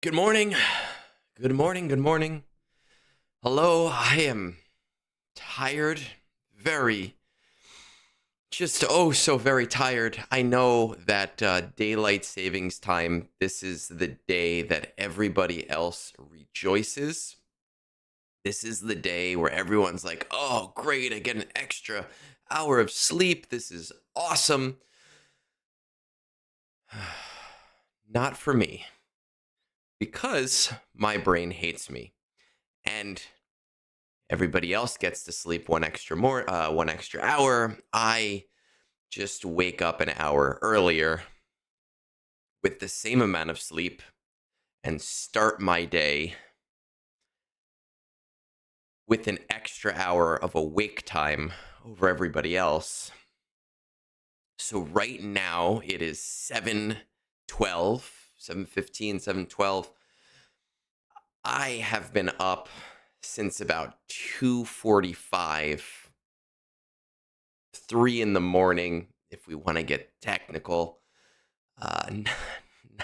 Good morning. Good morning. Good morning. Hello. I am tired. Very, just oh so very tired. I know that daylight savings time, this is the day that everybody else rejoices. This is the day where everyone's like, oh, great. I get an extra hour of sleep. This is awesome. Not for me, because my brain hates me. And everybody else gets to sleep one extra hour. I just wake up an hour earlier with the same amount of sleep and start my day with an extra hour of awake time over everybody else. So right now it is 7:12, 7:15, 7:12. I have been up since about 2:45, 3 in the morning, if we want to get technical.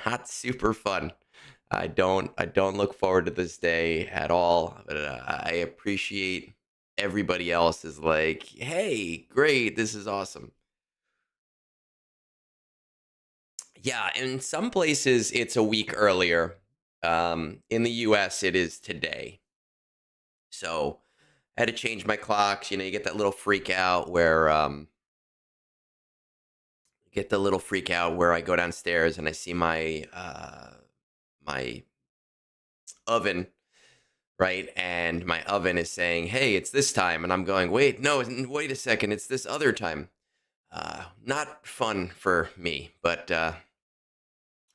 Not super fun. I don't look forward to this day at all. But I appreciate everybody else is like, hey, great, this is awesome. Yeah, in some places it's a week earlier. In the US, it is today. So I had to change my clocks. You get that little freak out where I go downstairs and I see my oven, right? And my oven is saying, "Hey, it's this time," and I'm going, "Wait, no, wait a second, it's this other time." Not fun for me, but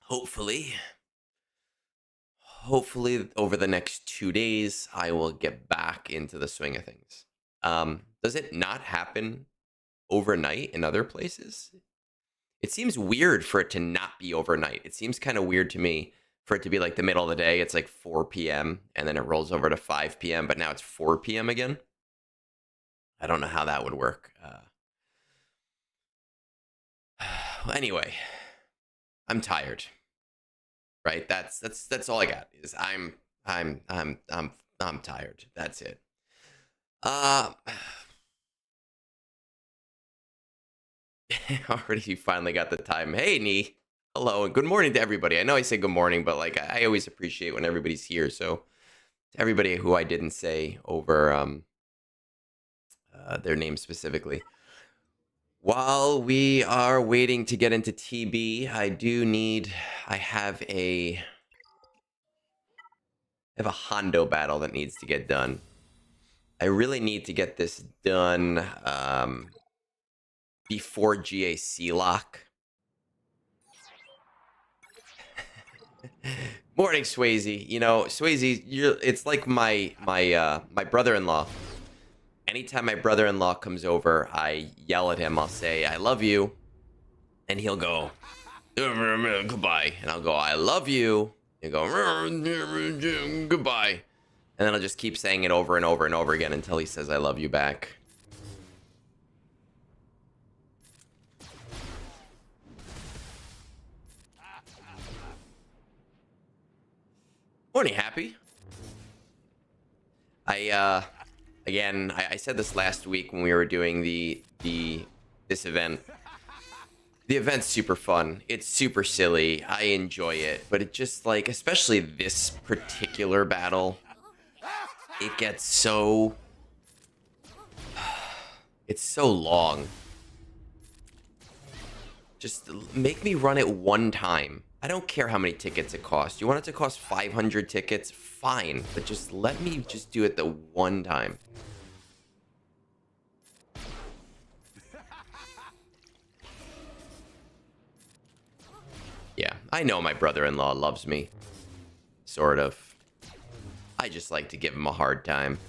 hopefully, hopefully over the next 2 days, I will get back into the swing of things. Does it not happen overnight in other places? It seems weird for it to not be overnight. It seems kind of weird to me for it to be like the middle of the day. It's like 4 p.m. and then it rolls over to 5 p.m., but now it's 4 p.m. again. I don't know how that would work. Anyway, I'm tired. Right? That's all I got. Is I'm tired. That's it. Uh Already finally got the time. Hey, Nee. Hello and good morning to everybody. I know I say good morning, but like I always appreciate when everybody's here. So to everybody who I didn't say over their name specifically. While we are waiting to get into TB, I have a Hondo battle that needs to get done. I really need to get this done before GAC lock. Morning, Swayze. Swayze, it's like my brother-in-law. Anytime my brother-in-law comes over, I yell at him. I'll say, "I love you," and he'll go, "Goodbye," and I'll go, "I love you," and go, "Goodbye," and then I'll just keep saying it over and over and over again until he says, "I love you" back. Morning, Happy. I said this last week when we were doing this event. The event's super fun. It's super silly. I enjoy it, but it just like, especially this particular battle, it gets so it's so long. Just make me run it one time. I don't care how many tickets it costs. You want it to cost 500 tickets? Fine, but just let me just do it the one time. Yeah, I know my brother-in-law loves me. Sort of. I just like to give him a hard time.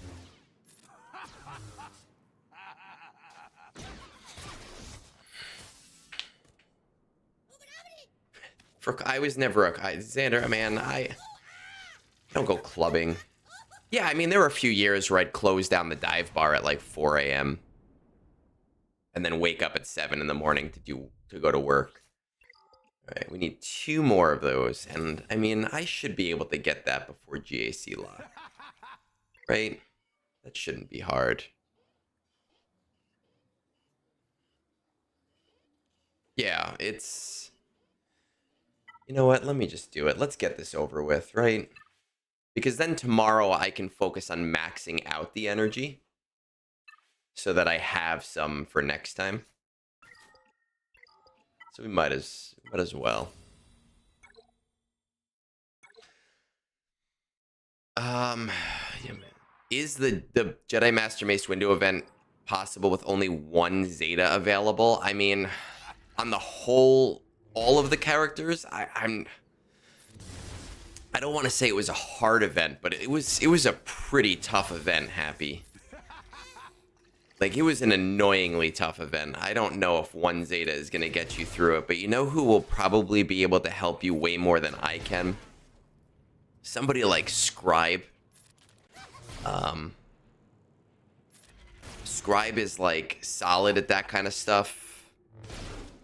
I was never Xander, man, I don't go clubbing. Yeah, I mean, there were a few years where I'd close down the dive bar at like 4 a.m. and then wake up at 7 in the morning to go to work. All right, we need 2 more of those. And, I mean, I should be able to get that before GAC lock. Right? That shouldn't be hard. Yeah, it's... You know what? Let me just do it. Let's get this over with, right? Because then tomorrow I can focus on maxing out the energy so that I have some for next time. So we might as well. Is the Jedi Master Mace window event possible with only 1 Zeta available? I mean, on the whole, all of the characters, I don't want to say it was a hard event, but it was a pretty tough event, Happy. Like, it was an annoyingly tough event. I don't know if 1 Zeta is going to get you through it, but you know who will probably be able to help you way more than I can? Somebody like Scribe. Scribe is like solid at that kind of stuff.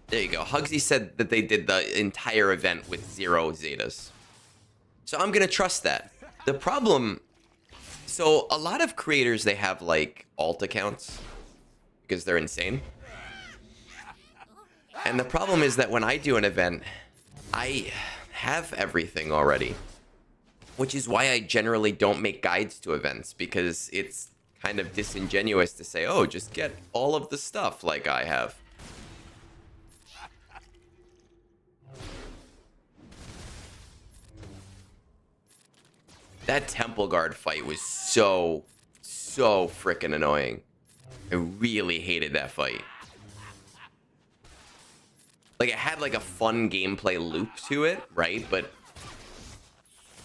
There you go. Hugsy said that they did the entire event with 0 Zetas. So I'm going to trust that. The problem... So a lot of creators, they have like alt accounts because they're insane. And the problem is that when I do an event, I have everything already. Which is why I generally don't make guides to events, because it's kind of disingenuous to say, oh, just get all of the stuff like I have. That Temple Guard fight was so freaking annoying. I really hated that fight. Like, it had like a fun gameplay loop to it, right? But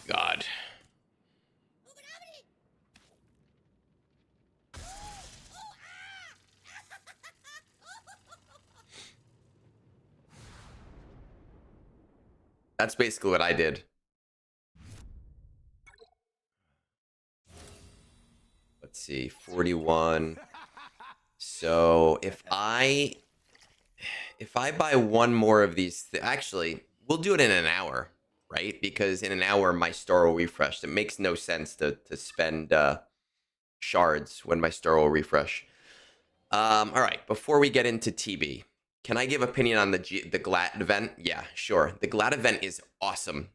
God. That's basically what I did. Let's see, 41. So if I buy 1 more of these, actually, we'll do it in an hour, right? Because in an hour, my store will refresh. It makes no sense to spend shards when my store will refresh. All right, before we get into TB, can I give opinion on the GLAT event? Yeah, sure. The GLAT event is awesome.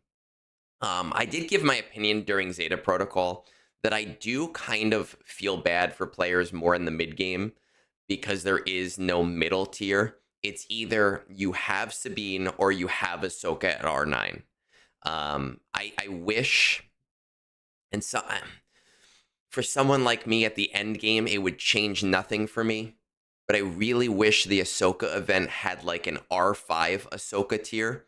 I did give my opinion during Zeta Protocol that I do kind of feel bad for players more in the mid game because there is no middle tier. It's either you have Sabine or you have Ahsoka at R9. I wish, and so for someone like me at the end game, it would change nothing for me. But I really wish the Ahsoka event had like an R5 Ahsoka tier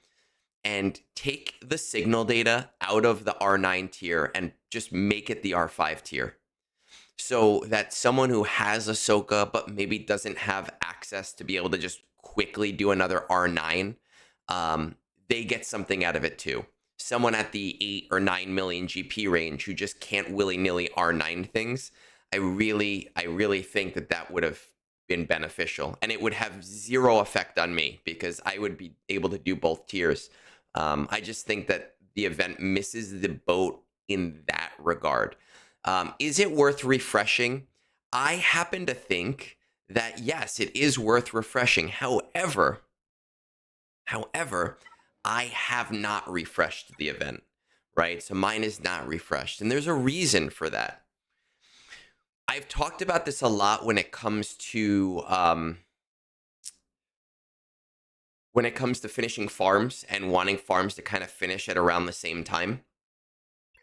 and take the signal data out of the R9 tier and just make it the R5 tier. So that someone who has Ahsoka but maybe doesn't have access to be able to just quickly do another R9, they get something out of it too. Someone at the 8 or 9 million GP range who just can't willy-nilly R9 things, I really think that would have been beneficial, and it would have 0 effect on me because I would be able to do both tiers. I just think that the event misses the boat in that regard. Is it worth refreshing? I happen to think that yes, it is worth refreshing. However, I have not refreshed the event, right? So mine is not refreshed, and there's a reason for that. I've talked about this a lot when it comes to finishing farms and wanting farms to kind of finish at around the same time.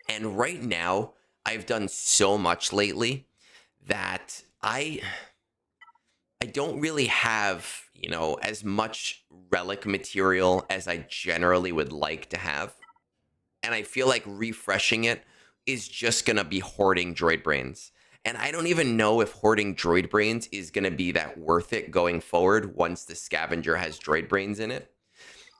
And right now, I've done so much lately that I don't really have, you know, as much relic material as I generally would like to have. And I feel like refreshing it is just going to be hoarding droid brains. And I don't even know if hoarding droid brains is going to be that worth it going forward once the scavenger has droid brains in it.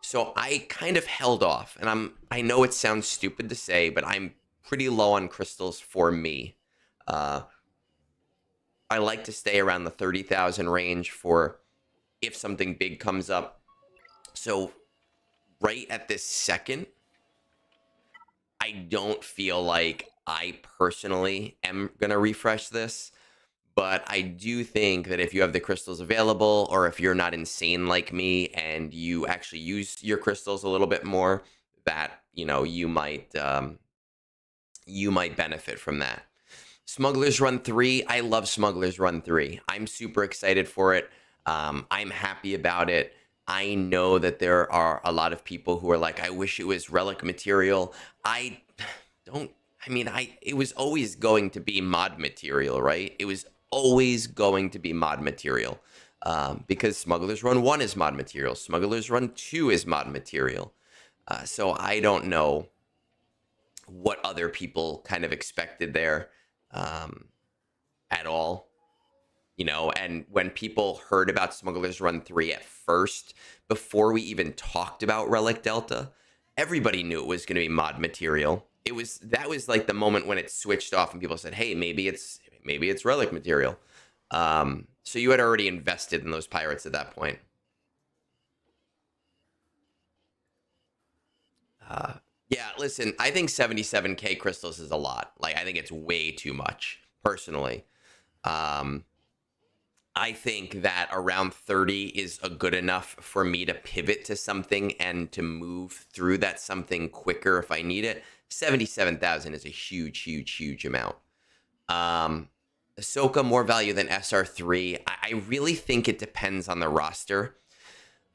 So I kind of held off. And I know it sounds stupid to say, but I'm pretty low on crystals for me. I like to stay around the 30,000 range for if something big comes up. So right at this second, I don't feel like I personally am going to refresh this. But I do think that if you have the crystals available, or if you're not insane like me and you actually use your crystals a little bit more, that, you know, you might benefit from that. Smugglers Run 3, I love Smugglers Run 3. I'm super excited for it. I'm happy about it. I know that there are a lot of people who are like, I wish it was relic material. I don't, I mean, it was always going to be mod material, right? It was always going to be mod material. Because Smugglers Run 1 is mod material. Smugglers Run 2 is mod material. So I don't know what other people kind of expected there at all, you know. And when people heard about Smugglers Run 3 at first, before we even talked about Relic Delta, everybody knew it was going to be mod material. That was like the moment when it switched off and people said, hey, maybe it's relic material. So you had already invested in those pirates at that point. Yeah, listen, I think 77k crystals is a lot. Like, I think it's way too much, personally. Um, I think that around 30 is a good enough for me to pivot to something and to move through that something quicker if I need it. 77,000 is a huge, huge, huge amount. Ahsoka, more value than SR3. I really think it depends on the roster.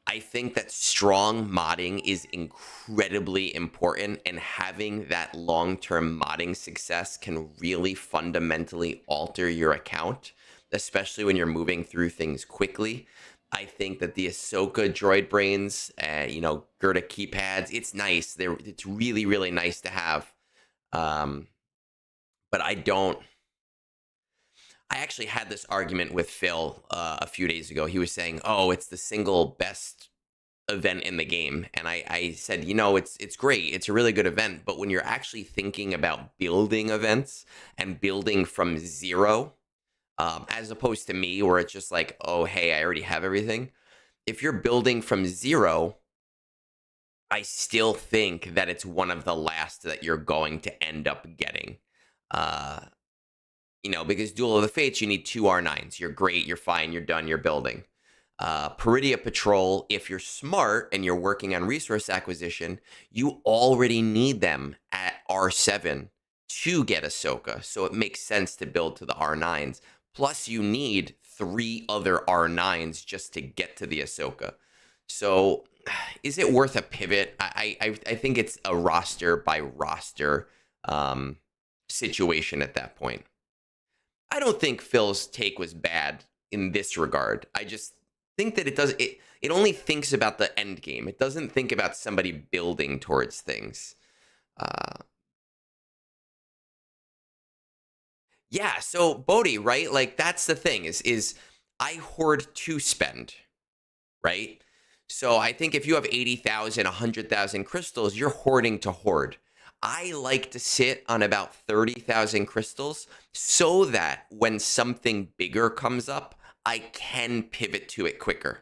I think that strong modding is incredibly important, and having that long-term modding success can really fundamentally alter your account, especially when you're moving through things quickly. I think that the Ahsoka droid brains, you know, Gerda keypads, it's nice. It's really, really nice to have. But I actually had this argument with Phil a few days ago. He was saying, oh, it's the single best event in the game. And I said, you know, it's great. It's a really good event. But when you're actually thinking about building events and building from zero, as opposed to me, where it's just like, oh, hey, I already have everything. If you're building from zero, I still think that it's one of the last that you're going to end up getting. You know, because Duel of the Fates, you need 2 R9s. You're great, you're fine, you're done, you're building. Peridia Patrol, if you're smart and you're working on resource acquisition, you already need them at R7 to get Ahsoka. So it makes sense to build to the R9s. Plus, you need 3 other R9s just to get to the Ahsoka. So is it worth a pivot? I think it's a roster by roster situation at that point. I don't think Phil's take was bad in this regard. I just think that it only thinks about the end game. It doesn't think about somebody building towards things. Yeah, so Bodhi, right? Like, that's the thing is I hoard to spend, right? So I think if you have 80,000, 100,000 crystals, you're hoarding to hoard. I like to sit on about 30,000 crystals so that when something bigger comes up, I can pivot to it quicker.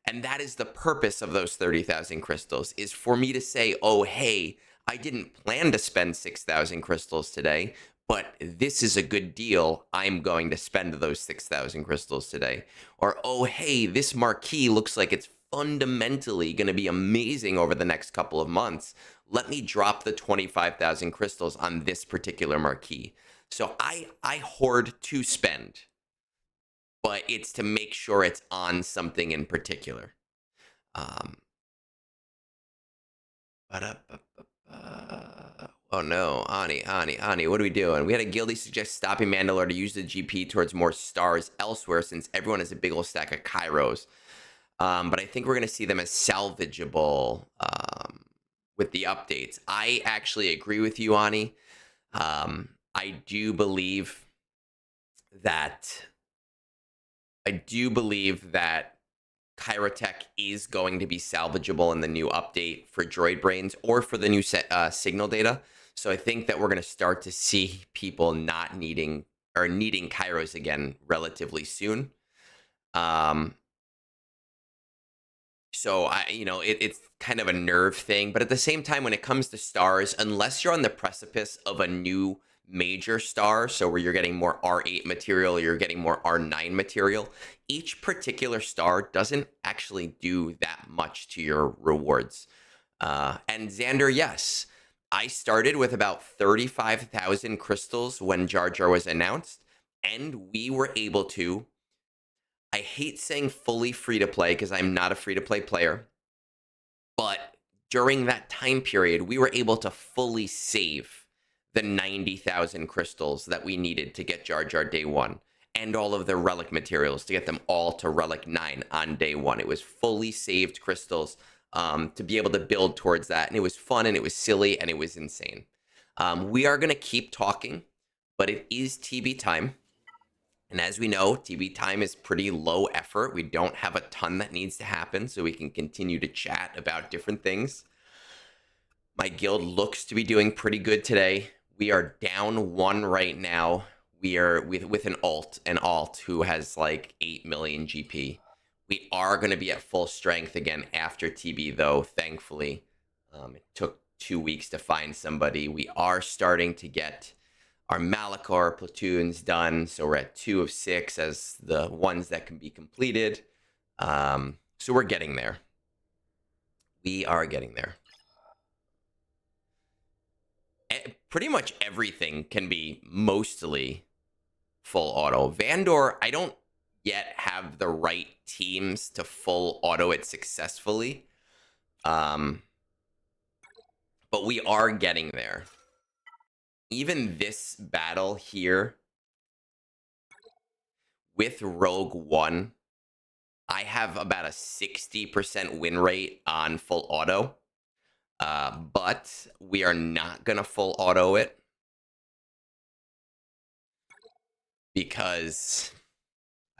And that is the purpose of those 30,000 crystals, is for me to say, oh, hey, I didn't plan to spend 6,000 crystals today, but this is a good deal. I'm going to spend those 6,000 crystals today. Or, oh, hey, this marquee looks like it's fundamentally going to be amazing over the next couple of months. Let me drop the 25,000 crystals on this particular marquee. So I hoard to spend, but it's to make sure it's on something in particular. Oh no, Ani, what are we doing? We had a guildie suggest stopping Mandalore to use the GP towards more stars elsewhere, since everyone has a big old stack of Kairos. But I think we're going to see them as salvageable with the updates. I actually agree with you, Ani. I do believe that Kyrotech is going to be salvageable in the new update for droid brains or for the new signal data. So I think that we're going to start to see people not needing Kairos again relatively soon. So it's kind of a nerve thing, but at the same time, when it comes to stars, unless you're on the precipice of a new major star, so where you're getting more R8 material, or you're getting more R9 material, each particular star doesn't actually do that much to your rewards. And Xander, yes, I started with about 35,000 crystals when Jar Jar was announced, and we were able to, I hate saying fully free to play because I'm not a free to play player, but during that time period, we were able to fully save the 90,000 crystals that we needed to get Jar Jar day one, and all of the relic materials to get them all to relic 9 on day one. It was fully saved crystals to be able to build towards that. And it was fun, and it was silly, and it was insane. We are going to keep talking, but it is TB time. And as we know, TB time is pretty low effort. We don't have a ton that needs to happen, so we can continue to chat about different things. My guild looks to be doing pretty good today. We are down 1 right now. We are with an alt who has like 8 million GP. We are going to be at full strength again after TB, though, thankfully. It took 2 weeks to find somebody. We are starting to get our Malachor platoons done, so we're at 2 of 6 as the ones that can be completed. So we're getting there. We are getting there. Pretty much everything can be mostly full auto. Vandor, I don't yet have the right teams to full auto it successfully. But we are getting there. Even this battle here with Rogue One, I have about a 60% win rate on full auto. But we are not going to full auto it because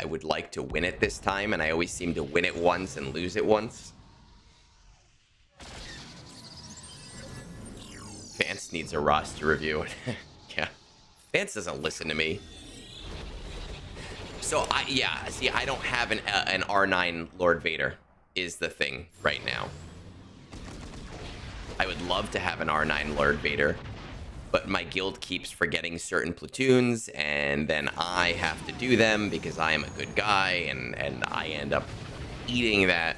I would like to win it this time, and I always seem to win it once and lose it once. Vance needs a roster review. Yeah. Vance doesn't listen to me. So, I don't have an R9 Lord Vader is the thing right now. I would love to have an R9 Lord Vader, but my guild keeps forgetting certain platoons, and then I have to do them because I am a good guy, and I end up eating that.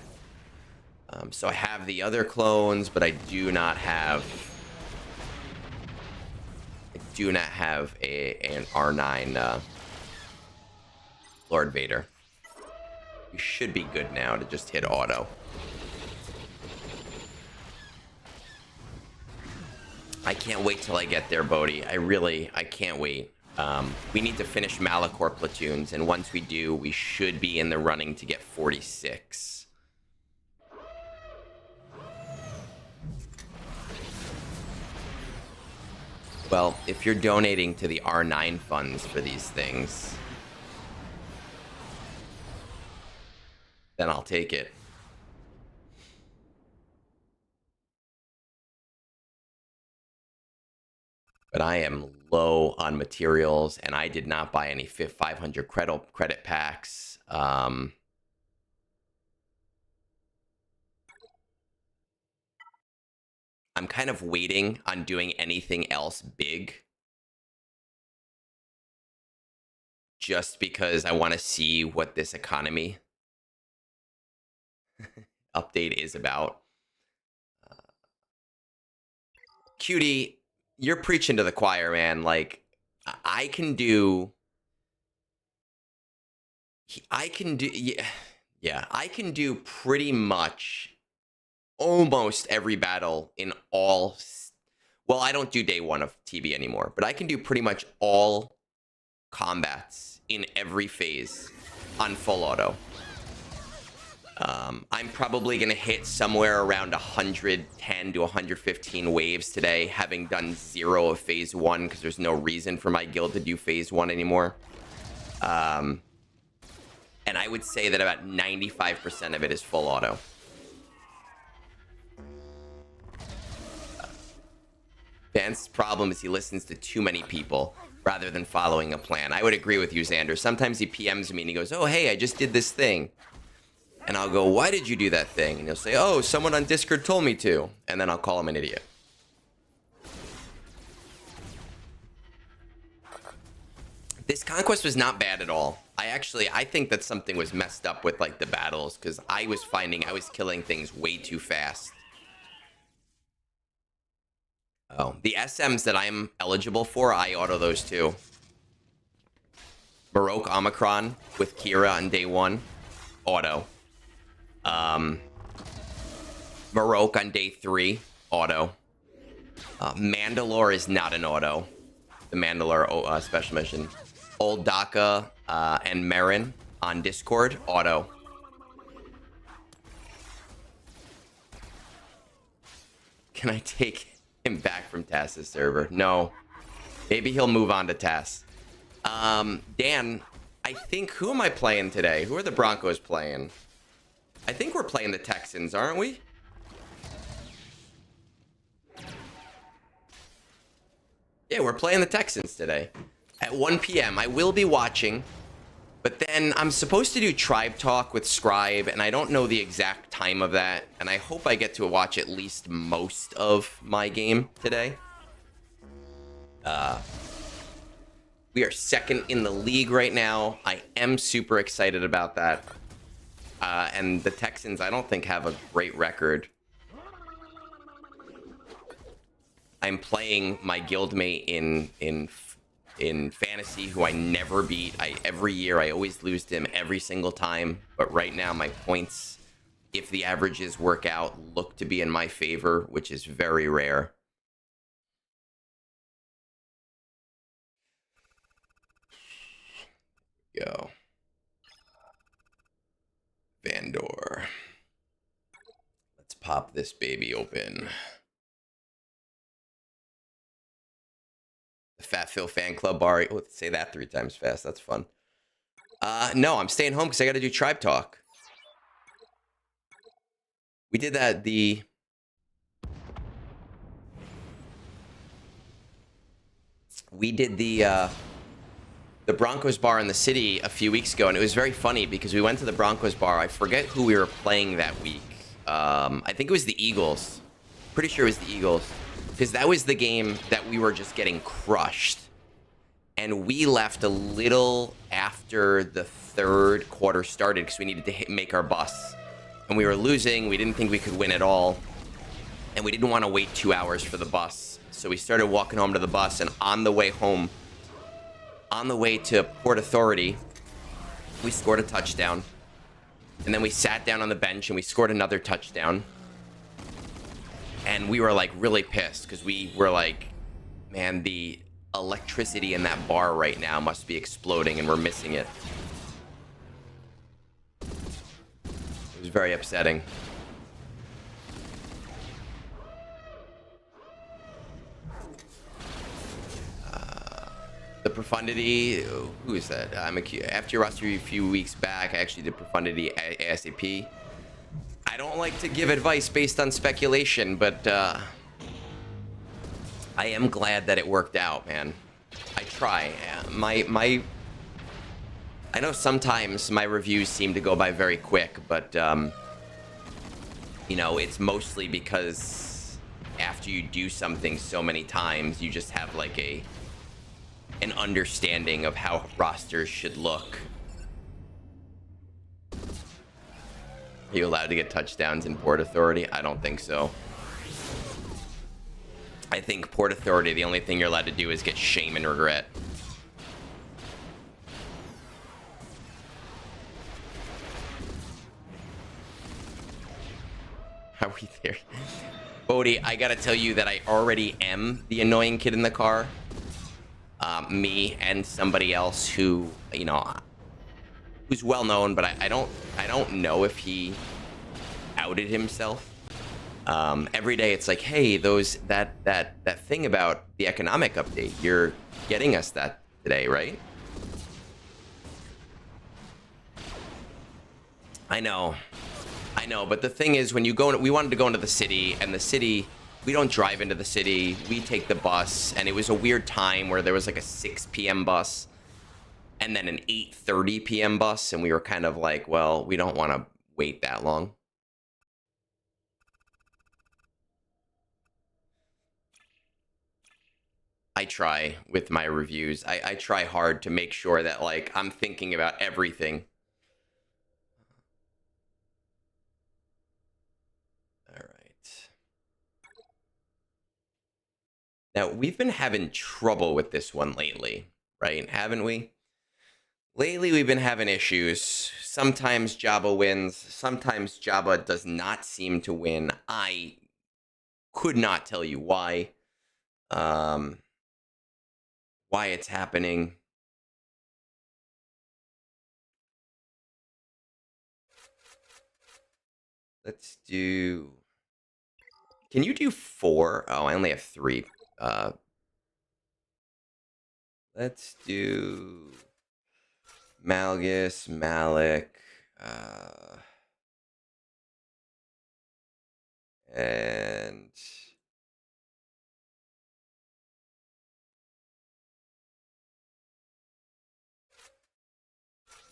So I have the other clones, but I do not have an R9 Lord Vader. You should be good now to just hit auto. I can't wait till I get there, Bodhi. I can't wait. We need to finish Malachor platoons, and once we do, we should be in the running to get 46. Well, if you're donating to the R9 funds for these things, then I'll take it. But I am low on materials, and I did not buy any 500 credit packs. I'm kind of waiting on doing anything else big, just because I want to see what this economy update is about. Cutie, you're preaching to the choir, man. Like, I can do, I can do pretty much almost every battle in all. Well, I don't do day one of TB anymore, but I can do pretty much all combats in every phase on full auto. I'm probably going to hit somewhere around 110 to 115 waves today, having done 0 of phase 1, because there's no reason for my guild to do phase 1 anymore. And I would say that about 95% of it is full auto. Vance's problem is he listens to too many people rather than following a plan. I would agree with you, Xander. Sometimes he PMs me and he goes, oh, hey, I just did this thing. And I'll go, why did you do that thing? And he'll say, oh, someone on Discord told me to. And then I'll call him an idiot. This Conquest was not bad at all. I think that something was messed up with, like, the battles, because I was finding I was killing things way too fast. Oh, the SMs that I'm eligible for, I auto those too. Baroque Omicron with Kira on day 1, auto. Baroque on day 3, auto. Mandalore is not an auto. The Mandalore special mission. Old Daka and Marin on Discord, auto. Can I take him back from Tass's server? No. Maybe he'll move on to Tass. Dan, I think, who am I playing today? Who are the Broncos playing? I think we're playing the Texans, aren't we? Yeah, we're playing the Texans today. At 1 p.m. I will be watching, but then I'm supposed to do Tribe Talk with Scribe, and I don't know the exact time of that, and I hope I get to watch at least most of my game today. We are second in the league right now. I am super excited about that. And the Texans, I don't think, have a great record. I'm playing my guildmate in fantasy, who I never beat. Every year I always lose to him every single time. But right now my points, if the averages work out, look to be in my favor, which is very rare. Go. Vandor. Let's pop this baby open. The Fat Phil fan club bar. Oh, say that 3 times fast. That's fun. No, I'm staying home because I got to do Tribe Talk. We did that. We did the Broncos bar in the city a few weeks ago, and it was very funny because we went to the Broncos bar. I forget who we were playing that week. I think it was the Eagles. Pretty sure it was the Eagles. Because that was the game that we were just getting crushed. And we left a little after the 3rd quarter started because we needed to make our bus. And we were losing. We didn't think we could win at all. And we didn't want to wait 2 hours for the bus. So we started walking home to the bus. And on the way home, on the way to Port Authority, we scored a touchdown. And then we sat down on the bench and we scored another touchdown. And we were, like, really pissed because we were like, man, the electricity in that bar right now must be exploding and we're missing it. It was very upsetting. The Profundity, who is that? After your roster a few weeks back, I actually did Profundity ASAP. I don't like to give advice based on speculation, but I am glad that it worked out, man. I try. I know sometimes my reviews seem to go by very quick, but you know, it's mostly because after you do something so many times, you just have like an understanding of how rosters should look. Are you allowed to get touchdowns in Port Authority? I don't think so. I think Port Authority, the only thing you're allowed to do is get shame and regret. Are we there? Bodhi, I gotta tell you that I already am the annoying kid in the car. Me and somebody else who, you know, who's well known, but I don't know if he outed himself. Every day it's like, hey, that thing about the economic update, you're getting us that today, right? I know, but the thing is, when you go, we wanted to go into the city, and the city, we don't drive into the city, we take the bus, and it was a weird time where there was like a 6 p.m. bus and then an 8:30 p.m. bus, and we were kind of like, well, we don't want to wait that long. I try with my reviews. I try hard to make sure that, like, I'm thinking about everything. All right. Now, we've been having trouble with this one lately, right? Haven't we? Lately, we've been having issues. Sometimes Jabba wins. Sometimes Jabba does not seem to win. I could not tell you why. Why it's happening. Let's do... Can you do 4? Oh, I only have 3. Let's do... Malgus, Malik, and...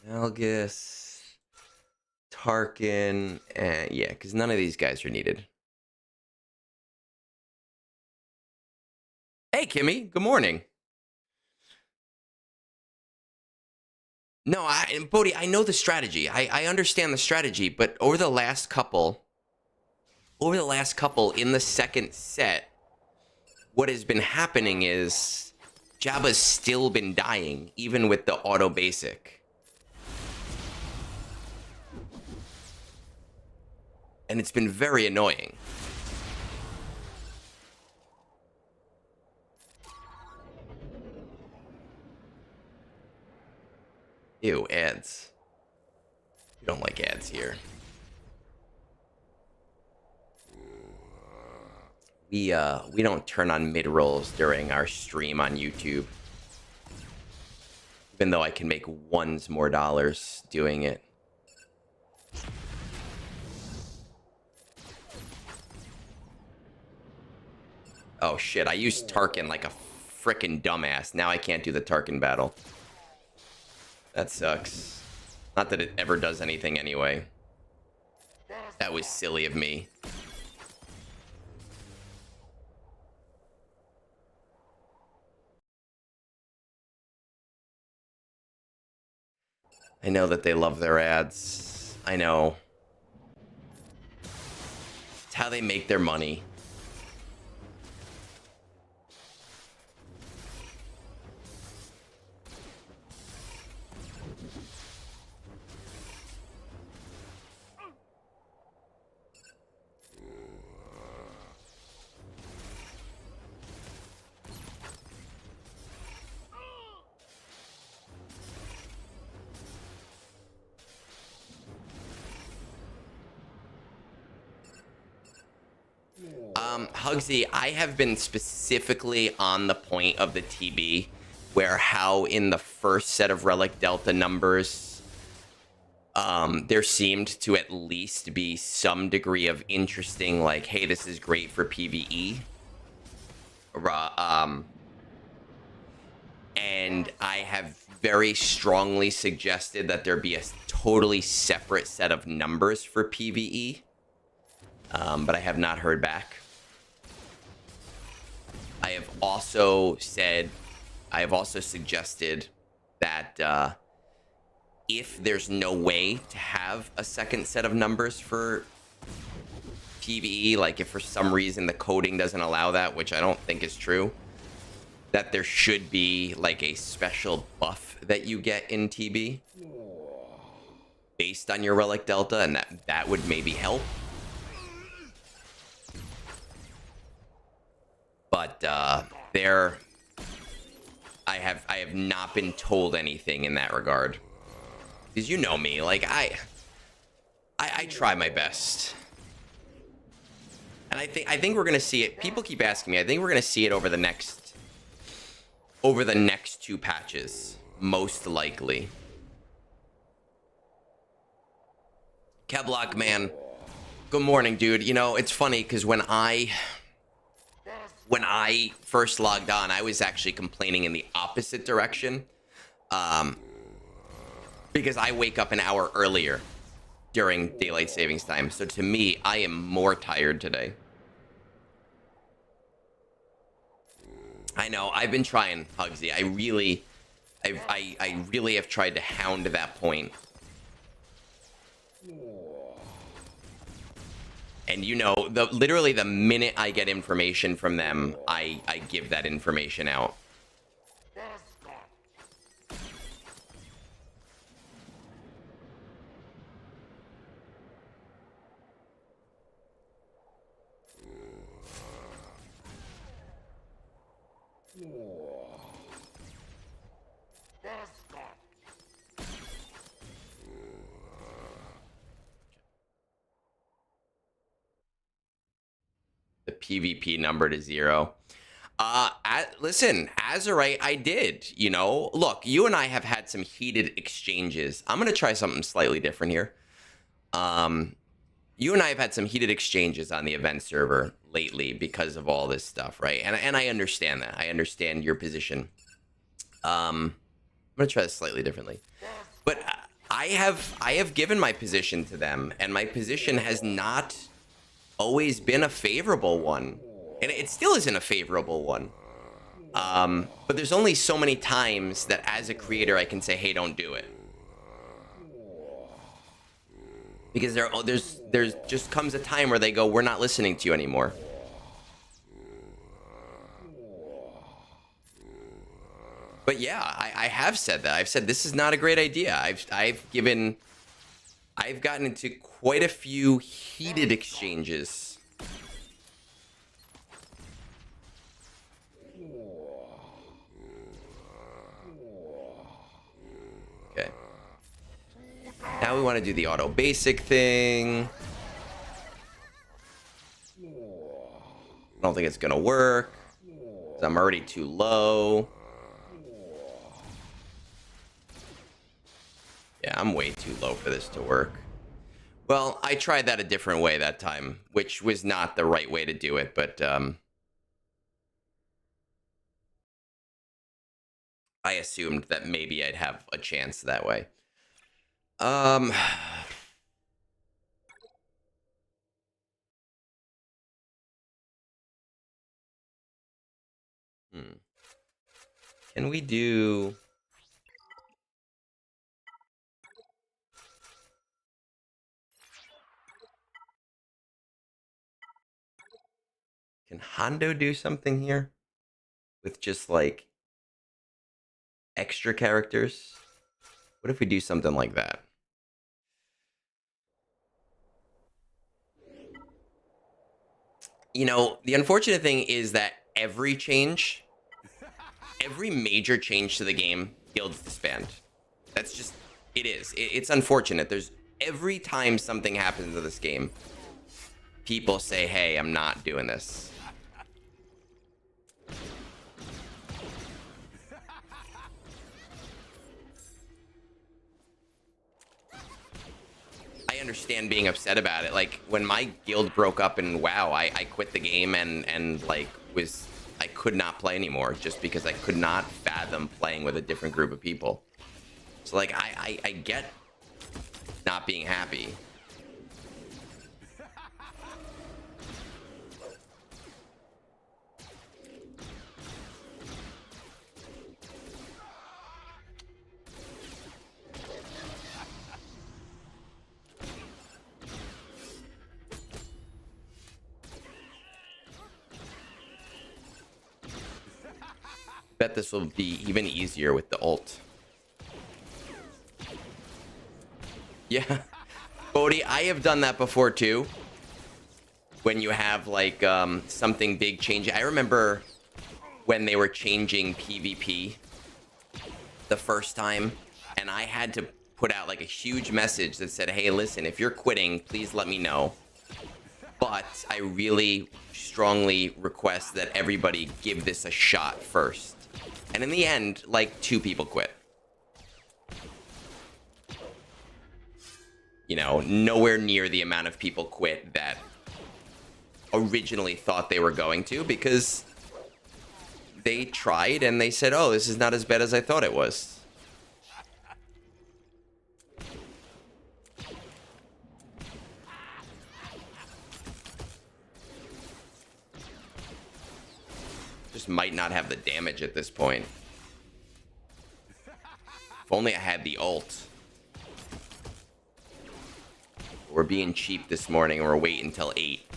Malgus, Tarkin, and yeah, because none of these guys are needed. Hey, Kimmy, good morning. No, Bodhi, I know the strategy. I understand the strategy, but over the last couple in the second set, what has been happening is Jabba's still been dying, even with the auto basic. And it's been very annoying. Ew, ads. We don't like ads here. We don't turn on mid-rolls during our stream on YouTube. Even though I can make ones more dollars doing it. Oh shit, I used Tarkin like a frickin' dumbass. Now I can't do the Tarkin battle. That sucks. Not that it ever does anything anyway. That was silly of me. I know that they love their ads. I know. It's how they make their money. Hugsy, I have been specifically on the point of the TB where how in the first set of Relic Delta numbers, there seemed to at least be some degree of interesting, like, hey, this is great for PvE. And I have very strongly suggested that there be a totally separate set of numbers for PvE. But I have not heard back. I have also suggested that if there's no way to have a second set of numbers for PvE, like if for some reason the coding doesn't allow that, which I don't think is true, that there should be like a special buff that you get in TB based on your Relic Delta, and that would maybe help. But I have not been told anything in that regard. Because you know me, like I try my best. And I think we're gonna see it. People keep asking me. I think we're gonna see it over the next 2 patches, most likely. Kevlock, man. Good morning, dude. You know, it's funny because when I first logged on, I was actually complaining in the opposite direction. Because I wake up an hour earlier. during daylight savings time. So to me, I am more tired today. I know, I've been trying, Hugsy. I really have tried to hound that point. And you know, literally the minute I get information from them, I give that information out. The PvP number to 0. Listen, Azurite, I did, you know. Look, you and I have had some heated exchanges. I'm going to try something slightly different here. You and I have had some heated exchanges on the event server lately because of all this stuff, right? And I understand that. I understand your position. I'm going to try this slightly differently. But I have given my position to them, and my position has not always been a favorable one, and it still isn't a favorable one. But there's only so many times that as a creator I can say, hey, don't do it, because there's just comes a time where they go, we're not listening to you anymore. But yeah, I have said that. I've said this is not a great idea. I've gotten into quite a few heated exchanges. Okay. Now we want to do the auto basic thing. I don't think it's gonna work, 'cause I'm already too low. Yeah, I'm way too low for this to work. Well, I tried that a different way that time, which was not the right way to do it, but I assumed that maybe I'd have a chance that way. Can we do... Can Hondo do something here? With just, like, extra characters? What if we do something like that? You know, the unfortunate thing is that every major change to the game, guilds disband. That's just, it is. It's unfortunate. There's, every time something happens to this game, people say, hey, I'm not doing this. I understand being upset about it. Like, when my guild broke up in WoW, I quit the game and like, I could not play anymore just because I could not fathom playing with a different group of people. So, like, I get not being happy. Bet this will be even easier with the ult. Yeah, Bodhi, I have done that before too. When you have like something big changing. I remember when they were changing PvP the first time, and I had to put out like a huge message that said, hey, listen, if you're quitting, please let me know. But I really strongly request that everybody give this a shot first. And in the end, like, 2 people quit. You know, nowhere near the amount of people quit that originally thought they were going to, because they tried and they said, oh, this is not as bad as I thought it was. Just might not have the damage at this point. If only I had the ult. We're being cheap this morning, and we're waiting until 8.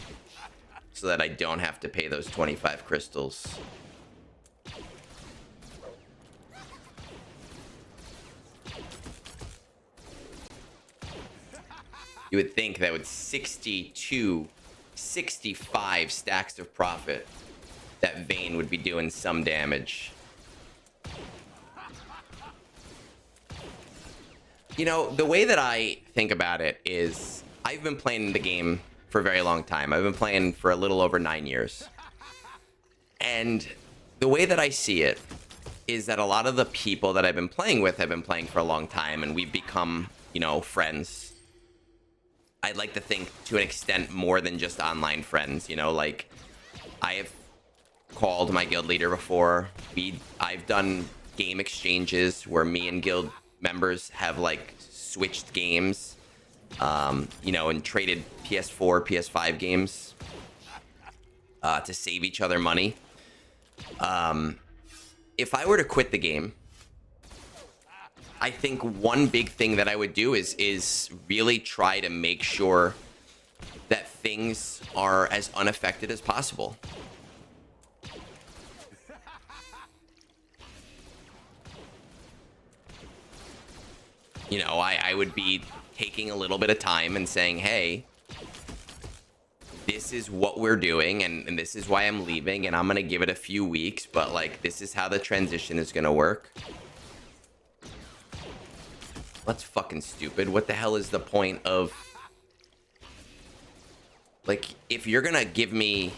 So that I don't have to pay those 25 crystals. You would think that with 62, 65 stacks of profit, that Vayne would be doing some damage. You know, the way that I think about it is, I've been playing the game for a very long time. I've been playing for a little over 9 years. And the way that I see it is that a lot of the people that I've been playing with have been playing for a long time, and we've become, you know, friends. I'd like to think to an extent more than just online friends, you know, like I have called my guild leader before. I've done game exchanges where me and guild members have like switched games, you know, and traded PS4, PS5 games to save each other money. If I were to quit the game, I think one big thing that I would do is really try to make sure that things are as unaffected as possible. You know, I would be taking a little bit of time and saying, hey, this is what we're doing, and this is why I'm leaving, and I'm going to give it a few weeks, but, like, this is how the transition is going to work. That's fucking stupid. What the hell is the point of... Like, if you're going to give me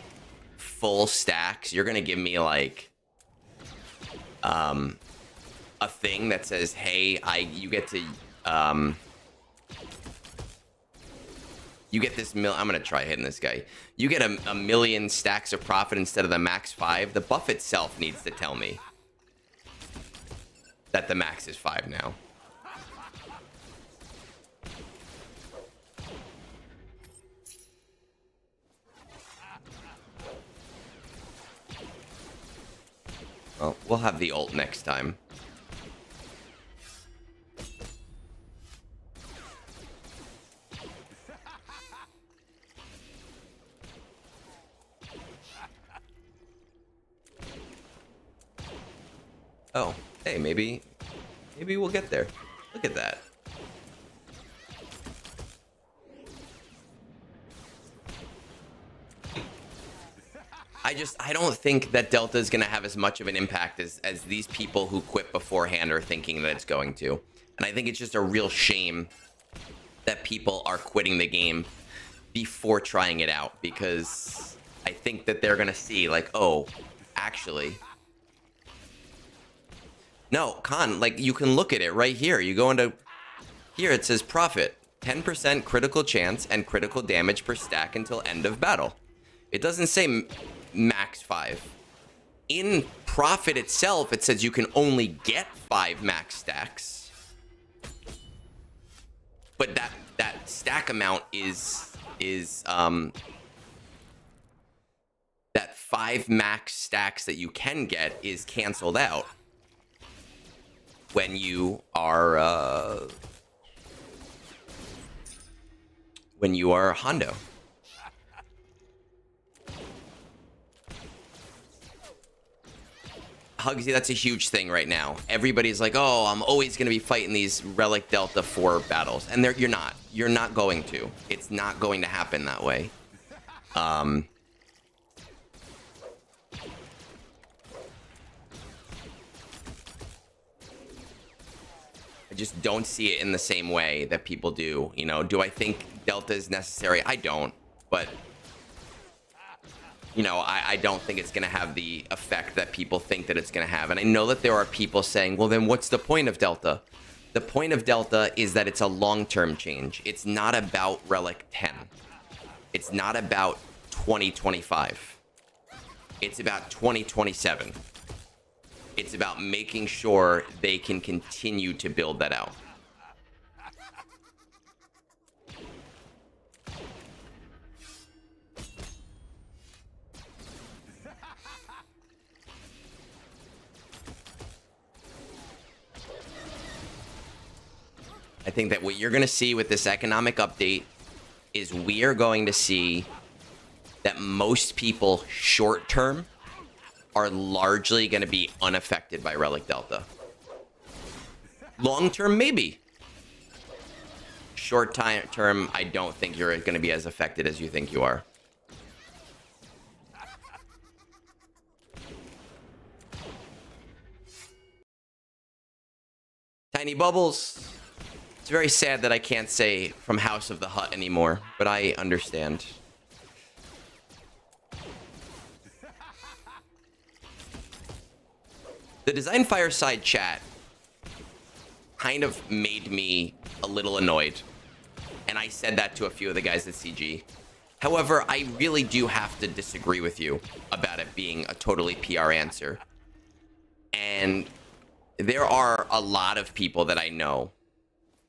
full stacks, you're going to give me, like... a thing that says, hey, you get to, you get this I'm gonna try hitting this guy. You get a million stacks of profit instead of the max 5. The buff itself needs to tell me that the max is 5 now. Well, we'll have the ult next time. Oh, hey, maybe we'll get there. Look at that. I don't think that Delta is going to have as much of an impact as these people who quit beforehand are thinking that it's going to. And I think it's just a real shame that people are quitting the game before trying it out, because I think that they're going to see, like, oh, actually... No, Con, like, you can look at it right here. You go into... Here, it says profit. 10% critical chance and critical damage per stack until end of battle. It doesn't say max 5. In profit itself, it says you can only get 5 max stacks. But that stack amount is that 5 max stacks that you can get is canceled out when you are Hondo. Hugsy, that's a huge thing right now. Everybody's like, oh, I'm always going to be fighting these Relic Delta 4 battles. And you're not. You're not going to. It's not going to happen that way. I just don't see it in the same way that people do. You know, do I think Delta is necessary? I don't. But, you know, I don't think it's going to have the effect that people think that it's going to have. And I know that there are people saying, well, then what's the point of Delta? The point of Delta is that it's a long-term change. It's not about Relic 10. It's not about 2025. It's about 2027. It's about making sure they can continue to build that out. I think that what you're going to see with this economic update is we are going to see that most people short term are largely going to be unaffected by Relic Delta. Long term, maybe. Short term, I don't think you're going to be as affected as you think you are. Tiny Bubbles. It's very sad that I can't say from House of the Hut anymore, but I understand. The Design Fireside chat kind of made me a little annoyed. And I said that to a few of the guys at CG. However, I really do have to disagree with you about it being a totally PR answer. And there are a lot of people that I know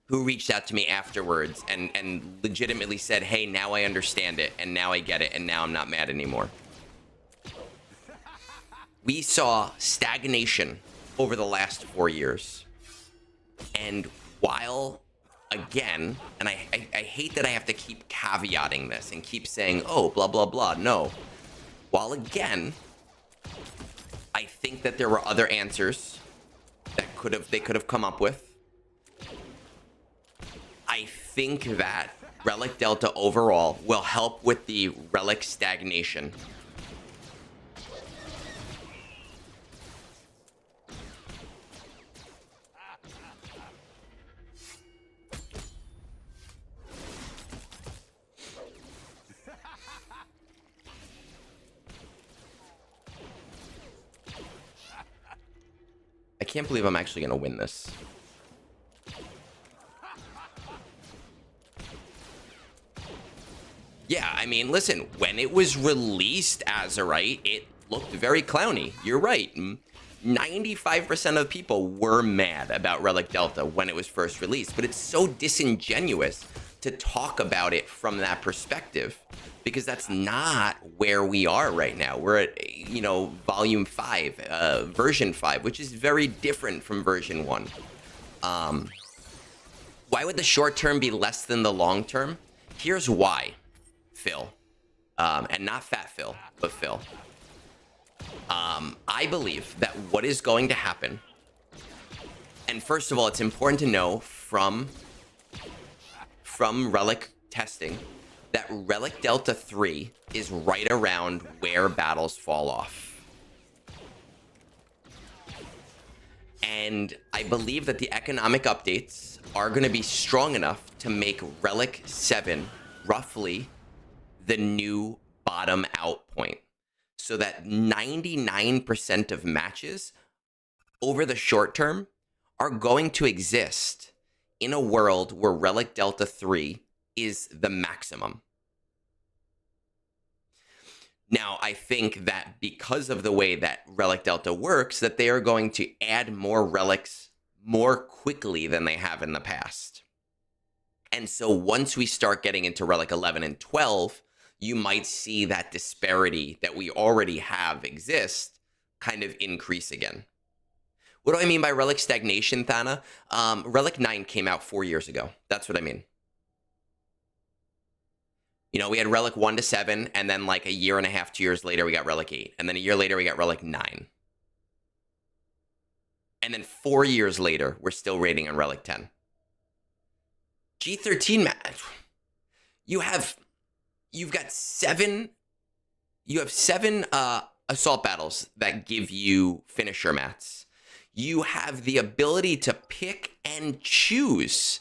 who reached out to me afterwards and legitimately said, hey, now I understand it, and now I get it, and now I'm not mad anymore. We saw stagnation over the last 4 years. And while, again, and I hate that I have to keep caveating this and keep saying, oh, blah, blah, blah. No. While, again, I think that there were other answers that they could have come up with. I think that Relic Delta overall will help with the Relic stagnation. I can't believe I'm actually going to win this. Yeah, I mean, listen, when it was released, Azerite, it looked very clowny. You're right. 95% of people were mad about Relic Delta when it was first released, but it's so disingenuous to talk about it from that perspective, because that's not where we are right now. We're at, you know, volume 5, version 5, which is very different from version 1. Why would the short term be less than the long term? Here's why, Phil. And not Fat Phil, but Phil. I believe that what is going to happen, and first of all, it's important to know from Relic testing that Relic Delta 3 is right around where battles fall off. And I believe that the economic updates are going to be strong enough to make Relic 7 roughly the new bottom out point. So that 99% of matches over the short term are going to exist in a world where Relic Delta 3 is the maximum. Now, I think that because of the way that Relic Delta works, that they are going to add more relics more quickly than they have in the past. And so once we start getting into Relic 11 and 12, you might see that disparity that we already have exist kind of increase again. What do I mean by Relic stagnation, Thana? Relic 9 came out 4 years ago. That's what I mean. You know, we had Relic 1 to 7, and then like a year and a half, 2 years later, we got Relic 8. And then a year later, we got Relic 9. And then 4 years later, we're still rating on Relic 10. G13, you've got 7 assault battles that give you finisher mats. You have the ability to pick and choose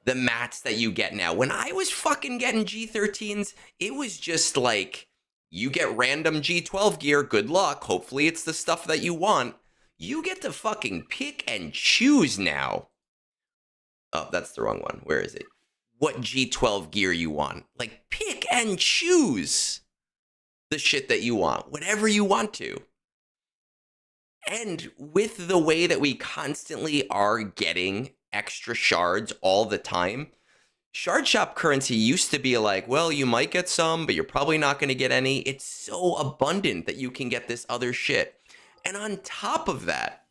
the mats that you get now. When I was fucking getting G13s, it was just like, you get random G12 gear, good luck. Hopefully it's the stuff that you want. You get to fucking pick and choose now. Oh, that's the wrong one. Where is it? What G12 gear you want. Like, pick and choose the shit that you want. Whatever you want to. And with the way that we constantly are getting extra shards all the time, shard shop currency used to be like, well, you might get some, but you're probably not going to get any. It's so abundant that you can get this other shit. And on top of that,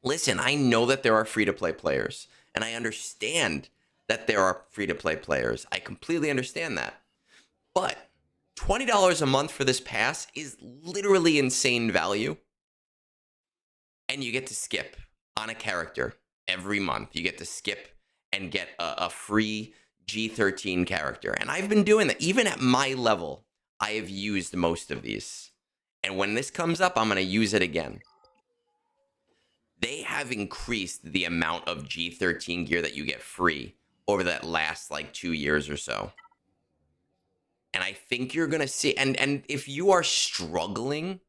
listen, I know that there are free-to-play players, and I understand that there are free-to-play players. I completely understand that. But $20 a month for this pass is literally insane value. And you get to skip on a character every month. You get to skip and get a free G13 character. And I've been doing that. Even at my level, I have used most of these. And when this comes up, I'm going to use it again. They have increased the amount of G13 gear that you get free over that last like 2 years or so. And I think you're going to see, and if you are struggling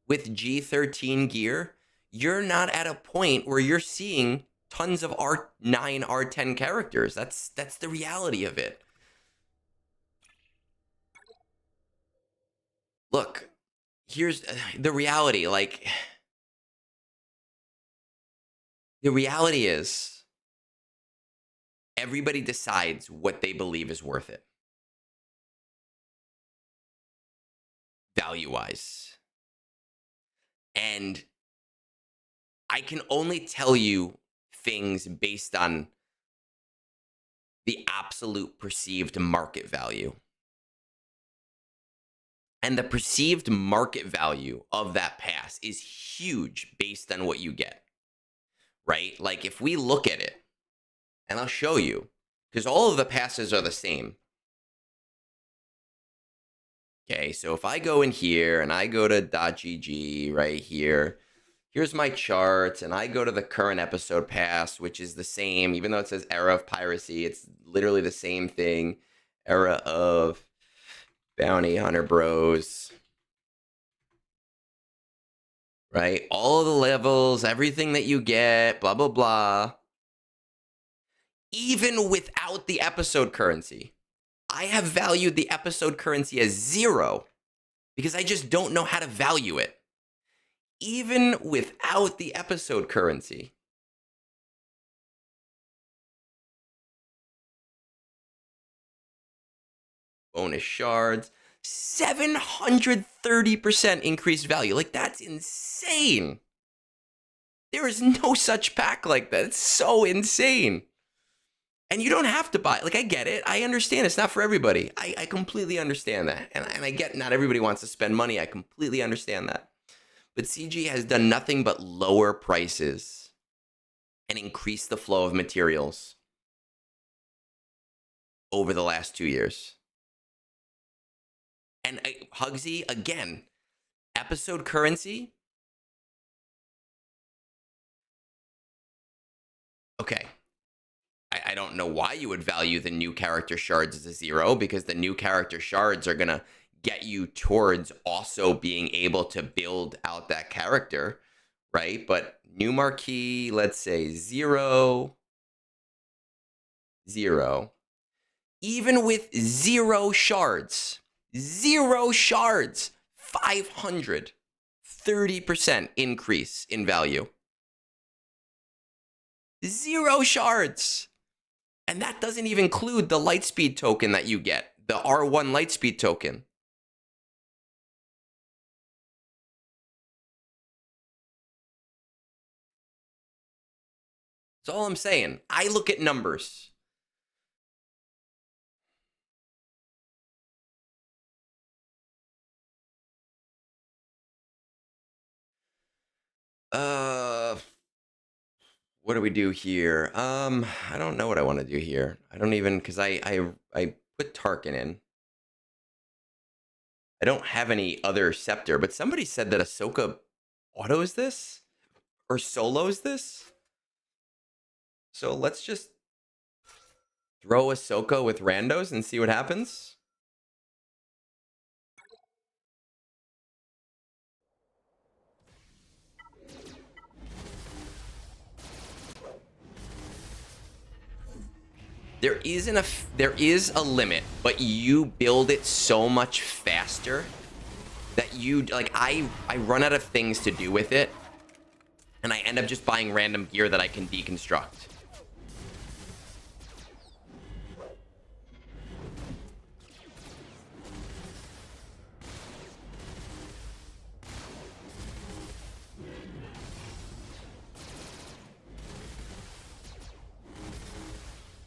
with G13 gear, you're not at a point where you're seeing tons of R9, R10 characters. That's the reality of it. Look, here's the reality. Like, the reality is everybody decides what they believe is worth it. Value-wise. And I can only tell you things based on the absolute perceived market value. And the perceived market value of that pass is huge based on what you get, right? Like if we look at it, and I'll show you, because all of the passes are the same. Okay, so if I go in here and I go to .gg right here, here's my charts, and I go to the current episode pass, which is the same, even though it says era of piracy, it's literally the same thing. Era of bounty hunter bros. Right? All of the levels, everything that you get, blah, blah, blah. Even without the episode currency, I have valued the episode currency as 0 because I just don't know how to value it. Even without the episode currency. Bonus shards. 730% increased value. Like, that's insane. There is no such pack like that. It's so insane. And you don't have to buy. Like, I get it. I understand it's not for everybody. I completely understand that. And I get not everybody wants to spend money. I completely understand that. But CG has done nothing but lower prices and increase the flow of materials over the last 2 years. And Hugsy, again, episode currency. Okay. I don't know why you would value the new character shards as a 0, because the new character shards are going to get you towards also being able to build out that character, right? But new marquee, let's say 0, 0. Even with 0 shards, 530% increase in value. 0 shards. And that doesn't even include the lightspeed token that you get, the R1 lightspeed token. That's all I'm saying. I look at numbers. What do we do here? I don't know what I want to do here. I don't even, because I put Tarkin in. I don't have any other scepter, but somebody said that Ahsoka autos this or solos this. So let's just throw Ahsoka with randos and see what happens. There is a limit, but you build it so much faster that you, like, I run out of things to do with it, and I end up just buying random gear that I can deconstruct.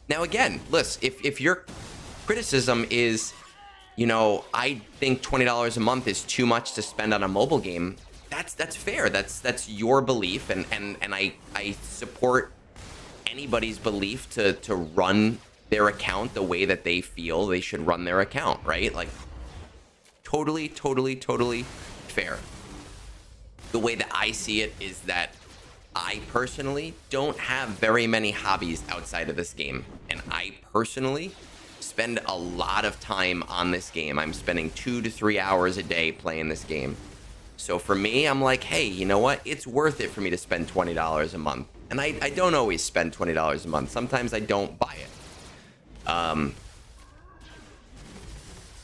Now again, listen, if your criticism is, you know, I think $20 a month is too much to spend on a mobile game, that's fair. That's your belief, and I support anybody's belief to run their account the way that they feel they should run their account, right? Like, totally fair. The way that I see it is that I personally don't have very many hobbies outside of this game, and I personally spend a lot of time on this game. I'm spending 2 to 3 hours a day playing this game. So for me, I'm like, hey, you know what? It's worth it for me to spend $20 a month. And I don't always spend $20 a month. Sometimes I don't buy it.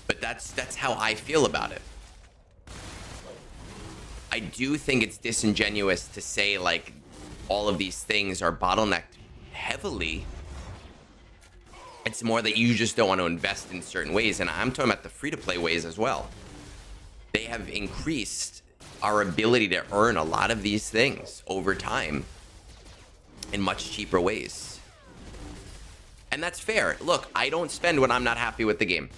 But that's how I feel about it. I do think it's disingenuous to say, like, all of these things are bottlenecked heavily. It's more that you just don't want to invest in certain ways. And I'm talking about the free-to-play ways as well. They have increased our ability to earn a lot of these things over time in much cheaper ways. And that's fair. Look, I don't spend when I'm not happy with the game.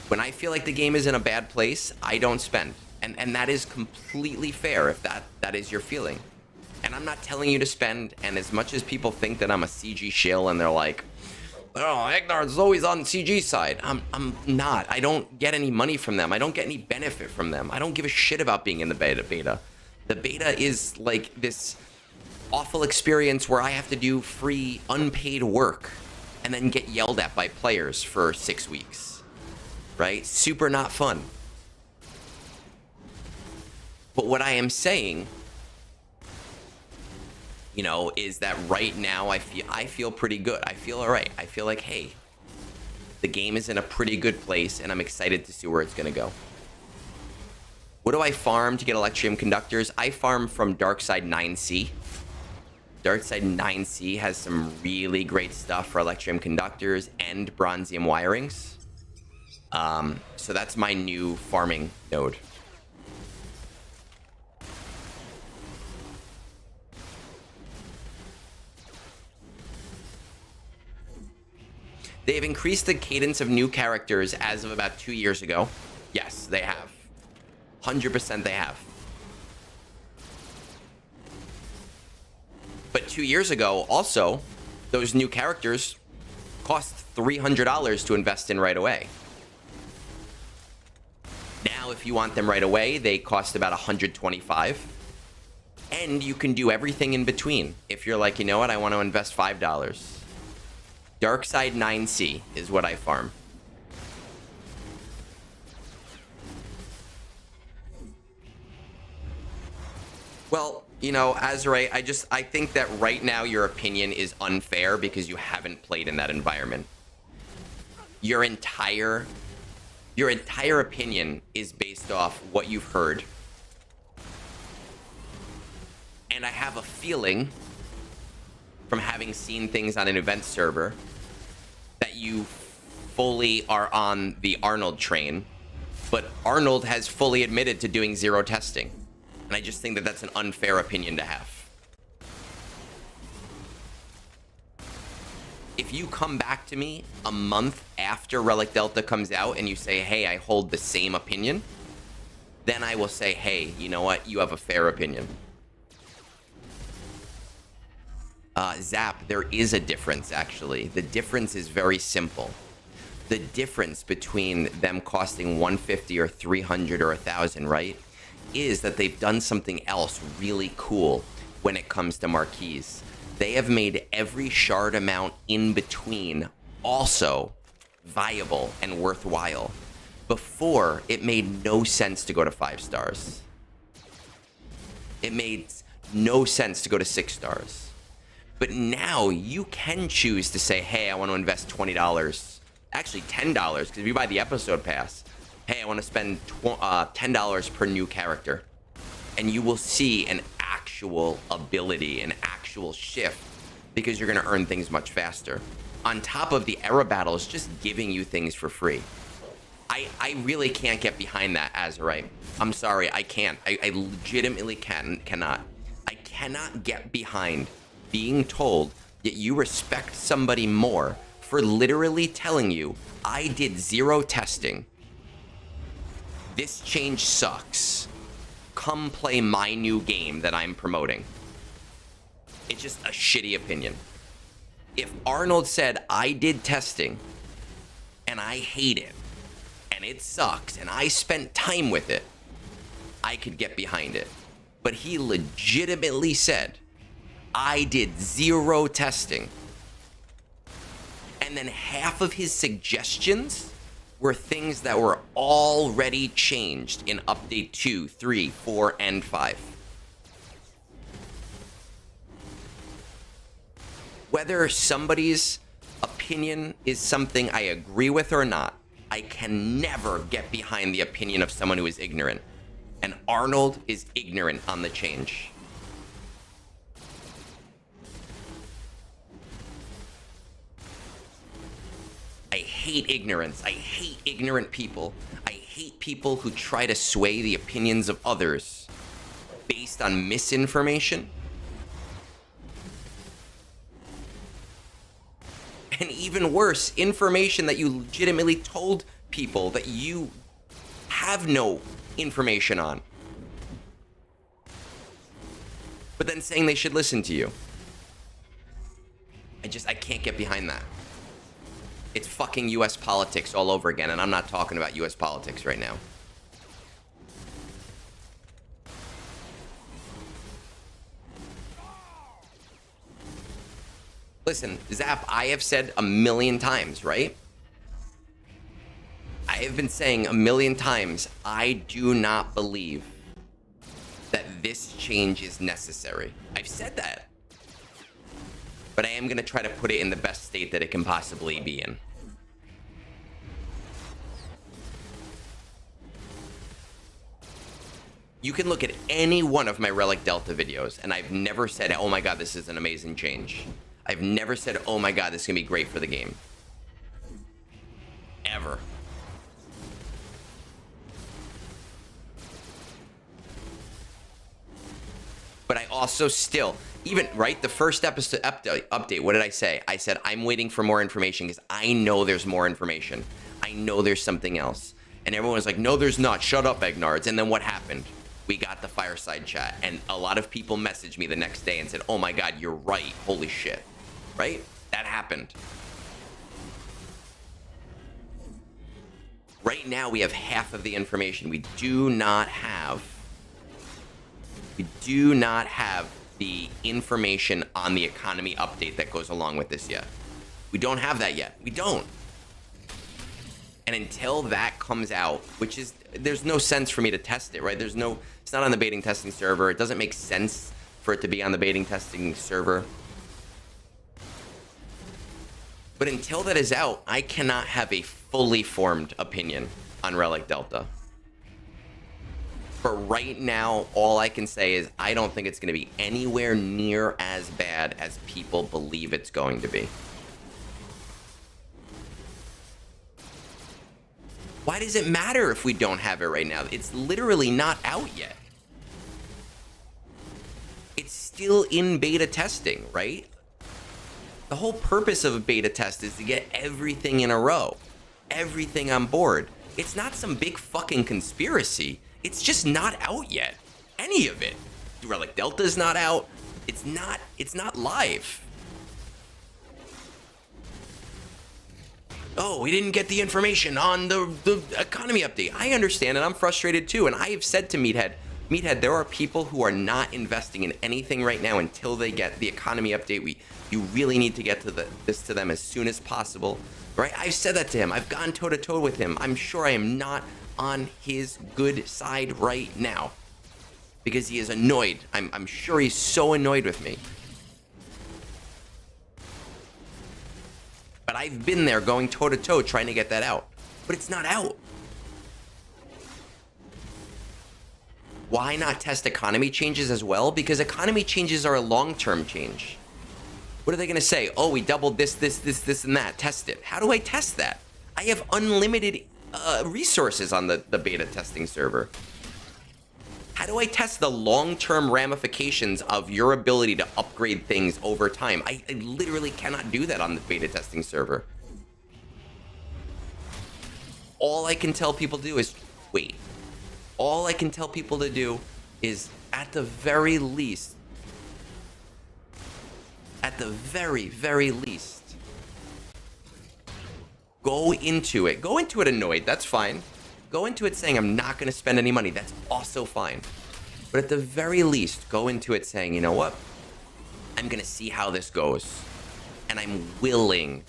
When I feel like the game is in a bad place, I don't spend. And that is completely fair if that is your feeling. And I'm not telling you to spend, and as much as people think that I'm a CG shill and they're like, oh, Egnards is always on CG side. I'm not. I don't get any money from them. I don't get any benefit from them. I don't give a shit about being in the beta. The beta is like this awful experience where I have to do free, unpaid work and then get yelled at by players for 6 weeks. Right? Super not fun. But what I am saying, you know, is that right now I feel pretty good. I feel all right. I feel like, hey, the game is in a pretty good place, and I'm excited to see where it's going to go. What do I farm to get Electrium Conductors? I farm from Darkside 9C. Darkside 9C has some really great stuff for Electrium Conductors and Bronzium wirings. So that's my new farming node. They've increased the cadence of new characters as of about 2 years ago. Yes, they have. 100% they have. But 2 years ago, also, those new characters cost $300 to invest in right away. Now, if you want them right away, they cost about $125. And you can do everything in between. If you're like, you know what, I want to invest $5. Darkside 9C is what I farm. Well, you know, Azure, I think that right now your opinion is unfair because you haven't played in that environment. Your entire opinion is based off what you've heard. And I have a feeling from having seen things on an event server that you fully are on the Arnold train, but Arnold has fully admitted to doing zero testing. And I just think that that's an unfair opinion to have. If you come back to me a month after Relic Delta comes out and you say, hey, I hold the same opinion, then I will say, hey, you know what? You have a fair opinion. Zap, there is a difference, actually. The difference is very simple. The difference between them costing $150 or $300 or $1,000, right, is that they've done something else really cool when it comes to marquees. They have made every shard amount in between also viable and worthwhile. Before, it made no sense to go to 5 stars. It made no sense to go to 6 stars. But now you can choose to say, hey, I want to invest $20. Actually, $10, because if you buy the episode pass, hey, I want to spend $10 per new character. And you will see an actual ability, an actual shift, because you're going to earn things much faster. On top of the era battles just giving you things for free. I really can't get behind that, Azurite. I'm sorry, I can't. I legitimately cannot. I cannot get behind being told Yet you respect somebody more for literally telling you, I did 0 testing. This change sucks. Come play my new game that I'm promoting. It's just a shitty opinion. If Arnold said, I did testing, and I hate it, and it sucks, and I spent time with it, I could get behind it. But he legitimately said, I did 0 testing. And then half of his suggestions were things that were already changed in update 2, 3, 4, and 5. Whether somebody's opinion is something I agree with or not, I can never get behind the opinion of someone who is ignorant. And Arnold is ignorant on the change. I hate ignorance. I hate ignorant people. I hate people who try to sway the opinions of others based on misinformation. And even worse, information that you legitimately told people that you have no information on. But then saying they should listen to you. I can't get behind that. It's fucking US politics all over again, and I'm not talking about US politics right now. Listen, Zap, I have said a million times, right? I have been saying a million times, I do not believe that this change is necessary. I've said that. But I am going to try to put it in the best state that it can possibly be in. You can look at any one of my Relic Delta videos, and I've never said, oh my god, this is an amazing change. I've never said, oh my god, this is going to be great for the game. Ever. But I also still, even, right, the first episode update, what did I say? I said, I'm waiting for more information because I know there's more information. I know there's something else. And everyone was like, no, there's not. Shut up, Egnards. And then what happened? We got the fireside chat. And a lot of people messaged me the next day and said, oh my god, you're right. Holy shit. Right? That happened. Right now, we have half of the information. We do not have the information on the economy update that goes along with this yet. We don't have that yet. We don't. And until that comes out, which is, there's no sense for me to test it, right? It's not on the baiting testing server. It doesn't make sense for it to be on the baiting testing server. But until that is out, I cannot have a fully formed opinion on Relic Delta. But right now, all I can say is I don't think it's going to be anywhere near as bad as people believe it's going to be. Why does it matter if we don't have it right now? It's literally not out yet. It's still in beta testing, right? The whole purpose of a beta test is to get everything in a row. Everything on board. It's not some big fucking conspiracy. It's just not out yet. Any of it. Relic Delta is not out. It's not live. Oh, we didn't get the information on the economy update. I understand, and I'm frustrated too. And I have said to Meathead, there are people who are not investing in anything right now until they get the economy update. You really need to get to this to them as soon as possible. Right? I've said that to him. I've gone toe-to-toe with him. I'm sure I am not on his good side right now. Because he is annoyed. I'm sure he's so annoyed with me. But I've been there going toe-to-toe trying to get that out. But it's not out. Why not test economy changes as well? Because economy changes are a long-term change. What are they going to say? Oh, we doubled this, and that. Test it. How do I test that? I have unlimited resources on the beta testing server. How do I test the long-term ramifications of your ability to upgrade things over time? I literally cannot do that on the beta testing server. All I can tell people to do is wait. All I can tell people to do is, at the very least, very least, go into it. Go into it annoyed. That's fine. Go into it saying, I'm not going to spend any money. That's also fine. But at the very least, go into it saying, you know what? I'm going to see how this goes. And I'm willing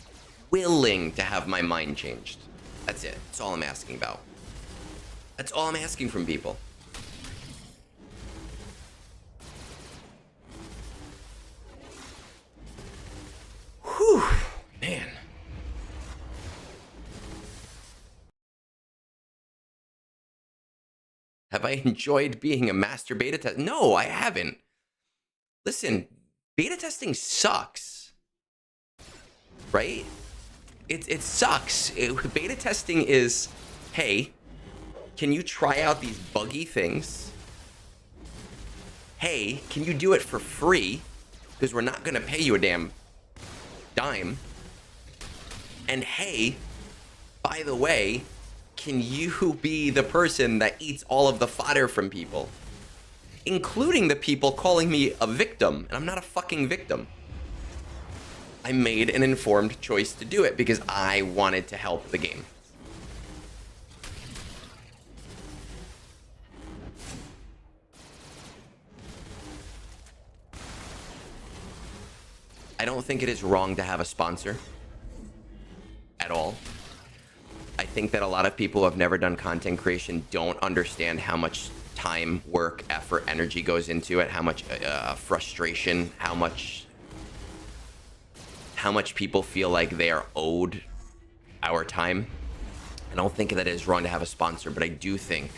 to have my mind changed. That's it. That's all I'm asking about. That's all I'm asking from people. Whew, man. Have I enjoyed being a master beta tester? No, I haven't. Listen, beta testing sucks. Right? It sucks. Beta testing is, hey, can you try out these buggy things? Hey, can you do it for free? Because we're not going to pay you a damn dime. And hey, by the way, can you be the person that eats all of the fodder from people? Including the people calling me a victim. And I'm not a fucking victim. I made an informed choice to do it because I wanted to help the game. I don't think it is wrong to have a sponsor at all. I think that a lot of people who have never done content creation don't understand how much time, work, effort, energy goes into it, how much frustration, how much people feel like they are owed our time. I don't think that it is wrong to have a sponsor, but I do think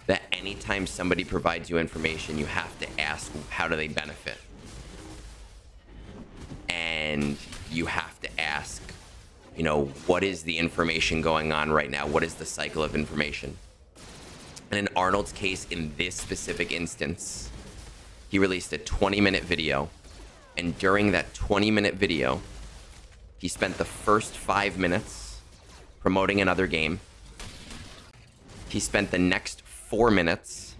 that anytime somebody provides you information, you have to ask, how do they benefit? And you have to ask, you know, what is the information going on right now? What is the cycle of information? And in Arnold's case, in this specific instance, he released a 20-minute video. And during that 20-minute video, he spent the first 5 minutes promoting another game. He spent the next 4 minutes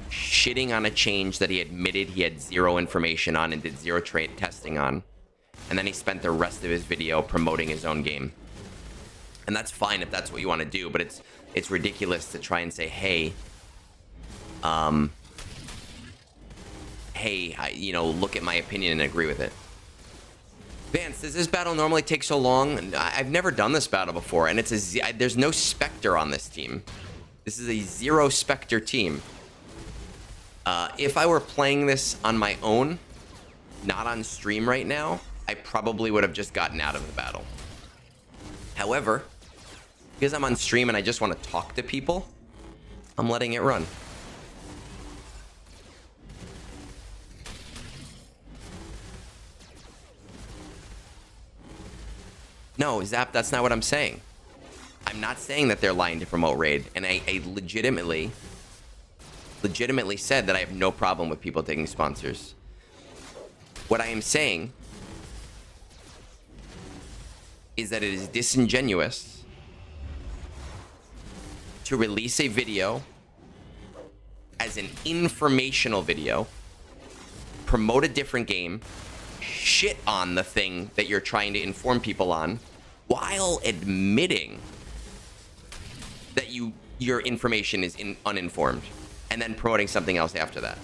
shitting on a change that he admitted he had zero information on and did zero testing on. And then he spent the rest of his video promoting his own game. And that's fine if that's what you want to do, but it's ridiculous to try and say, hey, look at my opinion and agree with it. Vance, does this battle normally take so long? I've never done this battle before, and there's no Spectre on this team. This is a 0 Spectre team. If I were playing this on my own, not on stream right now, I probably would have just gotten out of the battle. However, because I'm on stream and I just want to talk to people, I'm letting it run. No, Zap, that's not what I'm saying. I'm not saying that they're lying to promote raid, and I legitimately said that I have no problem with people taking sponsors. What I am saying is that it is disingenuous to release a video as an informational video, promote a different game, shit on the thing that you're trying to inform people on, while admitting that your information is uninformed, and then promoting something else after that.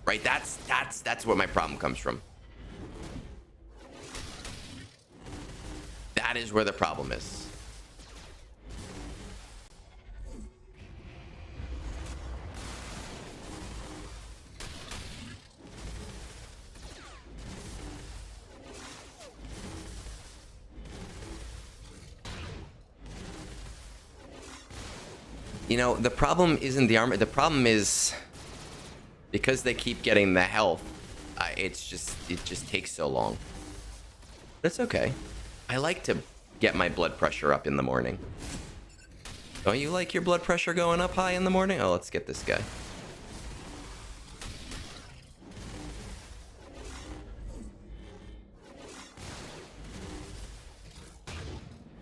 Right? That's where my problem comes from. That is where the problem is. You know, the problem isn't the armor. The problem is because they keep getting the health. It just takes so long. That's okay. I like to get my blood pressure up in the morning. Don't you like your blood pressure going up high in the morning? Oh, let's get this guy.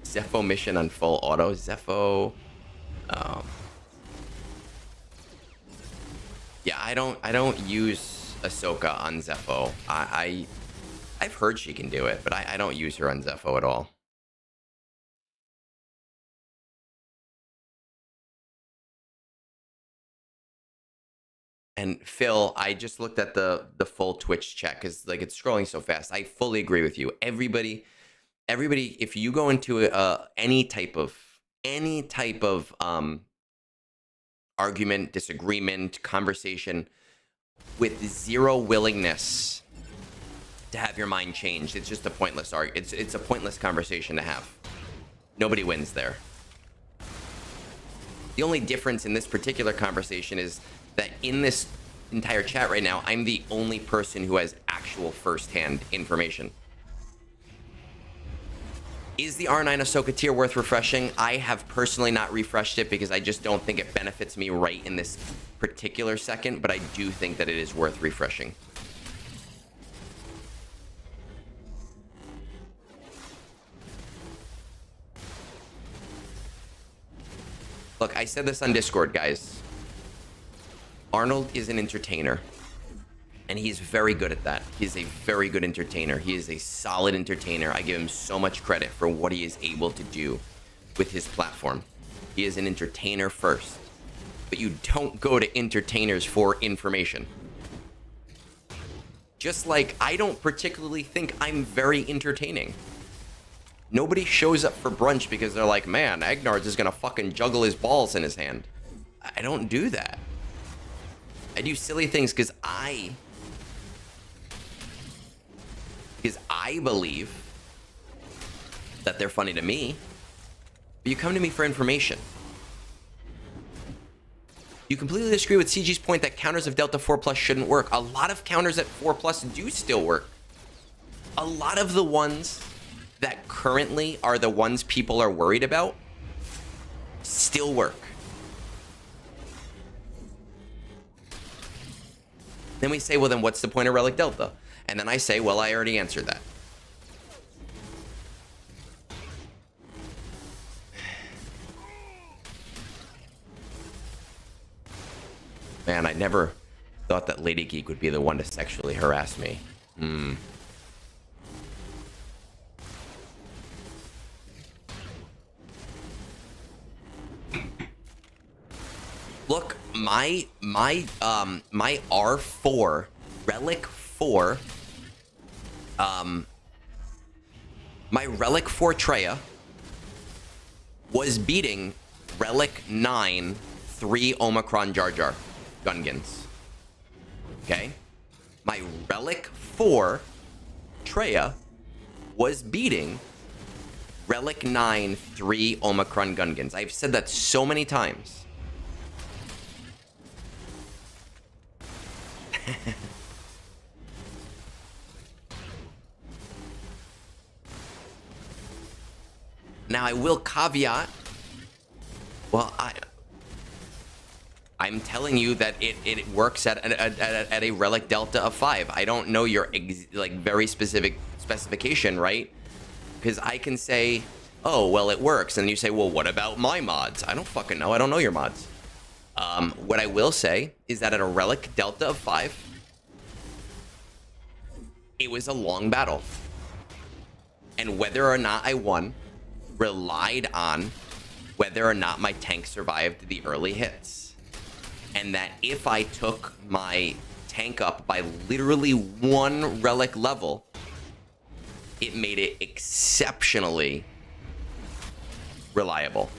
Zepho mission on full auto. Zepho. Yeah, I don't use Ahsoka on Zepho. I've heard she can do it, but I don't use her on Zepho at all. And Phil, I just looked at the full Twitch chat because like it's scrolling so fast. I fully agree with you. Everybody, if you go into any type of argument, disagreement, conversation with zero willingness to have your mind changed, it's just a pointless it's a pointless conversation to have. Nobody wins there. The only difference in this particular conversation is that in this entire chat right now, I'm the only person who has actual first-hand information. Is the R9 Ahsoka tier worth refreshing? I have personally not refreshed it because I just don't think it benefits me right in this particular second, but I do think that it is worth refreshing. Look, I said this on Discord, guys. Arnold is an entertainer, and he's very good at that. He's a very good entertainer. He is a solid entertainer. I give him so much credit for what he is able to do with his platform. He is an entertainer first, but you don't go to entertainers for information. Just like I don't particularly think I'm very entertaining. Nobody shows up for brunch because they're like, man, Egnards is gonna fucking juggle his balls in his hand. I don't do that. I do silly things because I believe that they're funny to me. But you come to me for information. You completely disagree with CG's point that counters of Delta 4 Plus shouldn't work. A lot of counters at 4 Plus do still work. A lot of the ones that currently are the ones people are worried about still work. Then we say, well, then what's the point of Relic Delta? And then I say, well, I already answered that. Man, I never thought that Lady Geek would be the one to sexually harass me. Look, my R4 Relic 4 my Relic 4 Treya was beating Relic 9 3 Omicron Jar Jar Gungans. Okay? My Relic 4 Treya was beating Relic 9 3 Omicron Gungans. I've said that so many times. Now I will caveat. Well, I'm telling you that it works at a Relic Delta of 5. I don't know your like very specific specification, right? Because I can say, oh well, it works, and you say, well, what about my mods? I don't fucking know. I don't know your mods. What I will say is that at a Relic Delta of 5, it was a long battle. And whether or not I won relied on whether or not my tank survived the early hits. And that if I took my tank up by literally 1 relic level, it made it exceptionally reliable.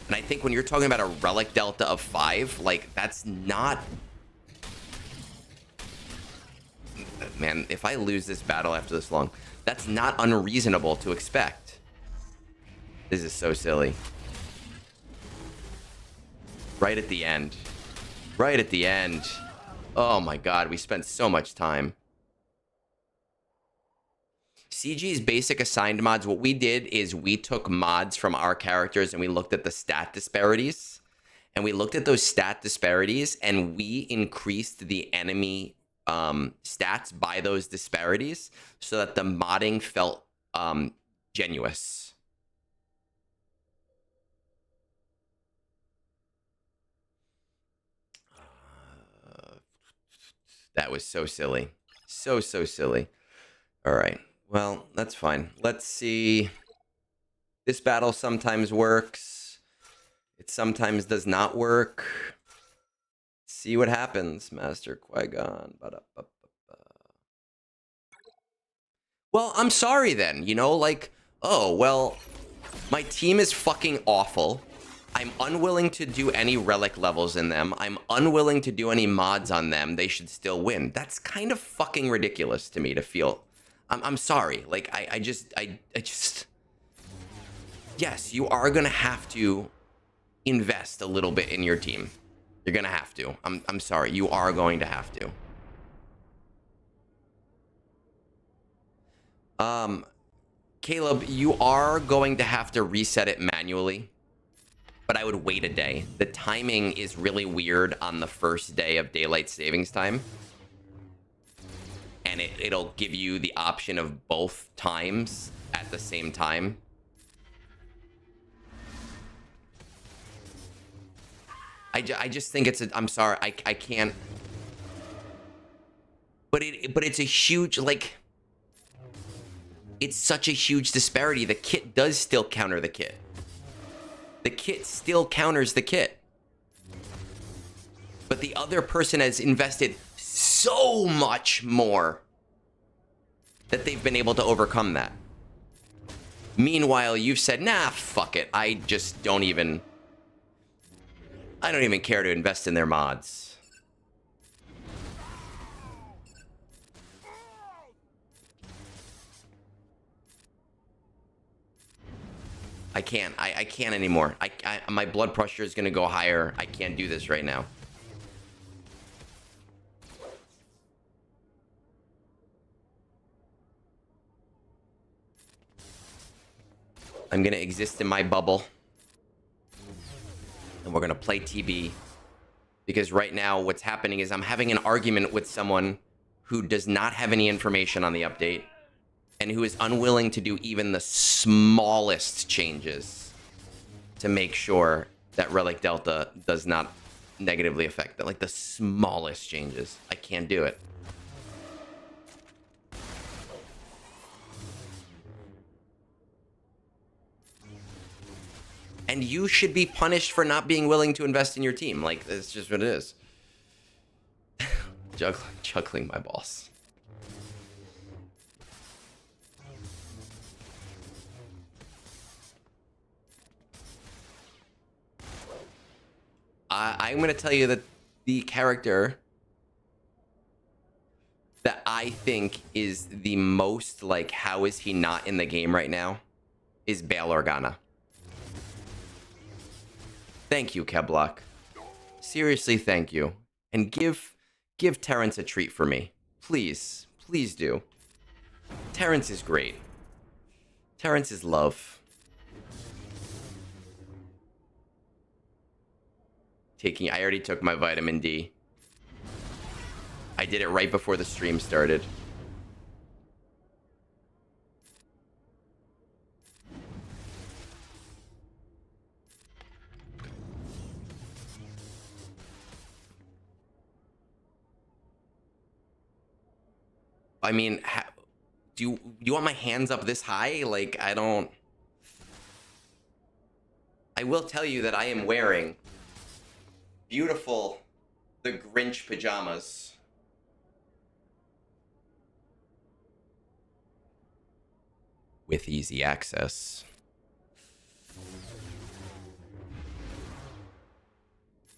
And I think when you're talking about a Relic Delta of 5, like, that's not... Man, if I lose this battle after this long, that's not unreasonable to expect. This is so silly. Right at the end. Right at the end. Oh my god, we spent so much time. CG's basic assigned mods, what we did is we took mods from our characters and we looked at the stat disparities. And we looked at those stat disparities and we increased the enemy stats by those disparities so that the modding felt genuous. That was so silly. So silly. All right. Well, that's fine. Let's see. This battle sometimes works. It sometimes does not work. See what happens, Master Qui-Gon. Well, I'm sorry then. You know, like, oh, well, my team is fucking awful. I'm unwilling to do any relic levels in them. I'm unwilling to do any mods on them. They should still win. That's kind of fucking ridiculous to me to feel. I'm sorry. Like, I just... Yes, you are going to have to invest a little bit in your team. You're going to have to. I'm sorry. You are going to have to. Caleb, you are going to have to reset it manually, but I would wait a day. The timing is really weird on the first day of daylight savings time. And it'll give you the option of both times at the same time. I just think it's a... I'm sorry, I can't... But it's a huge, like... It's such a huge disparity. The kit does still counter the kit. The kit still counters the kit. But the other person has invested so much more that they've been able to overcome that. Meanwhile, you've said, nah, fuck it. I just don't even... I don't even care to invest in their mods. I can't. I can't anymore. My blood pressure is going to go higher. I can't do this right now. I'm going to exist in my bubble. And we're going to play TB. Because right now what's happening is I'm having an argument with someone who does not have any information on the update. And who is unwilling to do even the smallest changes to make sure that Relic Delta does not negatively affect it. Like the smallest changes. I can't do it. And you should be punished for not being willing to invest in your team. Like, that's just what it is. Juggling my boss. I'm going to tell you that the character that I think is the most, like, how is he not in the game right now, is Bail Organa. Thank you, Keblock. Seriously, thank you. And give Terrence a treat for me. Please. Please do. Terrence is great. Terrence is love. I already took my vitamin D. I did it right before the stream started. I mean, do you want my hands up this high? Like, I don't... I will tell you that I am wearing beautiful The Grinch pajamas. With easy access.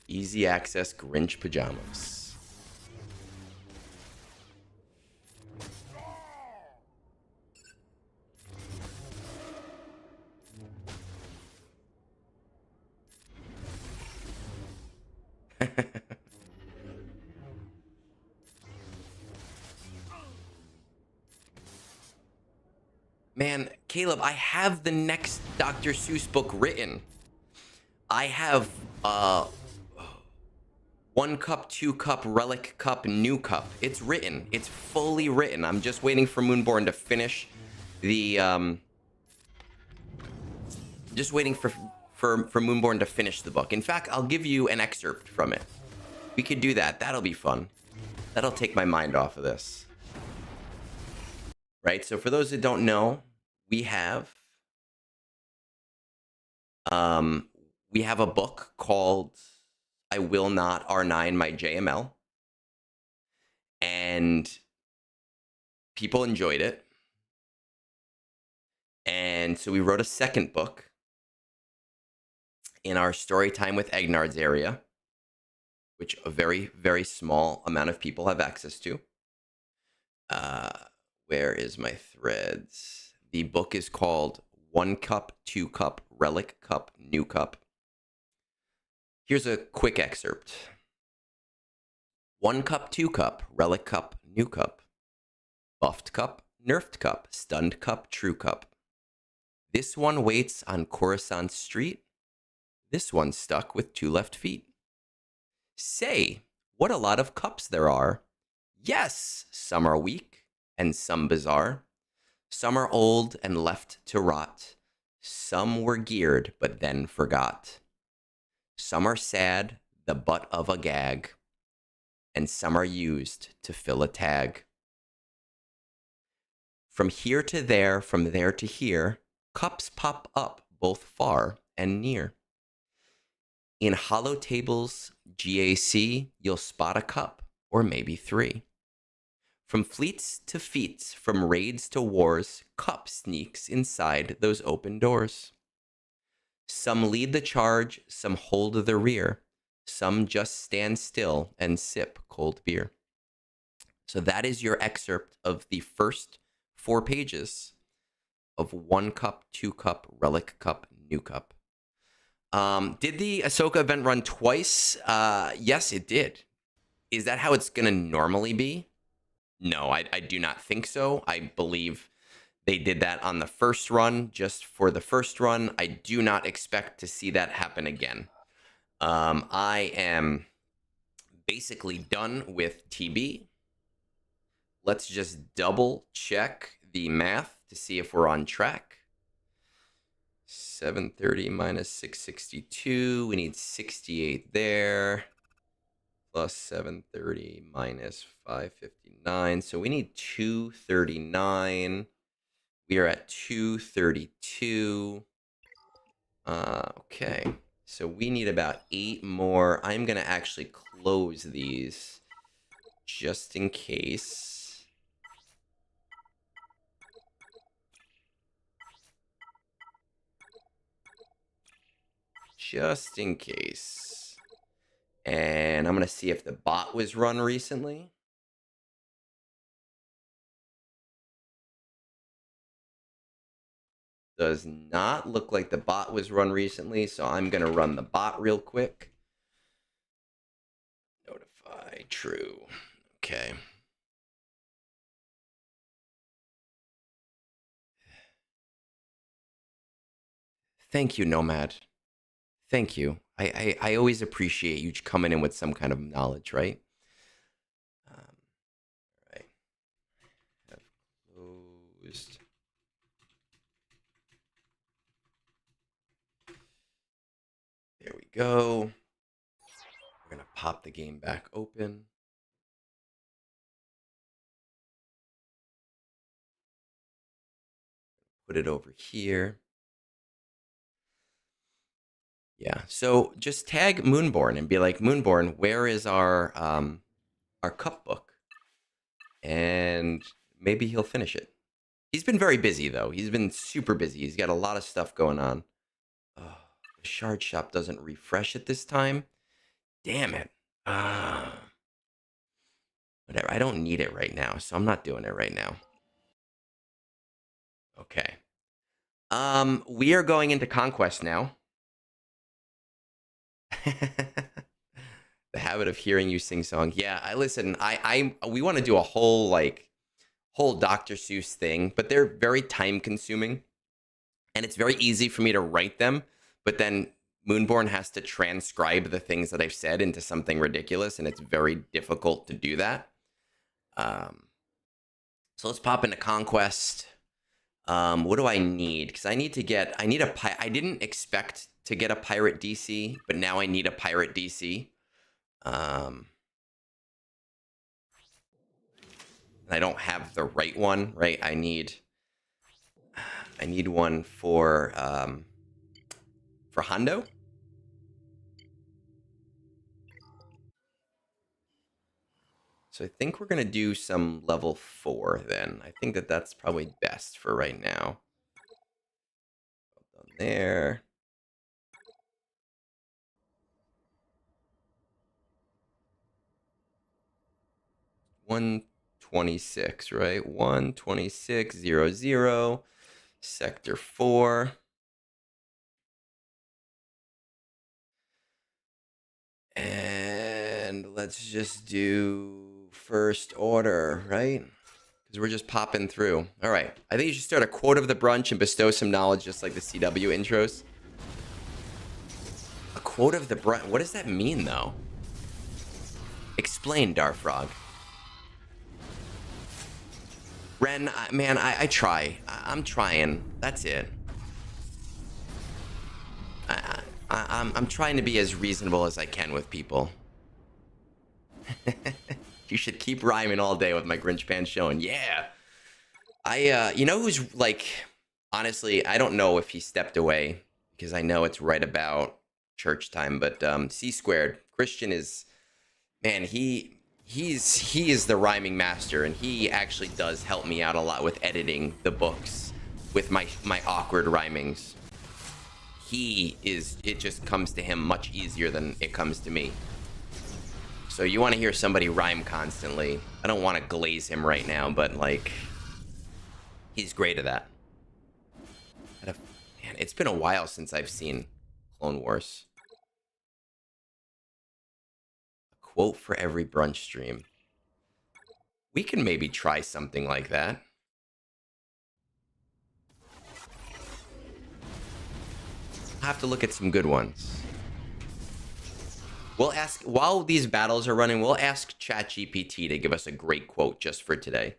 Easy access Grinch pajamas. Man, Caleb, I have the next Dr. Seuss book written. I have 1 cup, 2 cup, relic cup, new cup. It's written. It's fully written. I'm just waiting for Moonborn to finish the just waiting for Moonborn to finish the book. In fact, I'll give you an excerpt from it. We could do that. That'll be fun. That'll take my mind off of this. Right? So for those that don't know, we have a book called I Will Not R9 My JML. And people enjoyed it. And so we wrote a second book in our story time with Egnards area, which a very, very small amount of people have access to. Where is my threads? The book is called 1 cup, 2 cup, relic cup, new cup. Here's a quick excerpt. 1 cup, 2 cup, relic cup, new cup. Buffed cup, nerfed cup, stunned cup, true cup. This one waits on Coruscant Street. This one's stuck with 2 left feet. Say, what a lot of cups there are. Yes, some are weak and some bizarre. Some are old and left to rot. Some were geared but then forgot. Some are sad, the butt of a gag. And some are used to fill a tag. From here to there, from there to here, cups pop up both far and near. In hollow tables, GAC, you'll spot a cup, or maybe 3. From fleets to feats, from raids to wars, cup sneaks inside those open doors. Some lead the charge, some hold the rear, some just stand still and sip cold beer. So that is your excerpt of the first 4 pages of 1 cup, 2 cup, relic cup, new cup. Did the Ahsoka event run twice? Yes, it did. Is that how it's going to normally be? No, I do not think so. I believe they did that on the first run, just for the first run. I do not expect to see that happen again. I am basically done with TB. Let's just double check the math to see if we're on track. 730 minus 662. We need 68 there. Plus 730 minus 559. So we need 239. We are at 232. Okay. So we need about 8 more. I'm going to actually close these just in case. Just in case. And I'm going to see if the bot was run recently. Does not look like the bot was run recently, so I'm going to run the bot real quick. Notify true. Okay. Thank you, Nomad. Thank you. I always appreciate you coming in with some kind of knowledge, right? Right. Have closed. There we go. We're going to pop the game back open. Put it over here. Yeah, so just tag Moonborn and be like, Moonborn, where is our cup book? And maybe he'll finish it. He's been very busy, though. He's been super busy. He's got a lot of stuff going on. Oh, the shard shop doesn't refresh at this time. Damn it. Whatever. I don't need it right now, so I'm not doing it right now. Okay. We are going into Conquest now. The habit of hearing you sing song. Yeah, we want to do a whole whole Dr. Seuss thing, but they're very time consuming. And it's very easy for me to write them, but then Moonborn has to transcribe the things that I've said into something ridiculous, and it's very difficult to do that. So let's pop into Conquest. What do I need? Because I need a I didn't expect to get a pirate DC, but now I need a pirate DC. I don't have the right one, right? I need one for Hondo. So I think we're gonna do some level 4 then. I think that's probably best for right now. Done there. $126, right? 126.00. Sector 4. And let's just do first order, right? Because we're just popping through. All right. I think you should start a quote of the brunch and bestow some knowledge, just like the CW intros. A quote of the brunch? What does that mean, though? Explain, Darfrog. Ren, man, I try. I'm trying. That's it. I'm trying to be as reasonable as I can with people. You should keep rhyming all day with my Grinch pants showing. Yeah. You know who's like, honestly, I don't know if he stepped away because I know it's right about church time, but C Squared, Christian is, man, he is the rhyming master, and he actually does help me out a lot with editing the books with my awkward rhymings. It just comes to him much easier than it comes to me. So you want to hear somebody rhyme constantly. I don't want to glaze him right now, but like, he's great at that. Man, it's been a while since I've seen Clone Wars. A quote for every brunch stream. We can maybe try something like that. I'll have to look at some good ones. We'll ask, while these battles are running, we'll ask ChatGPT to give us a great quote just for today.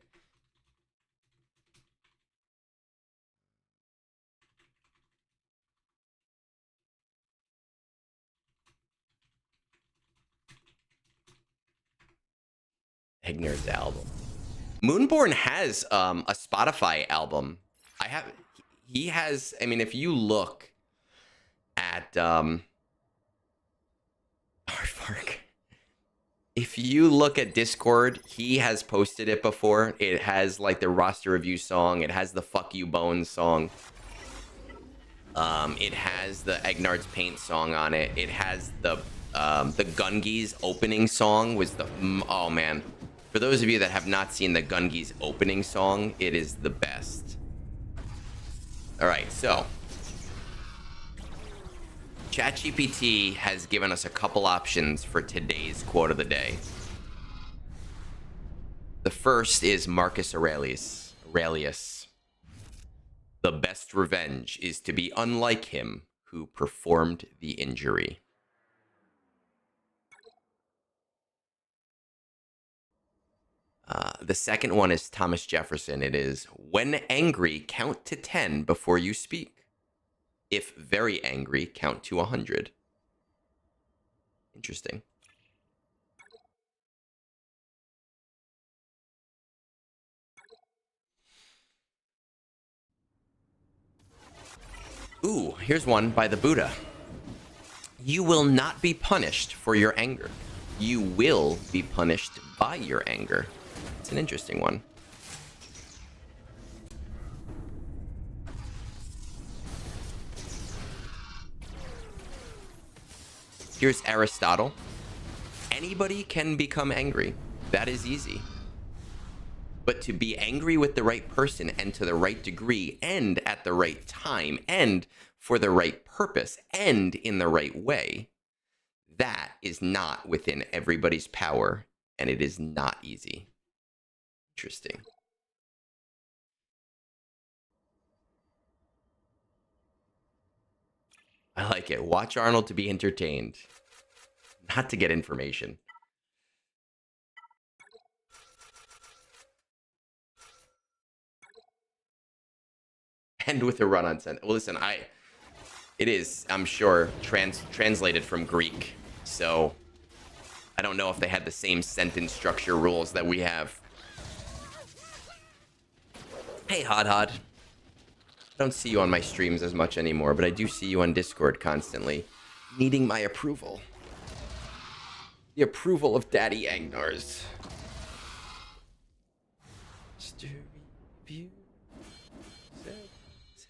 Egnards album. Moonborn has a Spotify album. He has, I mean, if you look at if you look at Discord, he has posted it before. It has like the roster review song. It has the Fuck You Bones song. It has the Egnards Paint song on it. It has the Gungies opening song was the, oh man. For those of you that have not seen the Gungies opening song, it is the best. All right, so ChatGPT has given us a couple options for today's quote of the day. The first is Marcus Aurelius. The best revenge is to be unlike him who performed the injury. The second one is Thomas Jefferson. It is, when angry, count to 10 before you speak. If very angry, count to 100. Interesting. Ooh, here's one by the Buddha. You will not be punished for your anger. You will be punished by your anger. It's an interesting one. Here's Aristotle. Anybody can become angry. That is easy. But to be angry with the right person and to the right degree and at the right time and for the right purpose and in the right way, that is not within everybody's power, and it is not easy. Interesting. I like it. Watch Arnold to be entertained, not to get information. End with a run on sentence. Well, listen, it is, I'm sure, translated from Greek, so I don't know if they had the same sentence structure rules that we have. Hey, Hod Hod. I don't see you on my streams as much anymore, but I do see you on Discord constantly, needing my approval. The approval of Daddy Egnards.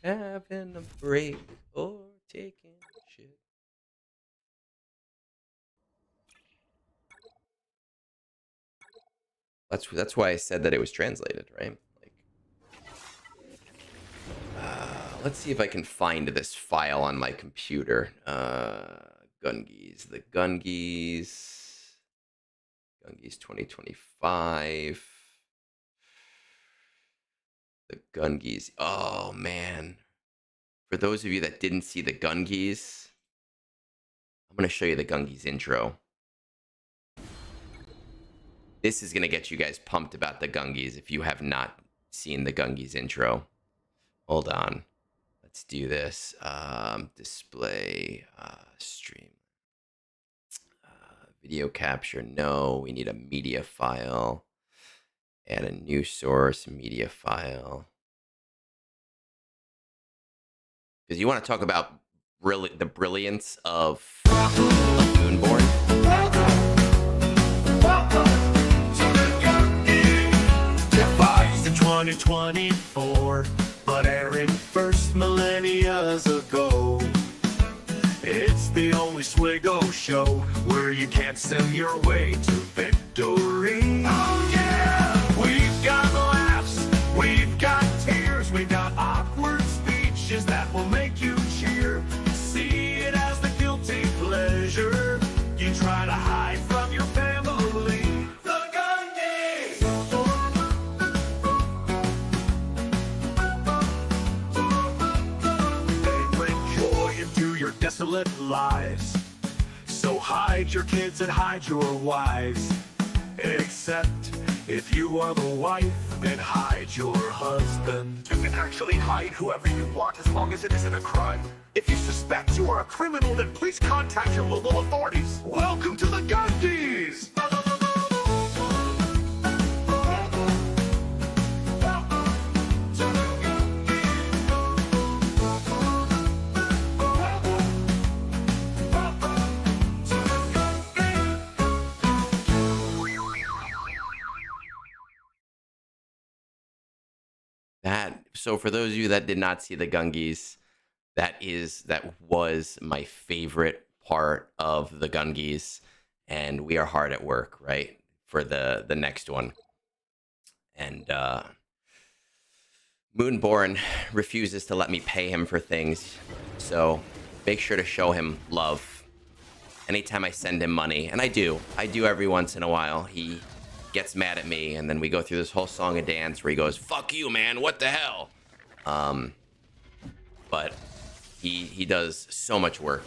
Having a break or taking shit. That's why I said that it was translated, right? Let's see if I can find this file on my computer. Gungies, the Gungies 2025. The Gungies. Oh man. For those of you that didn't see the Gungies, I'm going to show you the Gungies intro. This is going to get you guys pumped about the Gungies if you have not seen the Gungies intro. Hold on. Let's do this. Display, stream. Video capture, no. We need a media file. Add a new source, media file. Because you want to talk about the brilliance of Moonborn. Devised in 2024, but airing first millennia ago. It's the only Swigo show where you can't sing your way to victory. Oh yeah! We've got laughs, we've got tears, we've got awkward speeches that will make you cheer. See it as the guilty pleasure you try to hide from your family. The Gungies! They bring joy into your desolate lives. So hide your kids and hide your wives. Except if you are the wife, then hide your husband. You can actually hide whoever you want as long as it isn't a crime. If you suspect you are a criminal, then please contact your local authorities. Welcome to the Gungies! So for those of you that did not see the Gungies, that was my favorite part of the Gungies, and we are hard at work, right, for the next one. And Moonborn refuses to let me pay him for things, so make sure to show him love. Anytime I send him money, and I do every once in a while, he gets mad at me, and then we go through this whole song and dance where he goes, "Fuck you, man, what the hell?" But he does so much work.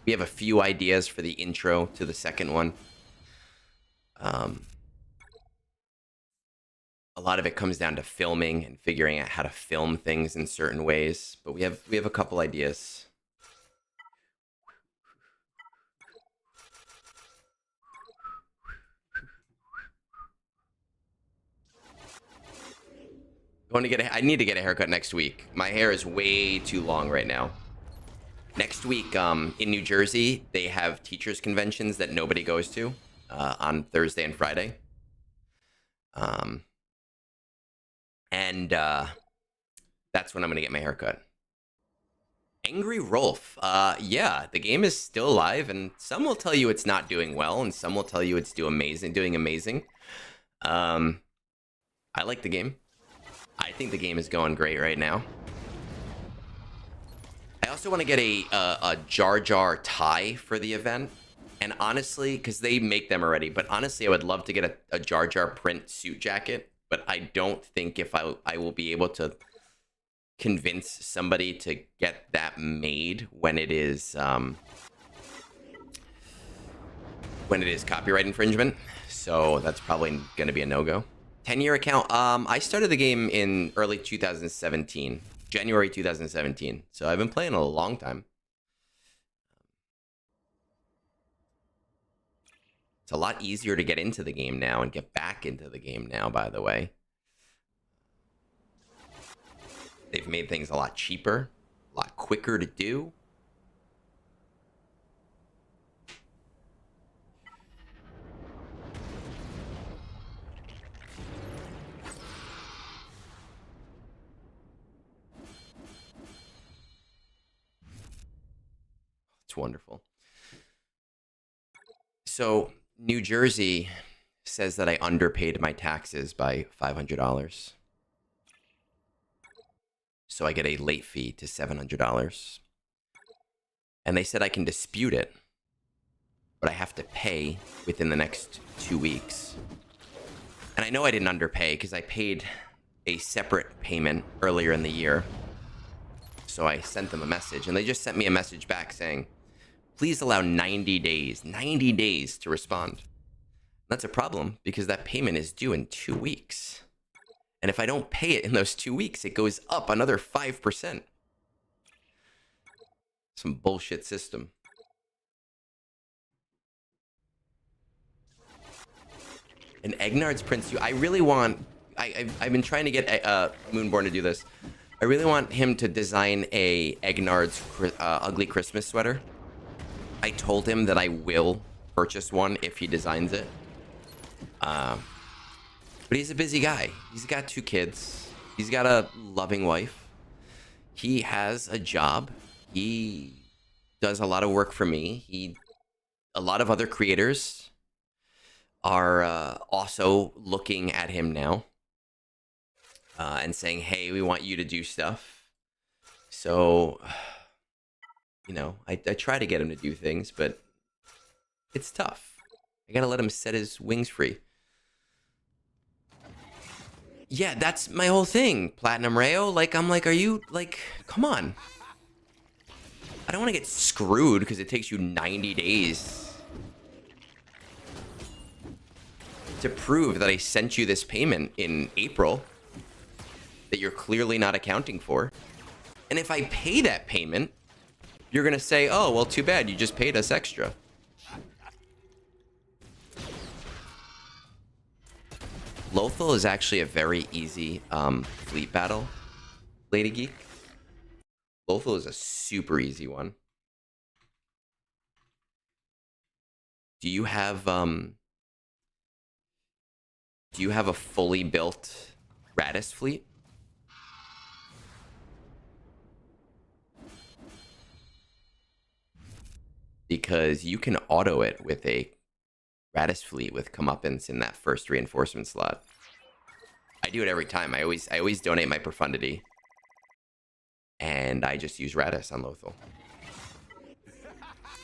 We have a few ideas for the intro to the second one. A lot of it comes down to filming and figuring out how to film things in certain ways, but we have a couple ideas. I need to get a haircut next week. My hair is way too long right now. Next week, in New Jersey, they have teachers' conventions that nobody goes to on Thursday and Friday. And that's when I'm gonna get my haircut. Angry Rolf. Yeah, the game is still alive, and some will tell you it's not doing well, and some will tell you it's doing amazing. I like the game. I think the game is going great right now. I also want to get a Jar Jar tie for the event, and And honestly, because they make them already, but honestly, I would love to get a Jar Jar print suit jacket, but I don't think if I will be able to convince somebody to get that made when it is copyright infringement. So that's probably going to be a no-go. 10-year account. I started the game in early 2017, January 2017. So I've been playing a long time. It's a lot easier to get into the game now and get back into the game now, by the way. They've made things a lot cheaper, a lot quicker to do. It's wonderful. So New Jersey says that I underpaid my taxes by $500. So I get a late fee to $700. And they said I can dispute it, but I have to pay within the next 2 weeks. And I know I didn't underpay because I paid a separate payment earlier in the year. So I sent them a message, and they just sent me a message back saying, please allow 90 days to respond. That's a problem because that payment is due in 2 weeks. And if I don't pay it in those 2 weeks, it goes up another 5%. Some bullshit system. An Egnards Prince, I really want... I've been trying to get Moonborn to do this. I really want him to design a Egnards ugly Christmas sweater. I told him that I will purchase one if he designs it. But he's a busy guy. He's got 2 kids. He's got a loving wife. He has a job. He does a lot of work for me. A lot of other creators are also looking at him now and saying, hey, we want you to do stuff. So... you know, I try to get him to do things, but it's tough. I gotta let him set his wings free. Yeah, that's my whole thing, Platinum Rayo. Like, I'm like, are you, like, come on. I don't want to get screwed because it takes you 90 days to prove that I sent you this payment in April that you're clearly not accounting for. And if I pay that payment, you're going to say, oh, well, too bad. You just paid us extra. Lothal is actually a very easy fleet battle, Lady Geek. Lothal is a super easy one. Do you have a fully built Radis fleet? Because you can auto it with a Radis fleet with comeuppance in that first reinforcement slot. I do it every time. I always donate my profundity. And I just use Radis on Lothal.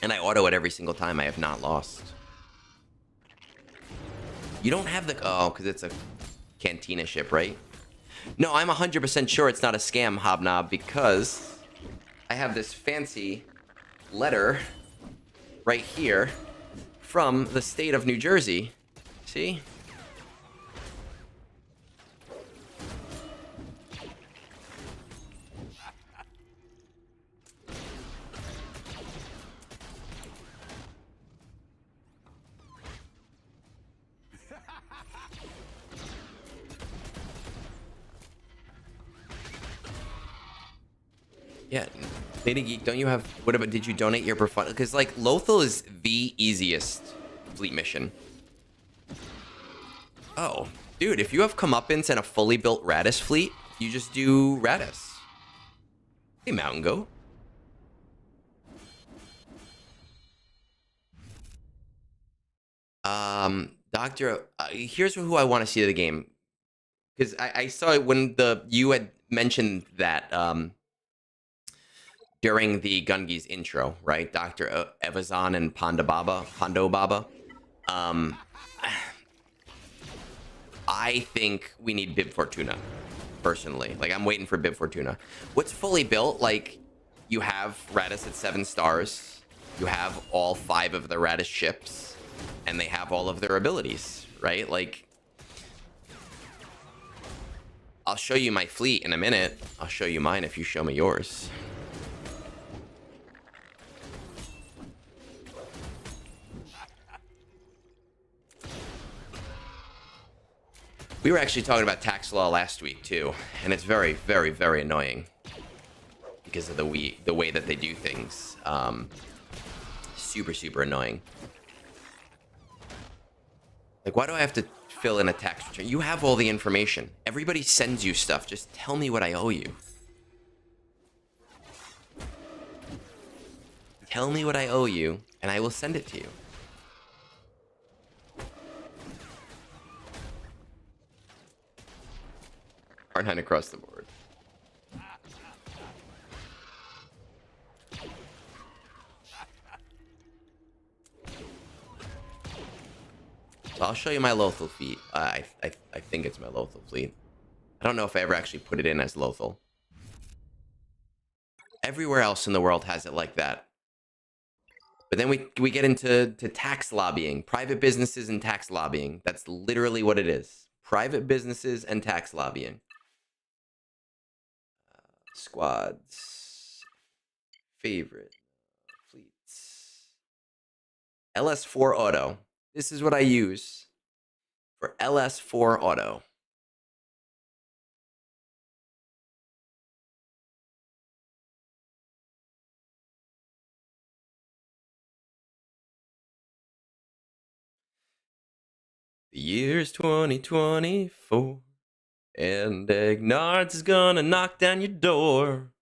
And I auto it every single time. I have not lost. You don't have the... oh, because it's a Cantina ship, right? No, I'm 100% sure it's not a scam, Hobnob, because I have this fancy letter right here from the state of New Jersey. See? Yeah, Lady Geek, don't you have... what about... did you donate your profund... because, like, Lothal is the easiest fleet mission. Oh, dude, if you have comeuppance and a fully built Radis fleet, you just do Radis. Hey, Mountain Goat. Doctor, here's who I want to see of the game. Because I saw it when you had mentioned that, during the Gungi's intro, right? Dr. Evazan and Pondo Baba. I think we need Bib Fortuna, personally. Like, I'm waiting for Bib Fortuna. What's fully built, like, you have Radis at 7 stars. You have all 5 of the Radis ships. And they have all of their abilities, right? Like, I'll show you my fleet in a minute. I'll show you mine if you show me yours. We were actually talking about tax law last week too, and it's very, very, very annoying because of the way that they do things. Super, super annoying. Like, why do I have to fill in a tax return? You have all the information. Everybody sends you stuff. Just tell me what I owe you. Tell me what I owe you, and I will send it to you. R9 across the board. So I'll show you my Lothal fleet. I think it's my Lothal fleet. I don't know if I ever actually put it in as Lothal. Everywhere else in the world has it like that. But then we get into tax lobbying, private businesses and tax lobbying. That's literally what it is. Private businesses and tax lobbying. Squads. Favorite. Fleets. LS4 auto. This is what I use for LS4 auto. The year's 2024, and Egnards is gonna knock down your door.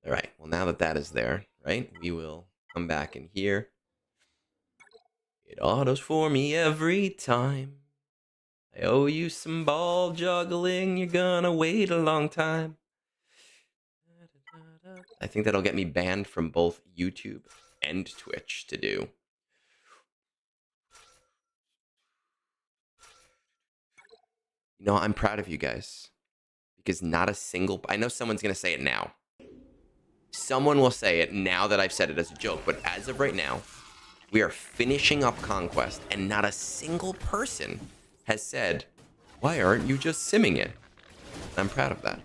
All right, well, now that that is there, right, we will come back in here. It autos for me every time. I owe you some ball juggling, you're gonna wait a long time. I think that'll get me banned from both YouTube and Twitch to do. You know, I'm proud of you guys. Because not a single... I know someone's going to say it now. Someone will say it now that I've said it as a joke. But as of right now, we are finishing up Conquest. And not a single person has said, why aren't you just simming it? I'm proud of that.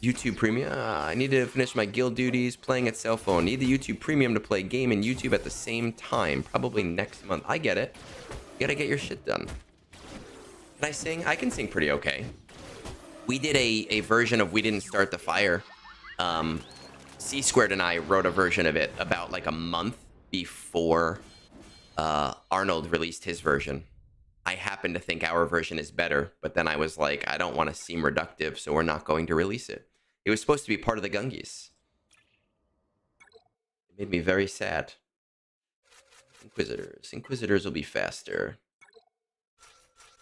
YouTube Premium. I need to finish my guild duties, playing at cell phone. Need the YouTube Premium to play game and YouTube at the same time. Probably next month. I get it. You gotta get your shit done. Can I sing? I can sing pretty okay. We did a version of We Didn't Start the Fire. C Squared and I wrote a version of it about like a month before Arnold released his version. I happen to think our version is better, but then I was like, I don't want to seem reductive, so we're not going to release it. It was supposed to be part of the Gungis. It made me very sad. Inquisitors. Inquisitors will be faster.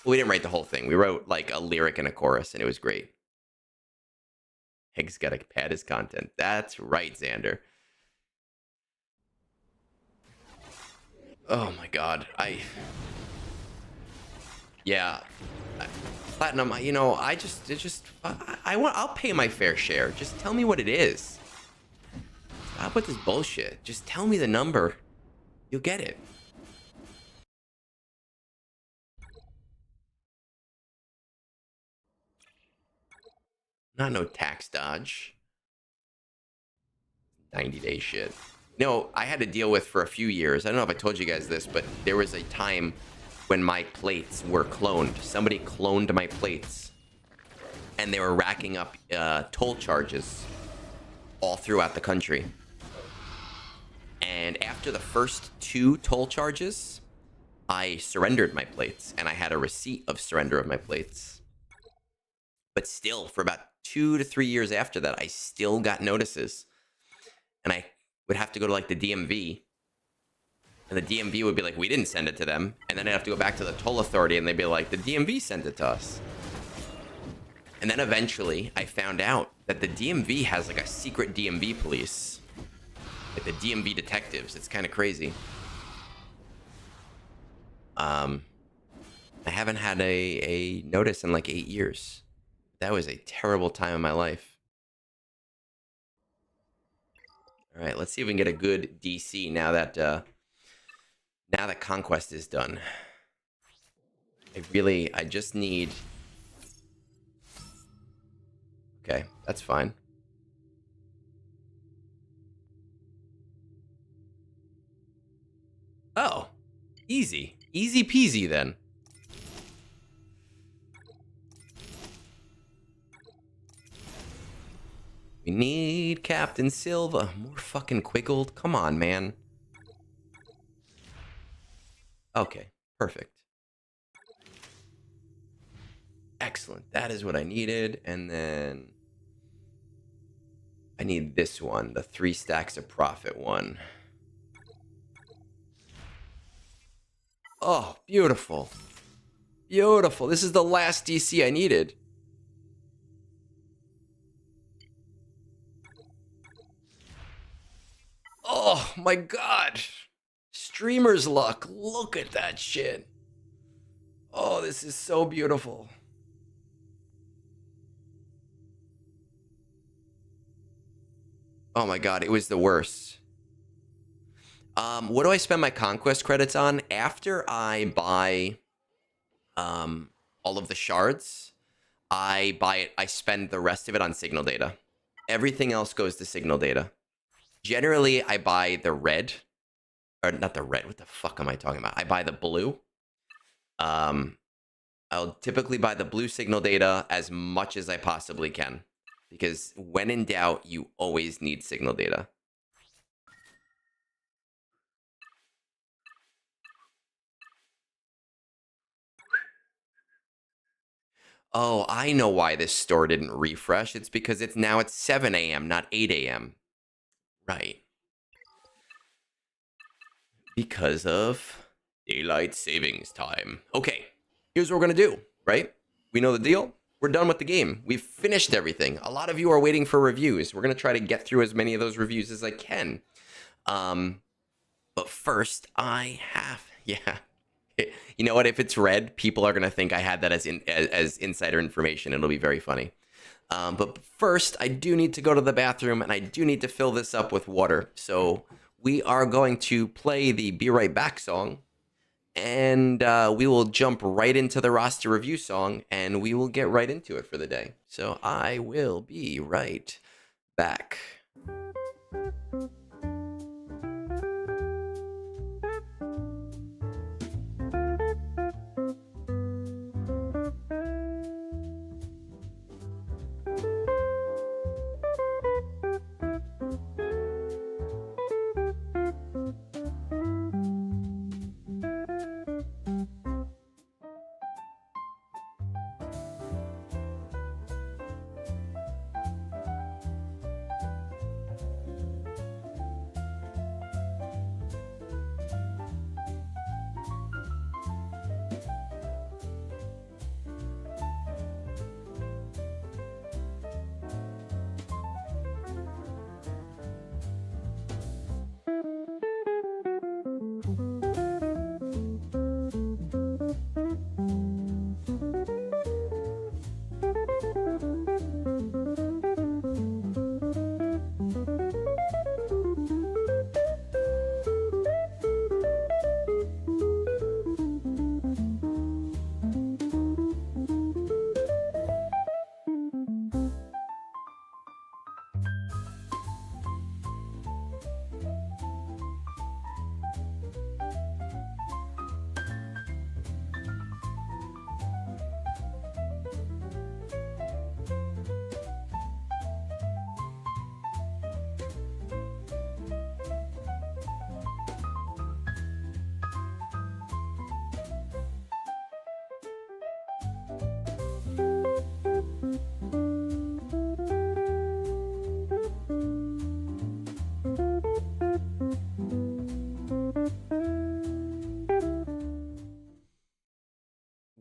Well, we didn't write the whole thing. We wrote like a lyric and a chorus, and it was great. Hegg's got to pad his content. That's right, Xander. Oh my god. Yeah. Platinum, you know, I'll pay my fair share. Just tell me what it is. Stop with this bullshit. Just tell me the number. You'll get it. Not no tax dodge. 90-day shit. No, I had to deal with for a few years. I don't know if I told you guys this, but there was a time when my plates were cloned. Somebody cloned my plates. And they were racking up toll charges all throughout the country. And after the first 2 toll charges, I surrendered my plates. And I had a receipt of surrender of my plates. But still, for about 2 to 3 years after that, I still got notices. And I would have to go to like the DMV And the DMV would be like, we didn't send it to them. And then I'd have to go back to the toll authority and they'd be like, the DMV sent it to us. And then eventually I found out that the DMV has like a secret DMV police. Like the DMV detectives. It's kind of crazy. I haven't had a notice in like 8 years. That was a terrible time in my life. All right, let's see if we can get a good DC now that Conquest is done. I just need... Okay, that's fine. Oh, easy. Easy peasy then. We need Captain Silva. More fucking Quiggled. Come on, man. Okay, perfect. Excellent. That is what I needed. And then I need this one, the 3 stacks of profit one. Oh, beautiful. Beautiful. This is the last DC I needed. Oh my god. Streamer's luck. Look at that shit. Oh, this is so beautiful. Oh my god, it was the worst. What do I spend my Conquest credits on? After I buy all of the shards, I spend the rest of it on signal data. Everything else goes to signal data. Generally, I buy the red. Or not the red. What the fuck am I talking about? I buy the blue. I'll typically buy the blue signal data as much as I possibly can. Because when in doubt, you always need signal data. Oh, I know why this store didn't refresh. It's because it's now at 7 a.m., not 8 a.m. Right. Because of daylight savings time. Okay, here's what we're going to do, right? We know the deal. We're done with the game. We've finished everything. A lot of you are waiting for reviews. We're going to try to get through as many of those reviews as I can. But first, I have... Yeah. You know what? If it's red, people are going to think I had that as insider information. It'll be very funny. But first, I do need to go to the bathroom, and I do need to fill this up with water. So we are going to play the Be Right Back song, and we will jump right into the roster review song, and we will get right into it for the day. So I will be right back.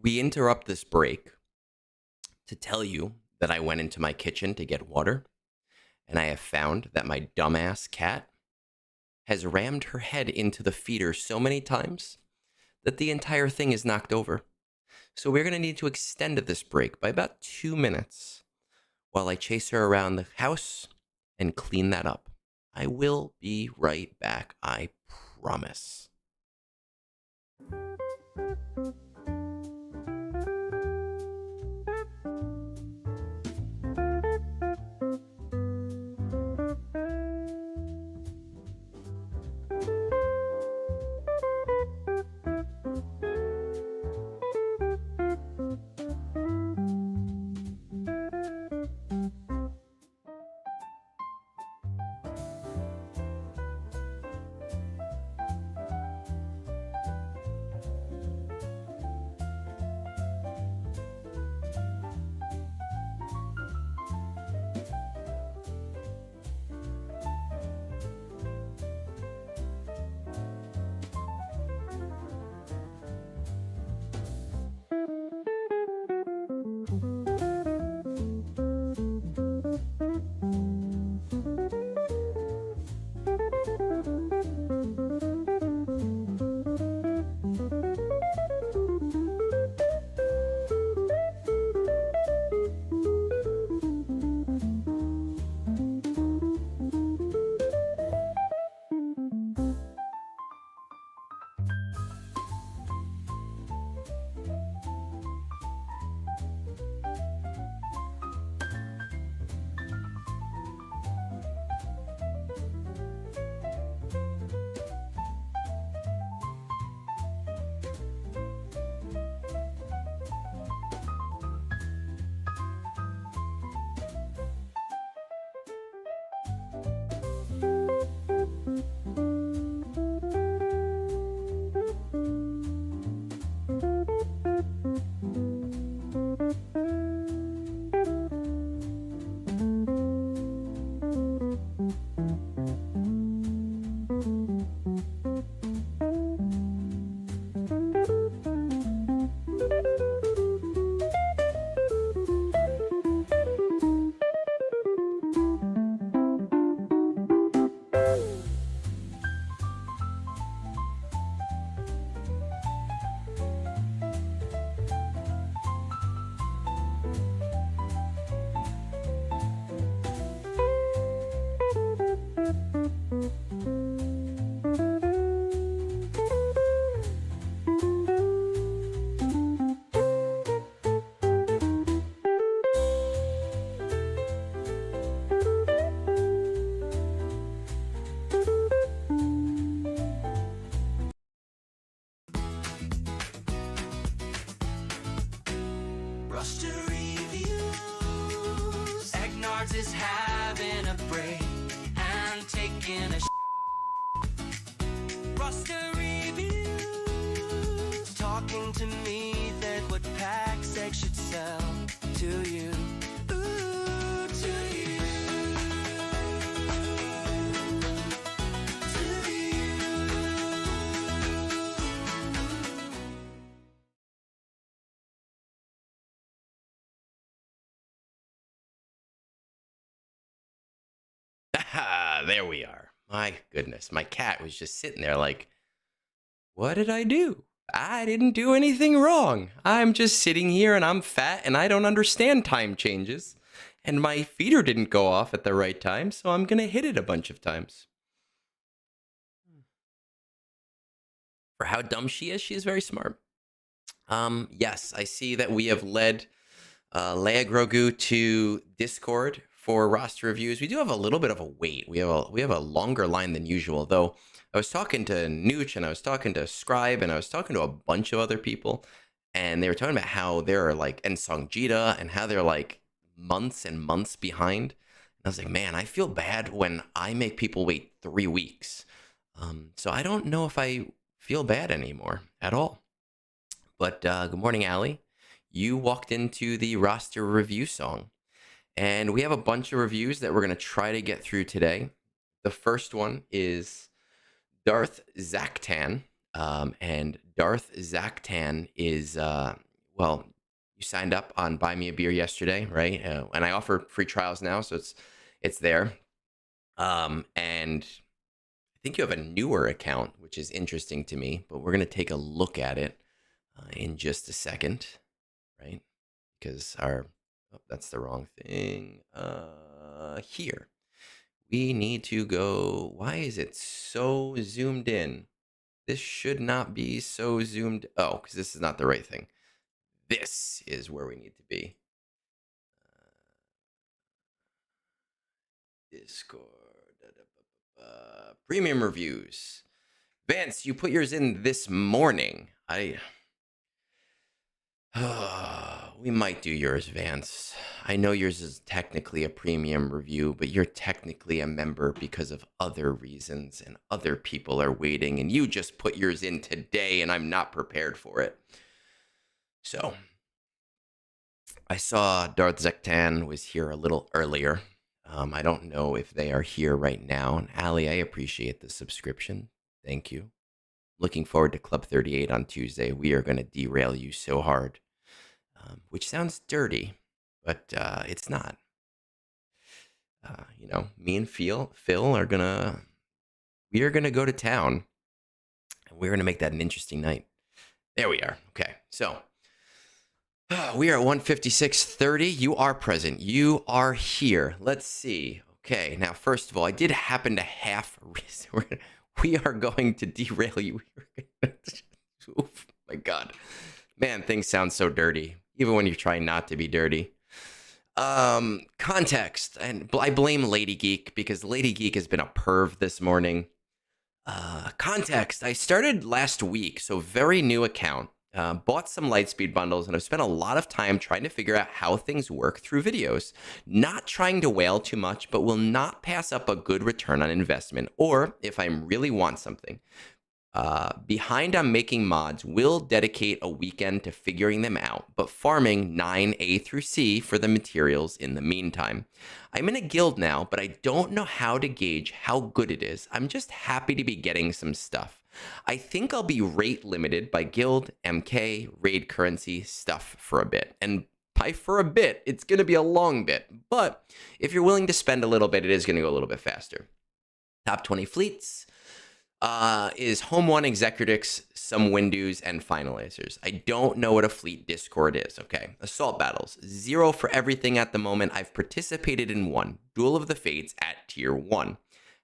We interrupt this break to tell you that I went into my kitchen to get water, and I have found that my dumbass cat has rammed her head into the feeder so many times that the entire thing is knocked over. So we're going to need to extend this break by about 2 minutes while I chase her around the house and clean that up. I will be right back, I promise. Roster reviews. Egnards is having a break and taking a roster reviews. Talking to me that what pack sex should sell to you. Ooh, to you. To you. Ah, there we are. My goodness, my cat was just sitting there like, what did I do? I didn't do anything wrong. I'm just sitting here and I'm fat and I don't understand time changes. And my feeder didn't go off at the right time, so I'm going to hit it a bunch of times. For how dumb she is very smart. Yes, I see that we have led Leia Grogu to Discord for roster reviews. We do have a little bit of a wait. We have a longer line than usual, though. I was talking to Nooch and I was talking to Scribe and I was talking to a bunch of other people, and they were talking about how they're like Encheng Jita and how they're like months and months behind. And I was like, man, I feel bad when I make people wait 3 weeks. So I don't know if I feel bad anymore at all. But good morning, Allie. You walked into the roster review song, and we have a bunch of reviews that we're going to try to get through today. The first one is DarthZaktan, and DarthZaktan is well, you signed up on Buy Me a Beer yesterday, right? And I offer free trials now, so it's there. And I think you have a newer account, which is interesting to me, but we're going to take a look at it in just a second, right? Because that's the wrong thing. Here. We need to go. Why is it so zoomed in? This should not be so zoomed. Oh, because this is not the right thing. This is where we need to be. Discord. Premium reviews. Vance, you put yours in this morning. We might do yours, Vance. I know yours is technically a premium review, but you're technically a member because of other reasons, and other people are waiting, and you just put yours in today, and I'm not prepared for it. So, I saw DarthZaktan was here a little earlier. I don't know if they are here right now. And Ali, I appreciate the subscription. Thank you. Looking forward to Club 38 on Tuesday. We are going to derail you so hard, which sounds dirty, but it's not. Me and Phil are we are gonna go to town, and we're gonna make that an interesting night. There we are. Okay, so we are at 156.30. You are present. You are here. Let's see. Okay, now first of all, I did happen to we are going to derail you. Oh my God, man, things sound so dirty, even when you're trying not to be dirty. Context, and I blame Lady Geek because Lady Geek has been a perv this morning. Context, I started last week, so very new account. Bought some Lightspeed bundles, and I've spent a lot of time trying to figure out how things work through videos. Not trying to whale too much, but will not pass up a good return on investment, or if I really want something. Behind on making mods, will dedicate a weekend to figuring them out, but farming 9A through C for the materials in the meantime. I'm in a guild now, but I don't know how to gauge how good it is. I'm just happy to be getting some stuff. I think I'll be rate limited by guild, MK, raid currency stuff for a bit. And by for a bit, it's going to be a long bit. But if you're willing to spend a little bit, it is going to go a little bit faster. Top 20 fleets is Home 1, Executics, some Windows, and Finalizers. I don't know what a fleet Discord is. Okay. Assault battles. 0 for everything at the moment. I've participated in 1. Duel of the Fates at tier 1.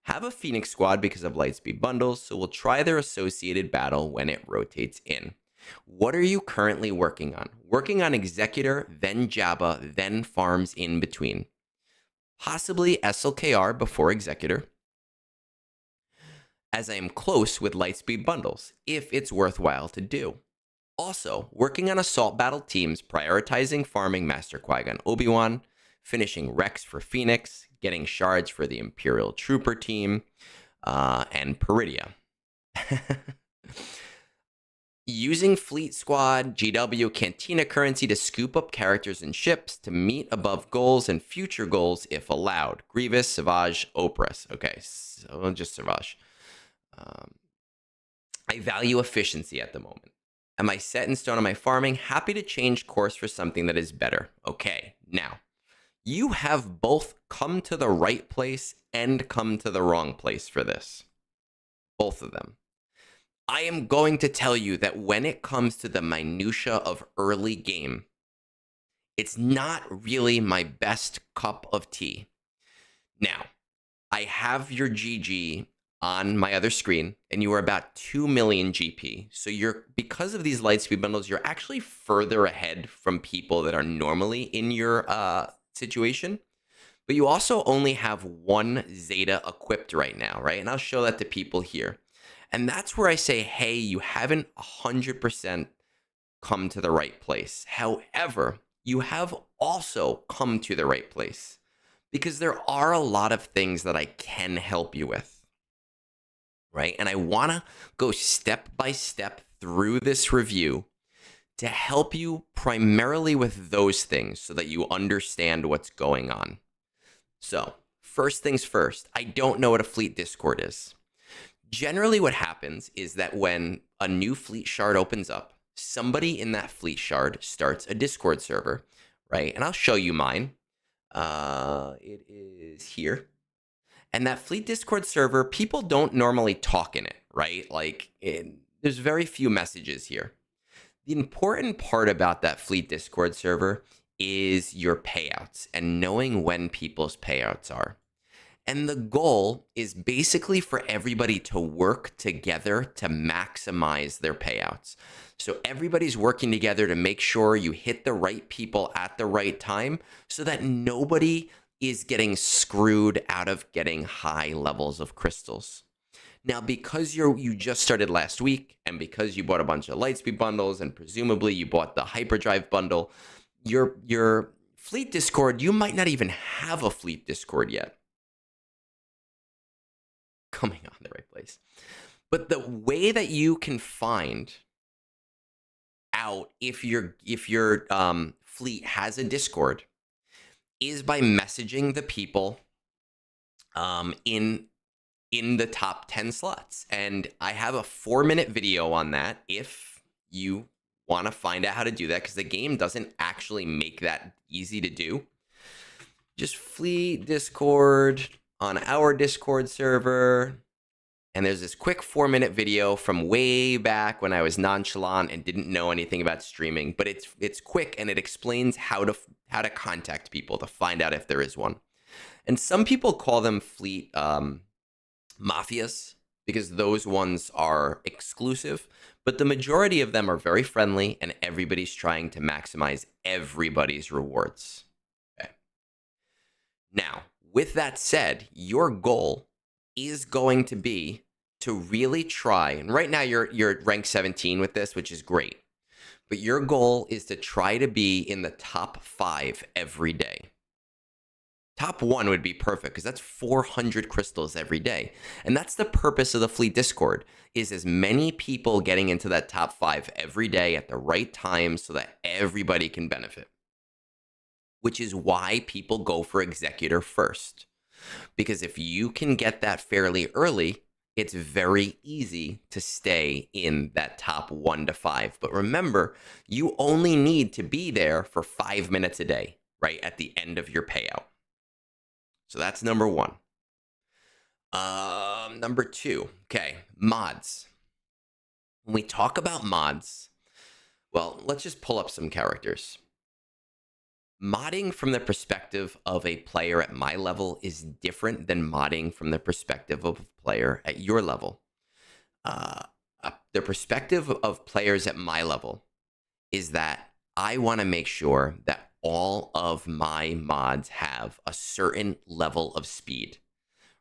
Have a Phoenix squad because of Lightspeed bundles, so we'll try their associated battle when it rotates in. What are you currently working on? Working on Executor, then Jabba, then farms in between. Possibly SLKR before Executor, as I am close with Lightspeed bundles, if it's worthwhile to do. Also, working on Assault battle teams, prioritizing farming Master Qui-Gon Obi-Wan, finishing Rex for Phoenix, getting shards for the Imperial Trooper team, and Peridia. Using Fleet Squad, GW, Cantina currency to scoop up characters and ships to meet above goals and future goals if allowed. Grievous, Savage, Opress. Okay, so just Savage. I value efficiency at the moment. Am I set in stone on my farming? Happy to change course for something that is better. Okay, now, you have both come to the right place and come to the wrong place for this. Both of them. I am going to tell you that when it comes to the minutia of early game, it's not really my best cup of tea. Now, I have your GG on my other screen, and you are about 2 million GP. So because of these Lightspeed bundles, you're actually further ahead from people that are normally in your situation. But you also only have 1 Zeta equipped right now, right? And I'll show that to people here. And that's where I say, hey, you haven't 100% come to the right place. However, you have also come to the right place because there are a lot of things that I can help you with. Right? And I want to go step by step through this review to help you primarily with those things so that you understand what's going on. So, first things first, I don't know what a fleet Discord is. Generally what happens is that when a new fleet shard opens up, somebody in that fleet shard starts a Discord server, right? And I'll show you mine. It is here. And that fleet Discord server, people don't normally talk in it, right? There's very few messages here. The important part about that fleet Discord server is your payouts and knowing when people's payouts are. And the goal is basically for everybody to work together to maximize their payouts. So everybody's working together to make sure you hit the right people at the right time so that nobody is getting screwed out of getting high levels of crystals. Now, because you just started last week, and because you bought a bunch of Lightspeed bundles, and presumably you bought the Hyperdrive bundle, your fleet Discord, you might not even have a fleet Discord yet. Coming on the right place. But the way that you can find out if your fleet has a Discord is by messaging the people in the top 10 slots. And I have a 4-minute video on that if you want to find out how to do that, because the game doesn't actually make that easy to do. Just fleet Discord on our Discord server. And there's this quick 4-minute video from way back when I was nonchalant and didn't know anything about streaming, but it's quick and it explains how to contact people to find out if there is one. And some people call them fleet mafias because those ones are exclusive, but the majority of them are very friendly and everybody's trying to maximize everybody's rewards. Okay. Now, with that said, your goal is going to be to really try, and right now you're rank 17 with this, which is great, but your goal is to try to be in the top 5 every day. Top 1 would be perfect because that's 400 crystals every day. And that's the purpose of the Fleet Discord, is as many people getting into that top 5 every day at the right time so that everybody can benefit. Which is why people go for Executor first. Because if you can get that fairly early, it's very easy to stay in that top 1 to 5. But remember, you only need to be there for 5 minutes a day, right at the end of your payout. So that's number 1. Number 2, okay, mods. When we talk about mods, well, let's just pull up some characters. Modding from the perspective of a player at my level is different than modding from the perspective of a player at your level. The perspective of players at my level is that I want to make sure that all of my mods have a certain level of speed,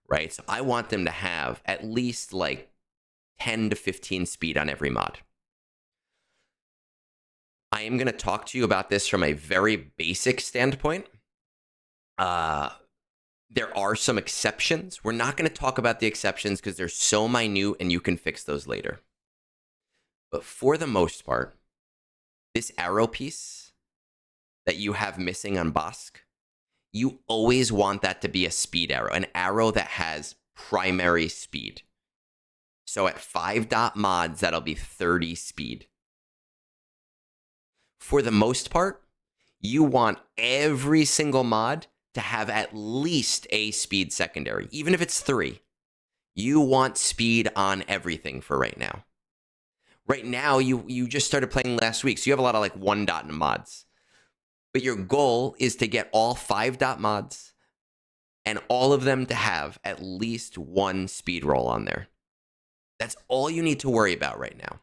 right? So I want them to have at least like 10 to 15 speed on every mod. I am going to talk to you about this from a very basic standpoint. There are some exceptions. We're not going to talk about the exceptions because they're so minute and you can fix those later. But for the most part, this arrow piece that you have missing on Bosk, you always want that to be a speed arrow, an arrow that has primary speed. So at 5 dot mods, that'll be 30 speed. For the most part, you want every single mod to have at least a speed secondary, even if it's 3. You want speed on everything for right now. Right now, you just started playing last week, so you have a lot of like 1 dot mods. But your goal is to get all 5 dot mods and all of them to have at least 1 speed roll on there. That's all you need to worry about right now.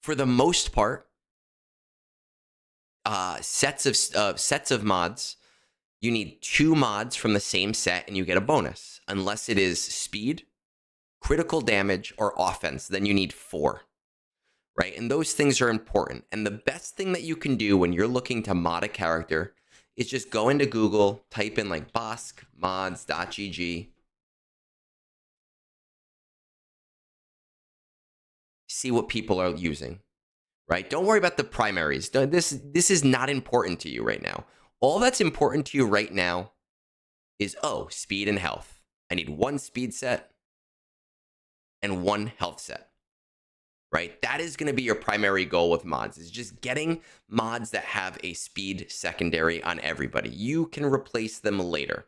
For the most part, sets of mods, you need 2 mods from the same set and you get a bonus. Unless it is speed, critical damage, or offense, then you need 4. Right? And those things are important. And the best thing that you can do when you're looking to mod a character is just go into Google, type in like Bosk mods.gg, see what people are using, right? Don't worry about the primaries. This is not important to you right now. All that's important to you right now is, speed and health. I need 1 speed set and 1 health set. right? That is going to be your primary goal with mods, is just getting mods that have a speed secondary on everybody. You can replace them later,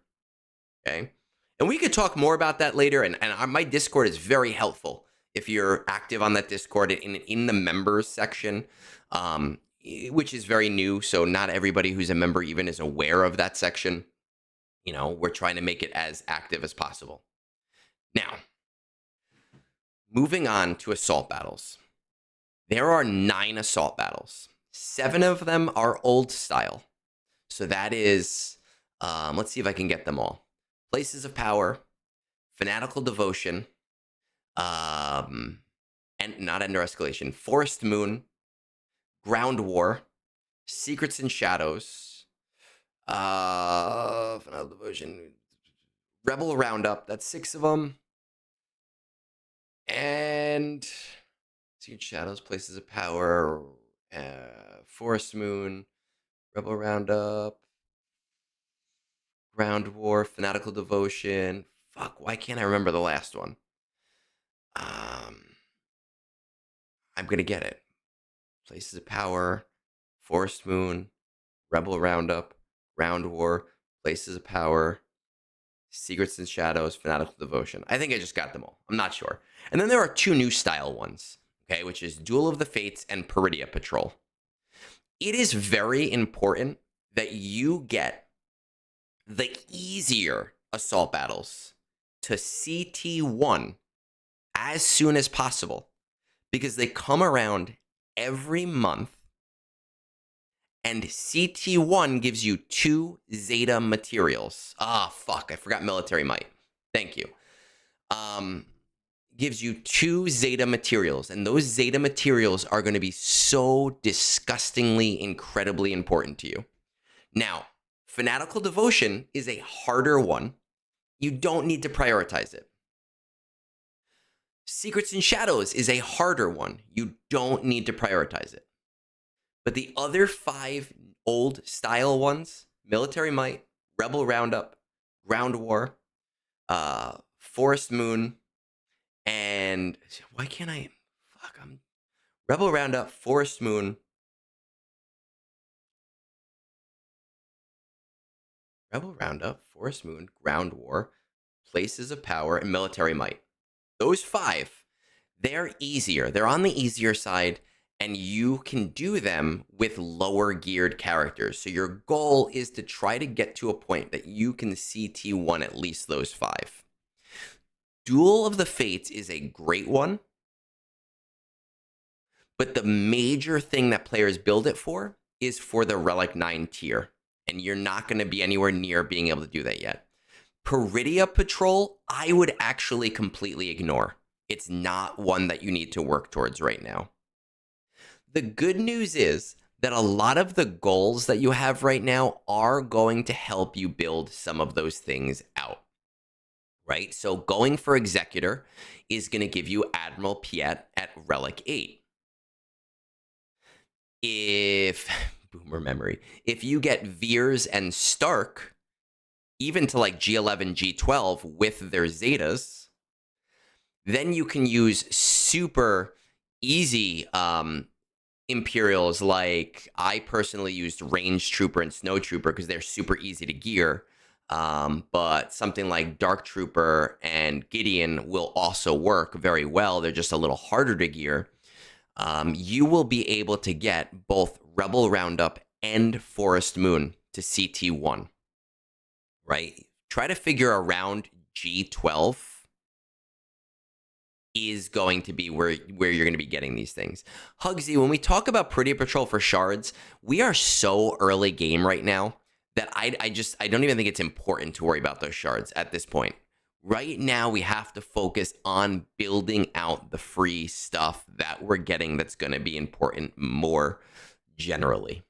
okay? And we could talk more about that later, and my Discord is very helpful if you're active on that Discord in the members section, which is very new, so not everybody who's a member even is aware of that section. You know, we're trying to make it as active as possible. Now, moving on to assault battles. There are 9 assault battles. 7 of them are old style. So that is, let's see if I can get them all. Places of Power, Fanatical Devotion, and not Ender Escalation, Forest Moon, Ground War, Secrets and Shadows, Fanatical Devotion, Rebel Roundup, that's 6 of them. And Secret Shadows, Places of Power, Forest Moon, Rebel Roundup, Ground War, Fanatical Devotion. Fuck, why can't I remember the last one? I'm gonna get it. Places of Power, Forest Moon, Rebel Roundup, Ground War, Places of Power, Secrets and Shadows, Fanatical Devotion. I think I just got them all. I'm not sure. And then there are 2 new style ones, okay, which is Duel of the Fates and Peridia Patrol. It is very important that you get the easier assault battles to CT1 as soon as possible, because they come around every month, and CT1 gives you 2 Zeta materials. Ah, fuck, I forgot Military Might. Thank you. Gives you 2 Zeta materials, and those Zeta materials are going to be so disgustingly, incredibly important to you. Now, Fanatical Devotion is a harder one. You don't need to prioritize it. Secrets and Shadows is a harder one. You don't need to prioritize it. But the other 5 old style ones, Military Might, Rebel Roundup, Ground War, Forest Moon, and why can't I? Fuck, I'm Rebel Roundup, Forest Moon, Ground War, Places of Power, and Military Might. Those 5, they're easier. They're on the easier side, and you can do them with lower geared characters. So your goal is to try to get to a point that you can CT1 at least those 5. Duel of the Fates is a great one, but the major thing that players build it for is for the Relic 9 tier, and you're not going to be anywhere near being able to do that yet. Peridia Patrol, I would actually completely ignore. It's not one that you need to work towards right now. The good news is that a lot of the goals that you have right now are going to help you build some of those things out, right? So going for Executor is going to give you Admiral Piet at Relic 8. Boomer memory, if you get Veers and Stark, even to like G11, G12 with their Zetas, then you can use super easy Imperials. Like I personally used Range Trooper and Snow Trooper because they're super easy to gear. But something like Dark Trooper and Gideon will also work very well. They're just a little harder to gear. You will be able to get both Rebel Roundup and Forest Moon to CT1. Right? Try to figure around G12 is going to be where you're going to be getting these things. Hugsy, when we talk about Peridia Patrol for shards, we are so early game right now that I don't even think it's important to worry about those shards at this point. Right now, we have to focus on building out the free stuff that we're getting that's going to be important more generally.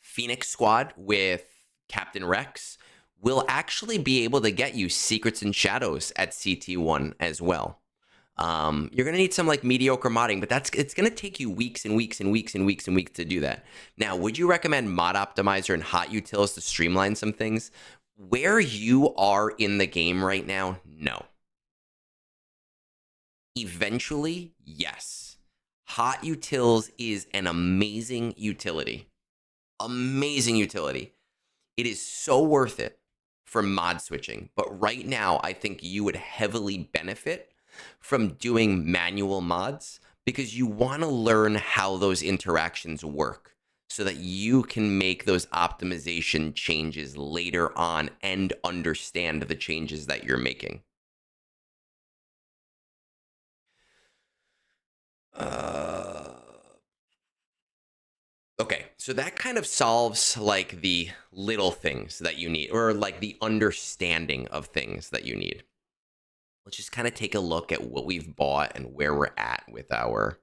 Phoenix Squad with Captain Rex will actually be able to get you Secrets and Shadows at CT1 as well. You're going to need some like mediocre modding, but it's going to take you weeks and weeks and weeks and weeks and weeks to do that. Now, would you recommend Mod Optimizer and Hot Utils to streamline some things? Where you are in the game right now, no. Eventually, yes. Hot Utils is an amazing utility. Amazing utility. It is so worth it for mod switching. But right now, I think you would heavily benefit from doing manual mods because you want to learn how those interactions work so that you can make those optimization changes later on and understand the changes that you're making. Okay, so that kind of solves like the little things that you need, or like the understanding of things that you need. Let's just kind of take a look at what we've bought and where we're at with our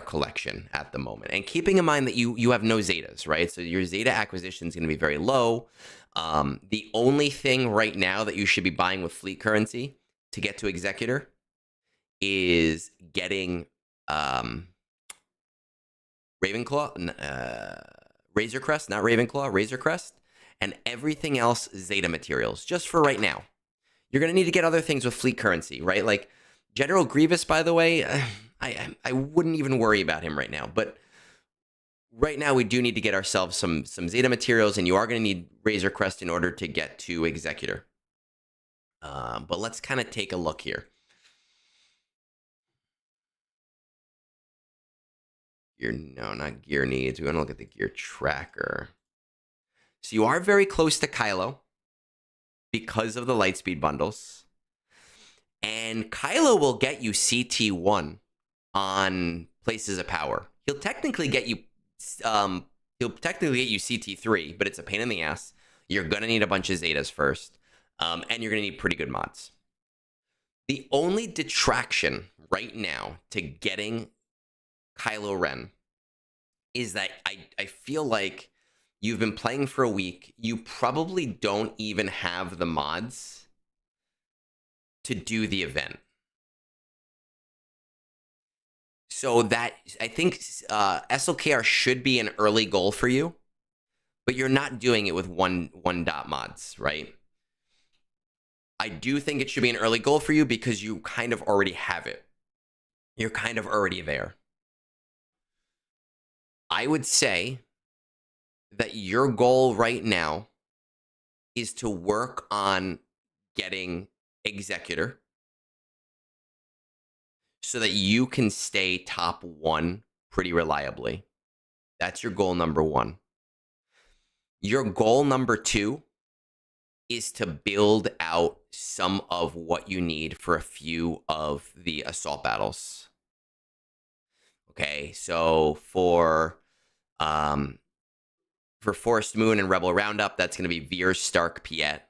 collection at the moment. And keeping in mind that you have no Zetas, right? So your Zeta acquisition is going to be very low. The only thing right now that you should be buying with fleet currency to get to Executor is getting Ravenclaw, Razor Crest, not Ravenclaw, Razor Crest, and everything else Zeta materials, just for right now. You're going to need to get other things with fleet currency, right? Like General Grievous, by the way, I wouldn't even worry about him right now. But right now, we do need to get ourselves some Zeta materials, and you are going to need Razor Crest in order to get to Executor. But let's kind of take a look here. No, not gear needs. We want to look at the gear tracker. So you are very close to Kylo because of the Lightspeed bundles. And Kylo will get you CT1 on Places of Power. He'll technically get you CT3, but it's a pain in the ass. You're going to need a bunch of Zetas first. And you're going to need pretty good mods. The only detraction right now to getting Kylo Ren is that I feel like you've been playing for a week. You probably don't even have the mods to do the event. So that, I think SLKR should be an early goal for you, but you're not doing it with one dot mods, right? I do think it should be an early goal for you because you kind of already have it. You're kind of already there. I would say that your goal right now is to work on getting Executor so that you can stay top 1 pretty reliably. That's your goal number 1. Your goal number 2 is to build out some of what you need for a few of the assault battles. Okay, so for Forest Moon and Rebel Roundup, that's going to be Veer, Stark, Piet.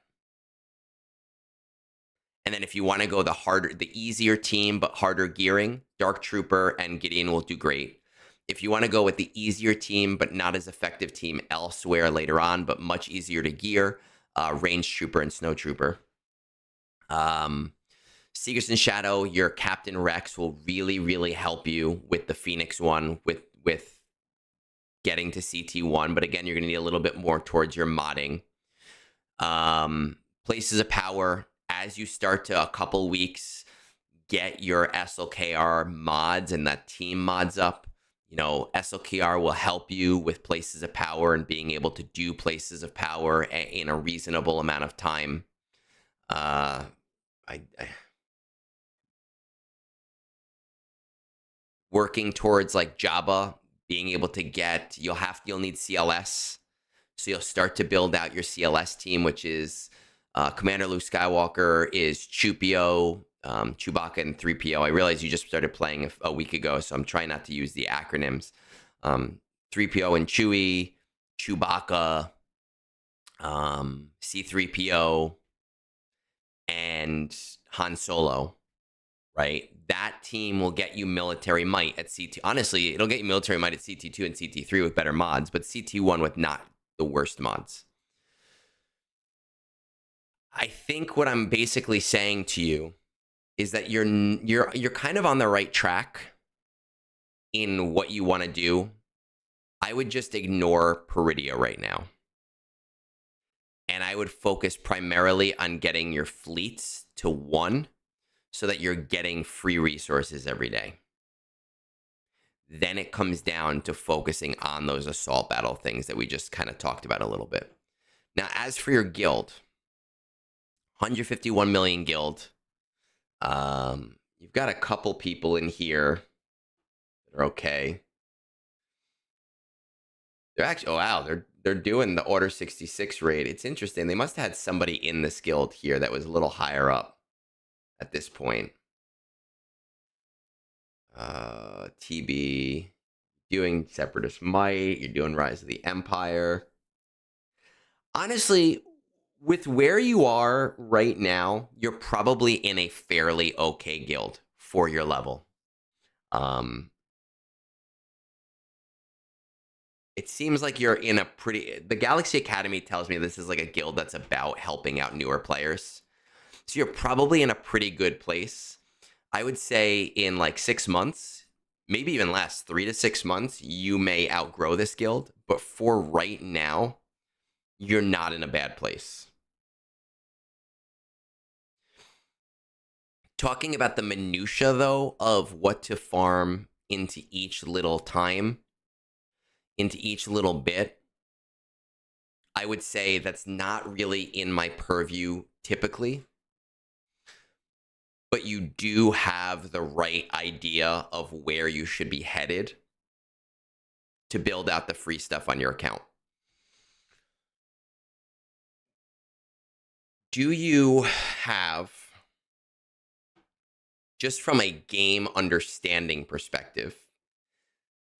And then if you want to go the easier team but harder gearing, Dark Trooper and Gideon will do great. If you want to go with the easier team but not as effective team elsewhere later on, but much easier to gear, Range Trooper and Snow Trooper. Seekers in Shadow, your Captain Rex will really, really help you with the Phoenix one, with getting to CT1. But again, you're going to need a little bit more towards your modding. Places of Power, as you start to a couple weeks, get your SLKR mods and that team mods up. You know, SLKR will help you with Places of Power and being able to do Places of Power in a reasonable amount of time. Working towards like Jabba, being able to get, you'll need CLS. So you'll start to build out your CLS team, which is Commander Luke Skywalker, is Chewbacca, and 3PO. I realize you just started playing a week ago, so I'm trying not to use the acronyms. 3PO and Chewie, Chewbacca, C3PO, and Han Solo, right? That team will get you military might at CT. Honestly, it'll get you military might at CT2 and CT3 with better mods, but CT1 with not the worst mods. I think what I'm basically saying to you is that you're kind of on the right track in what you want to do. I would just ignore Peridia right now. And I would focus primarily on getting your fleets to 1 so that you're getting free resources every day. Then it comes down to focusing on those assault battle things that we just kind of talked about a little bit. Now, as for your guild, 151 million guild. You've got a couple people in here that are okay. They're actually, oh wow, they're doing the Order 66 raid. It's interesting. They must have had somebody in this guild here that was a little higher up at this point. TB, doing Separatist Might, you're doing Rise of the Empire. Honestly, with where you are right now, you're probably in a fairly okay guild for your level. It seems like you're in a pretty... The Galaxy Academy tells me this is like a guild that's about helping out newer players. So you're probably in a pretty good place. I would say in like 6 months, maybe even less, 3 to 6 months, you may outgrow this guild. But for right now, you're not in a bad place. Talking about the minutia, though, of what to farm into each little time, into each little bit, I would say that's not really in my purview typically. But you do have the right idea of where you should be headed to build out the free stuff on your account. Do you have, just from a game understanding perspective,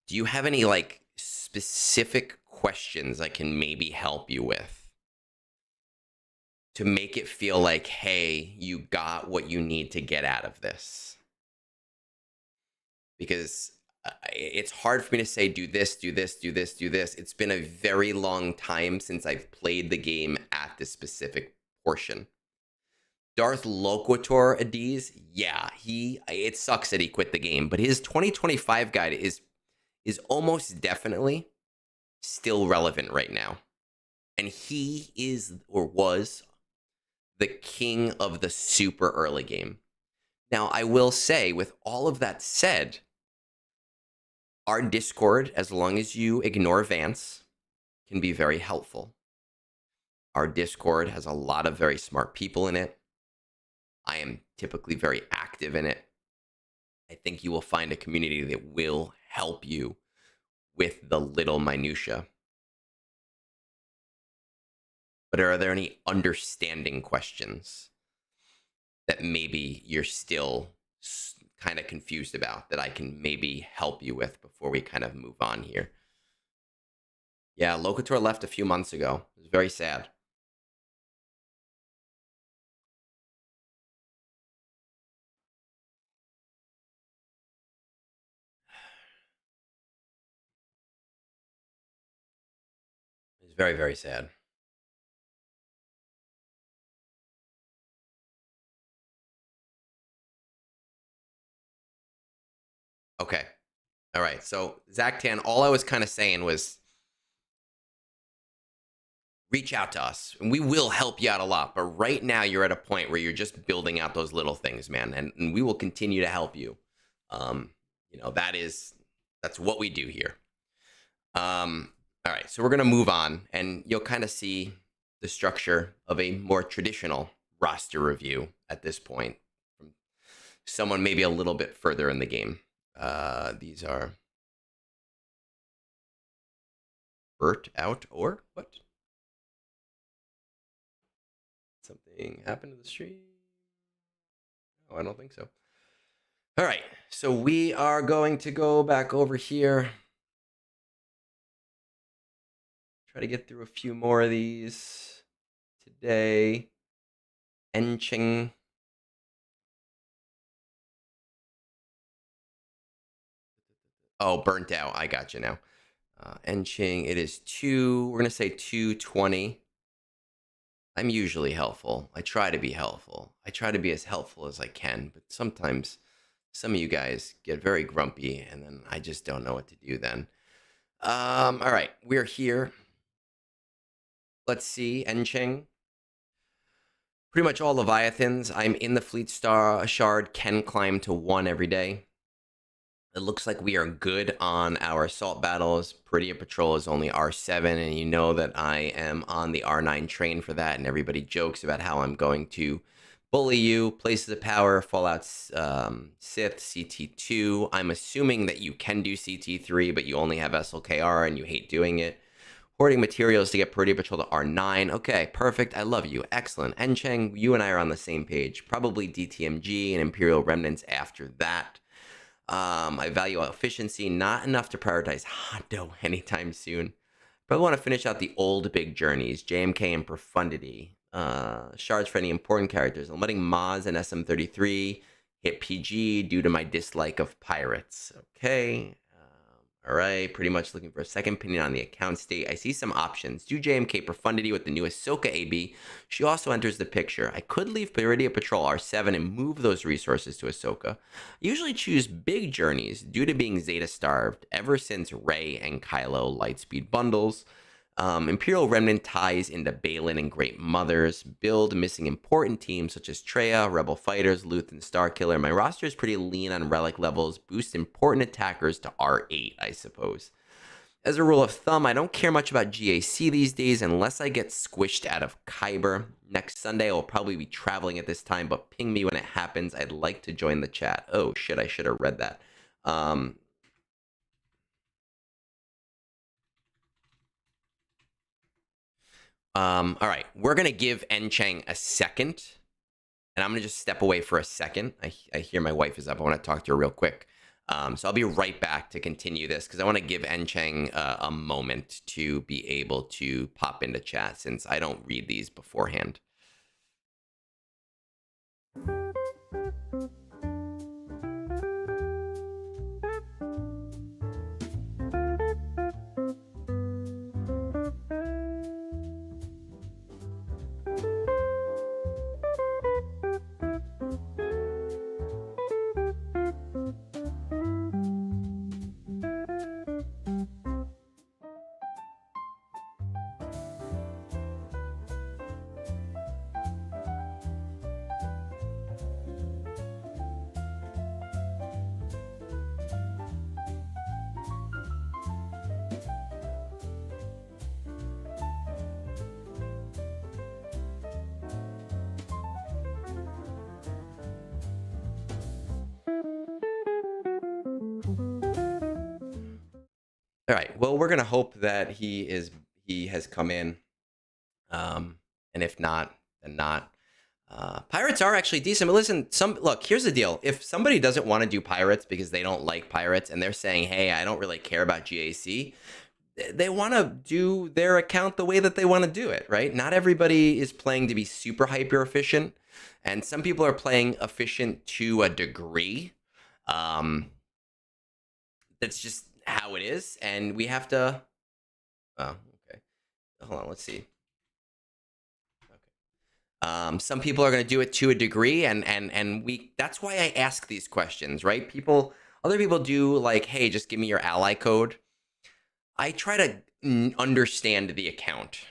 do you have any like specific questions I can maybe help you with to make it feel like, hey, you got what you need to get out of this? Because it's hard for me to say, do this, do this, do this, do this. It's been a very long time since I've played the game at this specific portion. Darth Loquitur Adiz, yeah, it sucks that he quit the game, but his 2025 guide is almost definitely still relevant right now. And he is, or was, the king of the super early game. Now, I will say, with all of that said, our Discord, as long as you ignore Vance, can be very helpful. Our Discord has a lot of very smart people in it. I am typically very active in it. I think you will find a community that will help you with the little minutia. But are there any understanding questions that maybe you're still kind of confused about that I can maybe help you with before we kind of move on here? Yeah, Loquitur left a few months ago. It was very sad. It was very, very sad. Okay. All right. So, Zaktan, all I was kind of saying was reach out to us and we will help you out a lot. But right now you're at a point where you're just building out those little things, man. And we will continue to help you. You know, that's what we do here. All right. So we're going to move on and you'll kind of see the structure of a more traditional roster review at this point from someone maybe a little bit further in the game. These are burnt out or what? Something happened to the stream? Oh, I don't think so. All right, so we are going to go back over here. Try to get through a few more of these today. Encheng. Oh, burnt out. I got you now. Encheng, it is we're going to say 220. I'm usually helpful. I try to be helpful. I try to be as helpful as I can, but sometimes some of you guys get very grumpy and then I just don't know what to do then. All right, we're here. Let's see, Encheng. Pretty much all Leviathans. I'm in the Fleet Star Shard, can climb to 1 every day. It looks like we are good on our assault battles. Prettier Patrol is only R7, and you know that I am on the R9 train for that, and everybody jokes about how I'm going to bully you. Places of Power, Fallout Sith, CT2. I'm assuming that you can do CT3, but you only have SLKR and you hate doing it. Hoarding materials to get Prettier Patrol to R9. Okay, perfect. I love you. Excellent. Encheng, you and I are on the same page. Probably DTMG and Imperial Remnants after that. I value efficiency, not enough to prioritize Hondo anytime soon. Probably want to finish out the old big journeys, JMK and Profundity. Shards for any important characters. I'm letting Maz and SM33 hit PG due to my dislike of pirates. Okay. All right, pretty much looking for a second opinion on the account state. I see some options. Do JMK Profundity with the new Ahsoka AB. She also enters the picture. I could leave Prettier Patrol R7 and move those resources to Ahsoka. I usually choose big journeys due to being Zeta starved ever since Rey and Kylo Lightspeed bundles. Imperial Remnant ties into Balin and Great Mothers. Build missing important teams such as Traya, Rebel Fighters, Luth, and Starkiller. My roster is pretty lean on relic levels. Boost important attackers to R8, I suppose. As a rule of thumb, I don't care much about GAC these days unless I get squished out of Kyber. Next Sunday, I will probably be traveling at this time, but ping me when it happens. I'd like to join the chat. Oh, shit, I should have read that. All right, we're going to give Encheng a second, and I'm going to just step away for a second. I hear my wife is up. I want to talk to her real quick. So I'll be right back to continue this because I want to give Encheng a moment to be able to pop into chat since I don't read these beforehand. All right. Well, we're gonna hope that he has come in, and if not, then not. Pirates are actually decent, but listen, look. Here's the deal: if somebody doesn't want to do pirates because they don't like pirates, and they're saying, "Hey, I don't really care about GAC," they want to do their account the way that they want to do it, right? Not everybody is playing to be super hyper efficient, and some people are playing efficient to a degree. That's just how it is, and we have to. Oh, okay. Hold on. Let's see. Okay. Some people are going to do it to a degree, and we. That's why I ask these questions, right? Other people do like, hey, just give me your ally code. I try to understand the account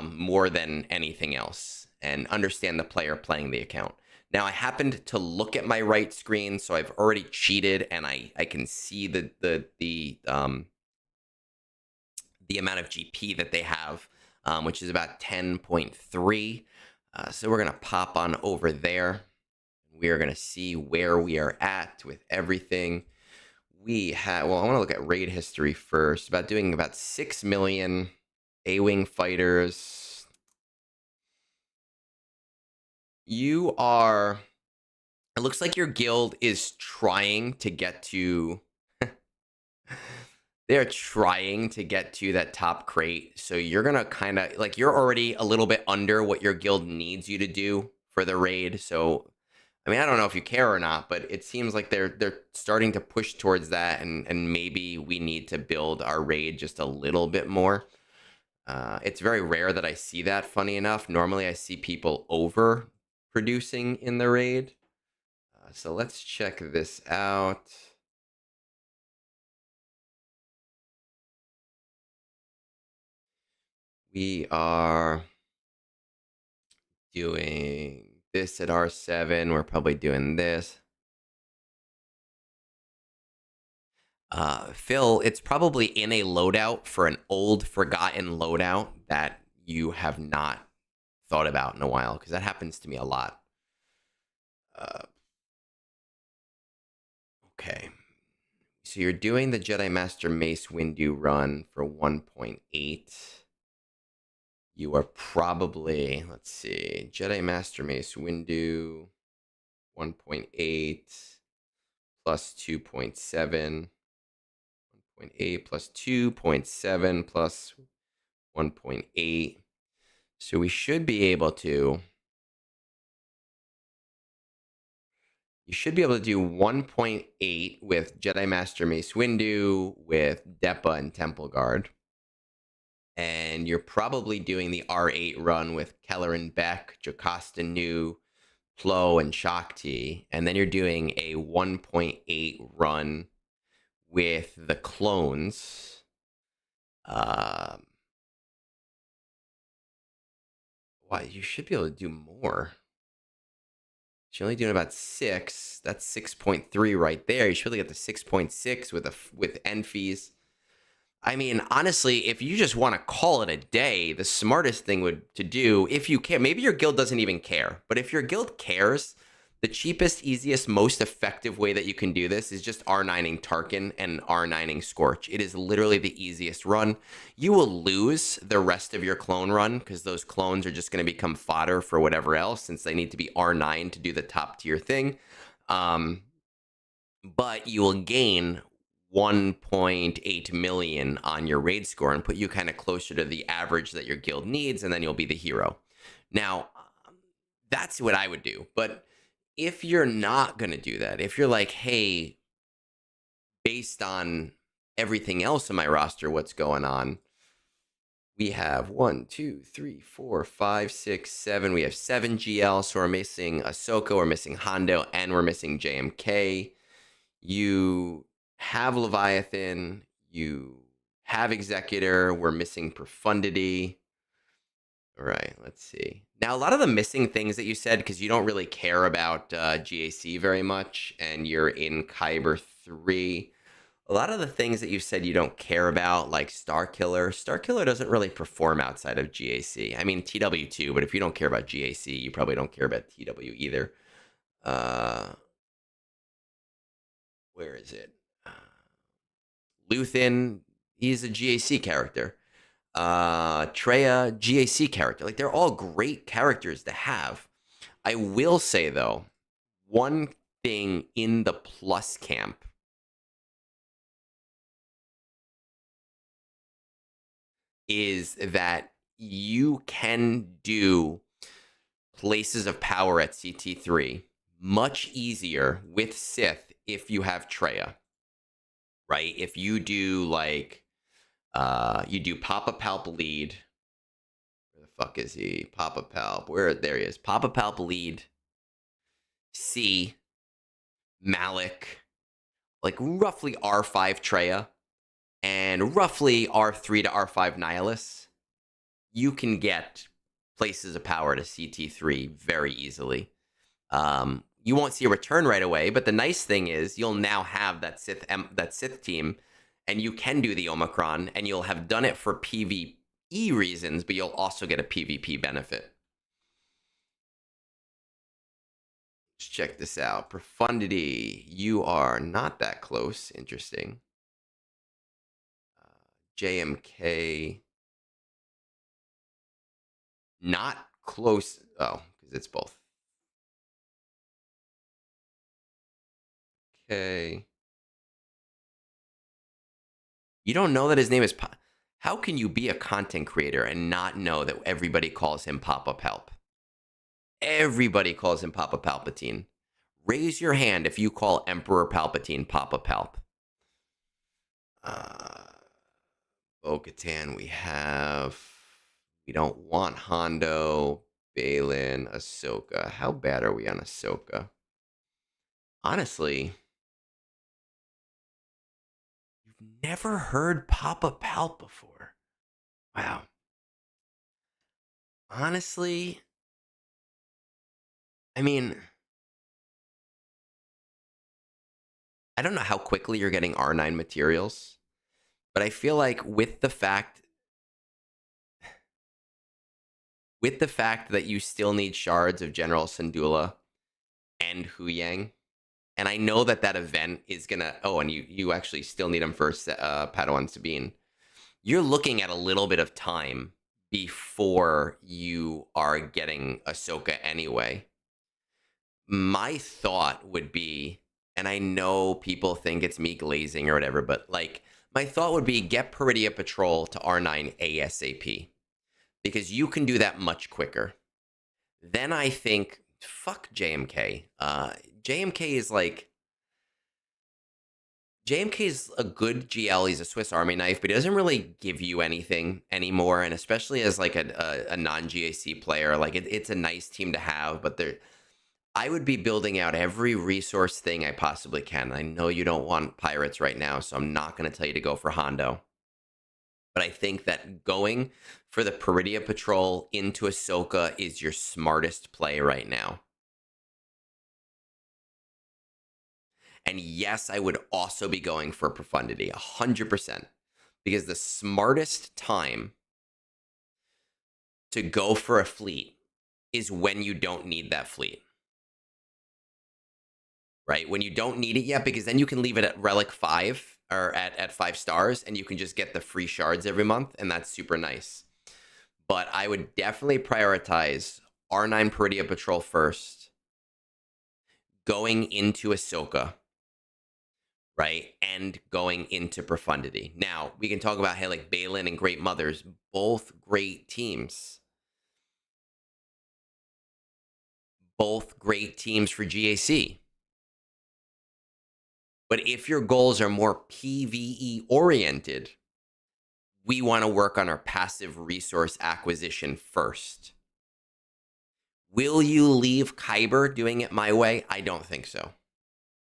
more than anything else, and understand the player playing the account. Now, I happened to look at my right screen, so I've already cheated, and I can see the amount of GP that they have, which is about 10.3. So we're going to pop on over there. We are going to see where we are at with everything. We have, well, I want to look at raid history first. Doing about 6 million A-Wing fighters. You are, it looks like your guild is trying to get to, they're trying to get to that top crate. So you're going to kind of, like, you're already a little bit under what your guild needs you to do for the raid. So, I mean, I don't know if you care or not, but it seems like they're starting to push towards that. And maybe we need to build our raid just a little bit more. It's very rare that I see that, funny enough. Normally I see people over producing in the raid. So let's check this out. We are doing this at R7. We're probably doing this. Phil, it's probably in a loadout for an old, forgotten loadout that you have not thought about in a while, because that happens to me a lot. Okay. So you're doing the Jedi Master Mace Windu run for 1.8. You are probably, let's see, Jedi Master Mace Windu 1.8 plus 2.7. 1.8 plus 2.7 plus 1.8. So we should be able to, you should be able to do 1.8 with Jedi Master Mace Windu, with Depa and Temple Guard. And you're probably doing the R8 run with Keller and Beck, Jocasta Nu, Plo, and Shakti. And then you're doing a 1.8 run with the clones. Why, you should be able to do more. You're only doing about 6. That's 6.3 right there. You should really get to 6.6 with end fees. I mean, honestly, if you just want to call it a day, the smartest thing to do, if you care, maybe your guild doesn't even care, but if your guild cares, the cheapest, easiest, most effective way that you can do this is just R9ing Tarkin and R9ing Scorch. It is literally the easiest run. You will lose the rest of your clone run because those clones are just going to become fodder for whatever else since they need to be R9 to do the top tier thing. But you will gain 1.8 million on your raid score and put you kind of closer to the average that your guild needs, and then you'll be the hero. Now, that's what I would do. But if you're not going to do that, if you're like, hey, based on everything else in my roster, what's going on? We have 1, 2, 3, 4, 5, 6, 7. We have 7 GL, so we're missing Ahsoka, we're missing Hondo, and we're missing JMK. You have Leviathan, you have Executor, we're missing Profundity. All right, let's see. Now, a lot of the missing things that you said, because you don't really care about GAC very much, and you're in Kyber 3, a lot of the things that you said you don't care about, like Starkiller doesn't really perform outside of GAC. I mean, TW2, but if you don't care about GAC, you probably don't care about TW either. Where is it? Luthen, he's a GAC character. Treya, GAC character. Like, they're all great characters to have. I will say, though, one thing in the plus camp is that you can do places of power at CT3 much easier with Sith if you have Treya, right? If you do, like, you do Papa Palp lead. Where the fuck is he? Papa Palp. There he is. Papa Palp lead. C. Malik. Like, roughly R5 Treya. And roughly R3 to R5 Nihilus. You can get places of power to CT3 very easily. You won't see a return right away, but the nice thing is you'll now have that Sith team, and you can do the Omicron, and you'll have done it for PvE reasons, but you'll also get a PvP benefit. Let's check this out. Profundity, you are not that close. Interesting. JMK, not close. Oh, because it's both. Okay. You don't know that his name is How can you be a content creator and not know that everybody calls him Papa Palp? Everybody calls him Papa Palpatine. Raise your hand if you call Emperor Palpatine Papa Palp. Bo-Katan we don't want Hondo, Balin, Ahsoka. How bad are we on Ahsoka? Honestly, you've never heard Papa Palp before. Wow. Honestly, I mean, I don't know how quickly you're getting R9 materials, but I feel like with the fact that you still need shards of General Syndulla and Hu Yang, and I know that that event is gonna. Oh, and you actually still need them for Padawan Sabine. You're looking at a little bit of time before you are getting Ahsoka anyway. My thought would be, and I know people think it's me glazing or whatever, but like my thought would be get Peridia Patrol to R9 ASAP because you can do that much quicker. Then I think fuck JMK. JMK is like JMK is a good GL. He's a Swiss Army knife, but he doesn't really give you anything anymore. And especially as like a non-GAC player, like it's a nice team to have, but I would be building out every resource thing I possibly can. I know you don't want pirates right now, so I'm not going to tell you to go for Hondo. But I think that going for the Peridia Patrol into Ahsoka is your smartest play right now. And yes, I would also be going for Profundity, 100%. Because the smartest time to go for a fleet is when you don't need that fleet. Right? When you don't need it yet, because then you can leave it at Relic 5 or at 5 stars and you can just get the free shards every month, and that's super nice. But I would definitely prioritize R9 Peridia Patrol first, going into Ahsoka, right? And going into Profundity. Now, we can talk about, hey, like Balin and Great Mothers, both great teams. Both great teams for GAC. But if your goals are more PvE oriented, we want to work on our passive resource acquisition first. Will you leave Kyber doing it my way? I don't think so.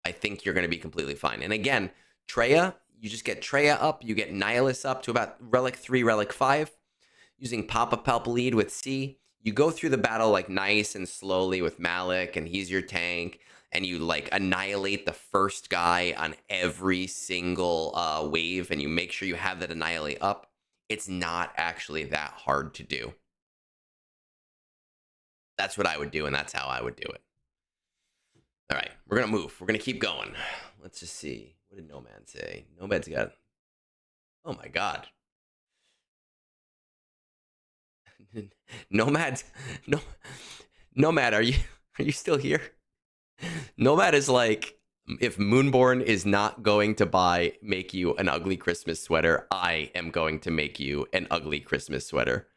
I think you're going to be completely fine. And again, Traya, you just get Traya up, you get Nihilus up to about Relic 3, Relic 5, using Papa Palp lead with C. You go through the battle like nice and slowly with Malik, and he's your tank, and you like annihilate the first guy on every single wave, and you make sure you have that annihilate up. It's not actually that hard to do. That's what I would do, and that's how I would do it. All right, we're going to move. We're going to keep going. Let's just see. What did Nomad say? Nomad's got... Oh, my God. Nomad, are you still here? Nomad is like, if Moonborn is not going to make you an ugly Christmas sweater, I am going to make you an ugly Christmas sweater.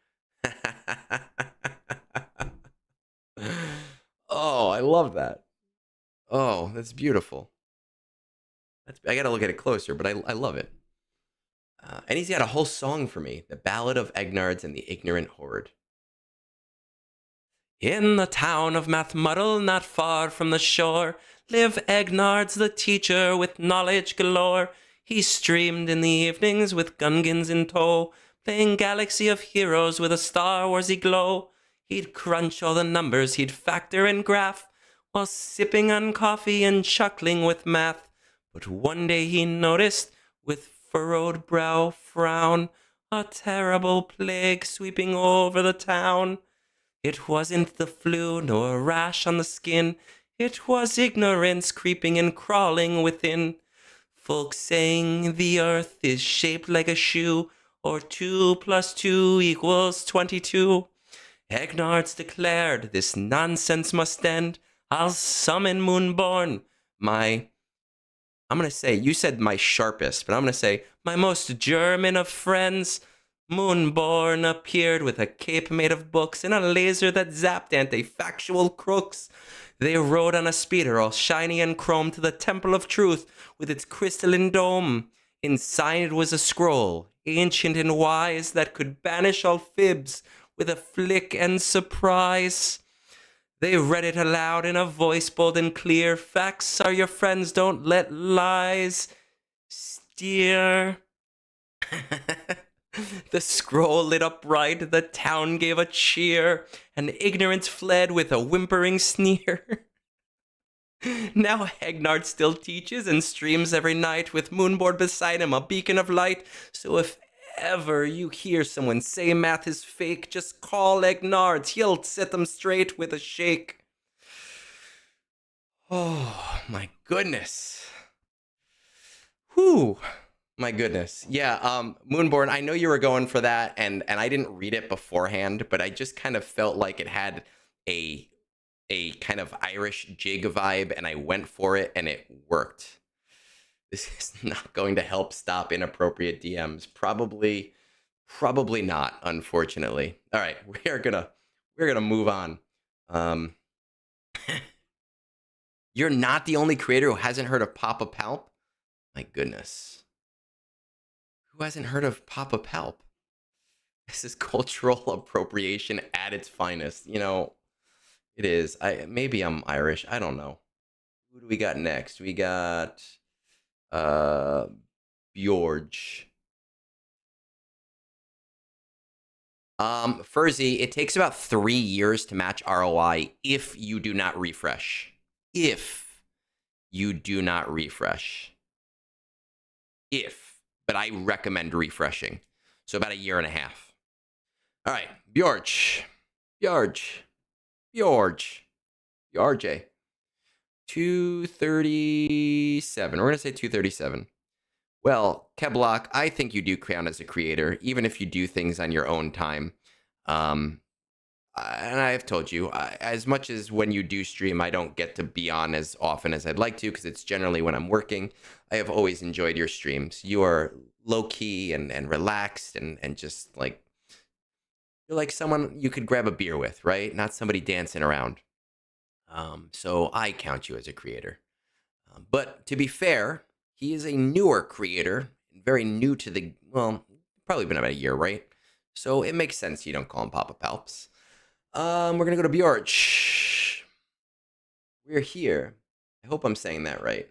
Oh, I love that. Oh, that's beautiful. I gotta look at it closer, but I love it. And he's got a whole song for me, The Ballad of Egnards and the Ignorant Horde. In the town of Mathmuddle, not far from the shore, live Egnards the teacher with knowledge galore. He streamed in the evenings with Gungans in tow, playing Galaxy of Heroes with a Star Warsy glow. He'd crunch all the numbers, he'd factor and graph, while sipping on coffee and chuckling with math. But one day he noticed, with furrowed brow frown, a terrible plague sweeping over the town. It wasn't the flu, nor a rash on the skin. It was ignorance creeping and crawling within. Folks saying the earth is shaped like a shoe, or 2 + 2 = 22. Egnards declared this nonsense must end. I'll summon Moonborn, I'm going to say, you said my sharpest, but I'm going to say my most German of friends. Moonborn appeared with a cape made of books and a laser that zapped anti-factual crooks. They rode on a speeder all shiny and chrome to the Temple of Truth with its crystalline dome. Inside was a scroll, ancient and wise, that could banish all fibs with a flick and surprise. They read it aloud in a voice bold and clear. Facts are your friends, don't let lies steer. The scroll lit up bright, the town gave a cheer, and ignorance fled with a whimpering sneer. Now Egnards still teaches and streams every night, with Moonboard beside him, a beacon of light. So if ever you hear someone say math is fake, just call Egnards, he'll set them straight with a shake. Oh, my goodness. Whew. My goodness. Yeah, Moonborn, I know you were going for that, and I didn't read it beforehand, but I just kind of felt like it had a kind of Irish jig vibe, and I went for it, and it worked. This is not going to help stop inappropriate DMs. Probably not, unfortunately. All right, we're gonna move on. You're not the only creator who hasn't heard of Papa Palp? My goodness. Who hasn't heard of Papa Palp? This is cultural appropriation at its finest. You know, it is. Maybe I'm Irish. I don't know. Who do we got next? We got Borje. Furzy, it takes about 3 years to match ROI if you do not refresh. If you do not refresh. But I recommend refreshing. So about 1.5 years. All right, Borje. 237. We're going to say 237. Well, Keblock, I think you do count as a creator, even if you do things on your own time. And I've told you, as much as when you do stream, I don't get to be on as often as I'd like to, because it's generally when I'm working. I have always enjoyed your streams. You are low-key and relaxed and just like, you're like someone you could grab a beer with, right? Not somebody dancing around. So I count you as a creator. But to be fair, he is a newer creator, very new to the, well, probably been about 1 year, right? So it makes sense you don't call him Papa Palps. We're going to go to Borje. We're here. I hope I'm saying that right.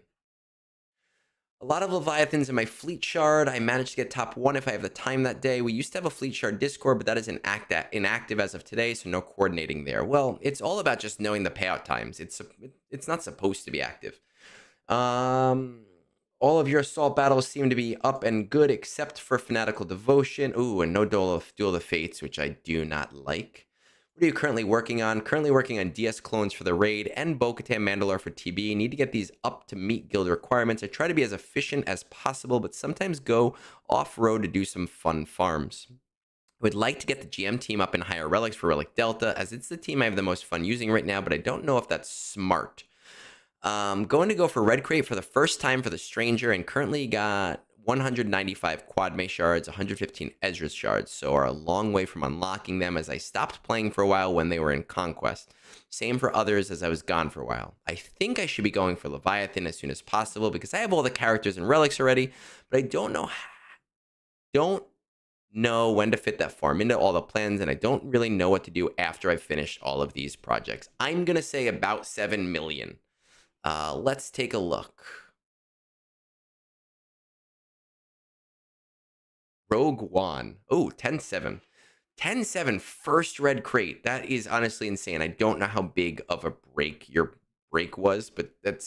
A lot of Leviathans in my fleet shard. I managed to get top 1 if I have the time that day. We used to have a fleet shard Discord, but that is inactive as of today, so no coordinating there. Well, it's all about just knowing the payout times. It's not supposed to be active. All of your assault battles seem to be up and good, except for Fanatical Devotion. Ooh, and no Duel of the Fates, which I do not like. What are you currently working on? Currently working on DS clones for the raid and Bo-Katan Mandalore for TB. Need to get these up to meet guild requirements. I try to be as efficient as possible, but sometimes go off-road to do some fun farms. I would like to get the GM team up in higher relics for Relic Delta, as it's the team I have the most fun using right now, but I don't know if that's smart. Going to go for Red Crate for the first time for the Stranger, and currently got 195 Quad May shards, 115 Ezra's shards, so are a long way from unlocking them, as I stopped playing for a while when they were in Conquest. Same for others, as I was gone for a while. I think I should be going for Leviathan as soon as possible, because I have all the characters and relics already, but I don't know when to fit that farm into all the plans, and I don't really know what to do after I've finished all of these projects. I'm going to say about 7 million. Let's take a look. Rogue One. Oh, 10-7. 10-7 first red crate. That is honestly insane. I don't know how big of a break your break was, but that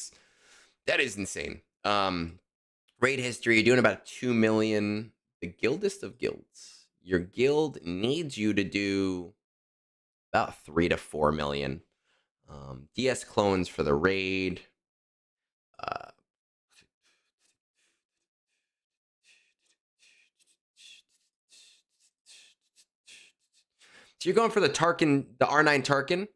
is insane. Raid history, you're doing about 2 million. The guildest of guilds. Your guild needs you to do about 3 to 4 million. DS clones for the raid. So you're going for the Tarkin, the R9 Tarkin?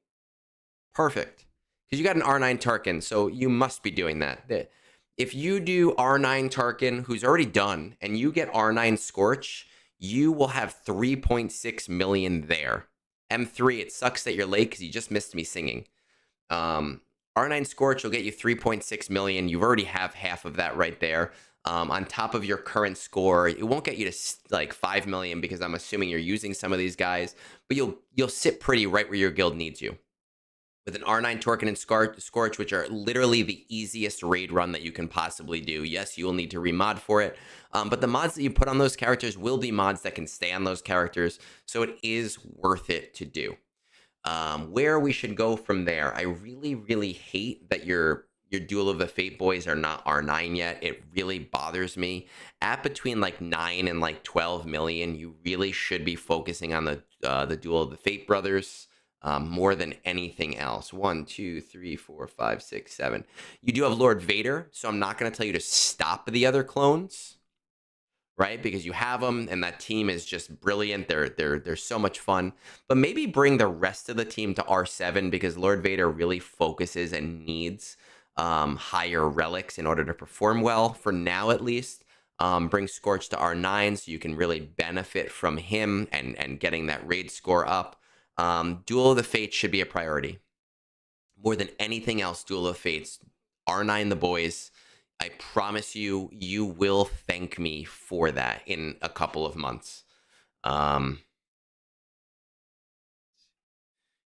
Perfect. Because you got an R9 Tarkin, so you must be doing that. If you do R9 Tarkin, who's already done, and you get R9 Scorch, you will have 3.6 million there. M3, it sucks that you're late because you just missed me singing. R9 Scorch will get you 3.6 million. You already have half of that right there. On top of your current score, it won't get you to like 5 million because I'm assuming you're using some of these guys, but you'll sit pretty right where your guild needs you. with an R9 Torkin and Scorch, which are literally the easiest raid run that you can possibly do. Yes, you will need to remod for it, but the mods that you put on those characters will be mods that can stay on those characters, so it is worth it to do. Where we should go from there, I really, really hate that your Duel of the Fate boys are not R9 yet. It really bothers me. At between like 9 and like 12 million, you really should be focusing on the Duel of the Fate brothers. More than anything else. 1, 2, 3, 4, 5, 6, 7. You do have Lord Vader, so I'm not going to tell you to stop the other clones, right? Because you have them, and that team is just brilliant. They're so much fun. But maybe bring the rest of the team to R7, because Lord Vader really focuses and needs higher relics in order to perform well, for now at least. Bring Scorch to R9 so you can really benefit from him and getting that raid score up. Duel of the Fates should be a priority. More than anything else, Duel of Fates, R9 the boys. I promise you, you will thank me for that in a couple of months.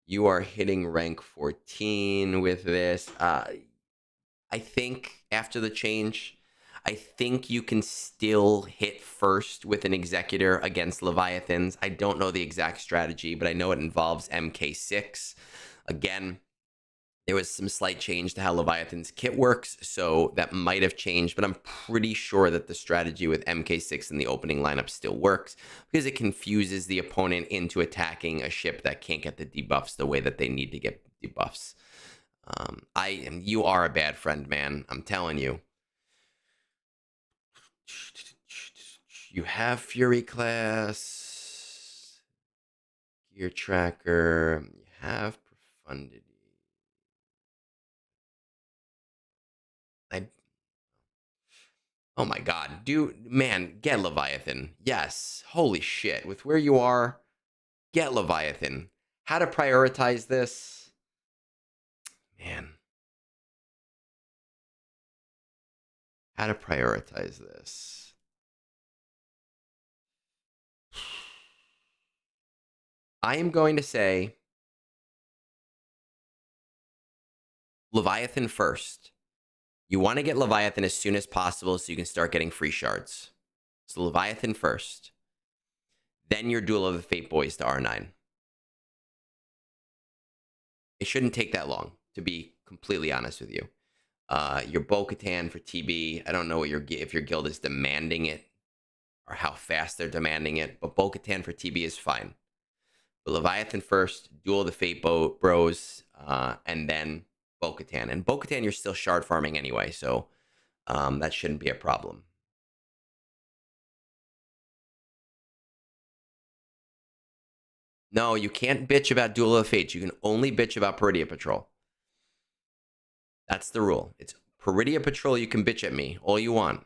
You are hitting rank 14 with this. I think after the change, I think you can still hit first with an Executor against Leviathans. I don't know the exact strategy, but I know it involves MK6. Again, there was some slight change to how Leviathan's kit works, so that might have changed, but I'm pretty sure that the strategy with MK6 in the opening lineup still works, because it confuses the opponent into attacking a ship that can't get the debuffs the way that they need to get debuffs. You are a bad friend, man. I'm telling you. You have Fury class, Gear Tracker, you have Profundity. Oh my god, dude, man, get Leviathan. Yes, holy shit. With where you are, get Leviathan. How to prioritize this? Man. How to prioritize this? I am going to say Leviathan first. You want to get Leviathan as soon as possible so you can start getting free shards. So Leviathan first. Then your Duel of the Fate boys to R9. It shouldn't take that long, to be completely honest with you. Your Bo-Katan for TB, I don't know what if your guild is demanding it or how fast they're demanding it, but Bo-Katan for TB is fine. But Leviathan first, Duel of the Fate bros, and then Bo-Katan. And Bo-Katan, you're still shard farming anyway, so that shouldn't be a problem. No, you can't bitch about Duel of the Fates. You can only bitch about Peridia Patrol. That's the rule. It's Peridia Patrol, you can bitch at me all you want.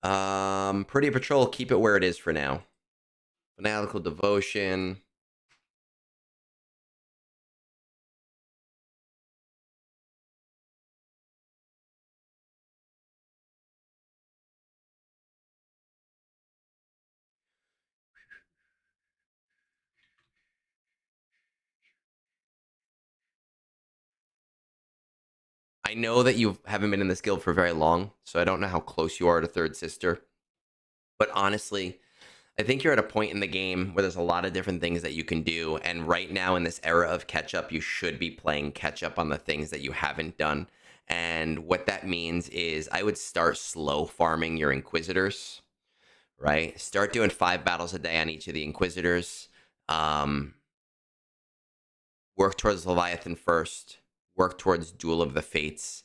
Peridia Patrol, keep it where it is for now. Fanatical Devotion. I know that you haven't been in this guild for very long, so I don't know how close you are to Third Sister. But honestly, I think you're at a point in the game where there's a lot of different things that you can do. And right now in this era of catch-up, you should be playing catch-up on the things that you haven't done. And what that means is I would start slow farming your Inquisitors, right? Start doing 5 battles a day on each of the Inquisitors. Work towards Leviathan first. Work towards Duel of the Fates.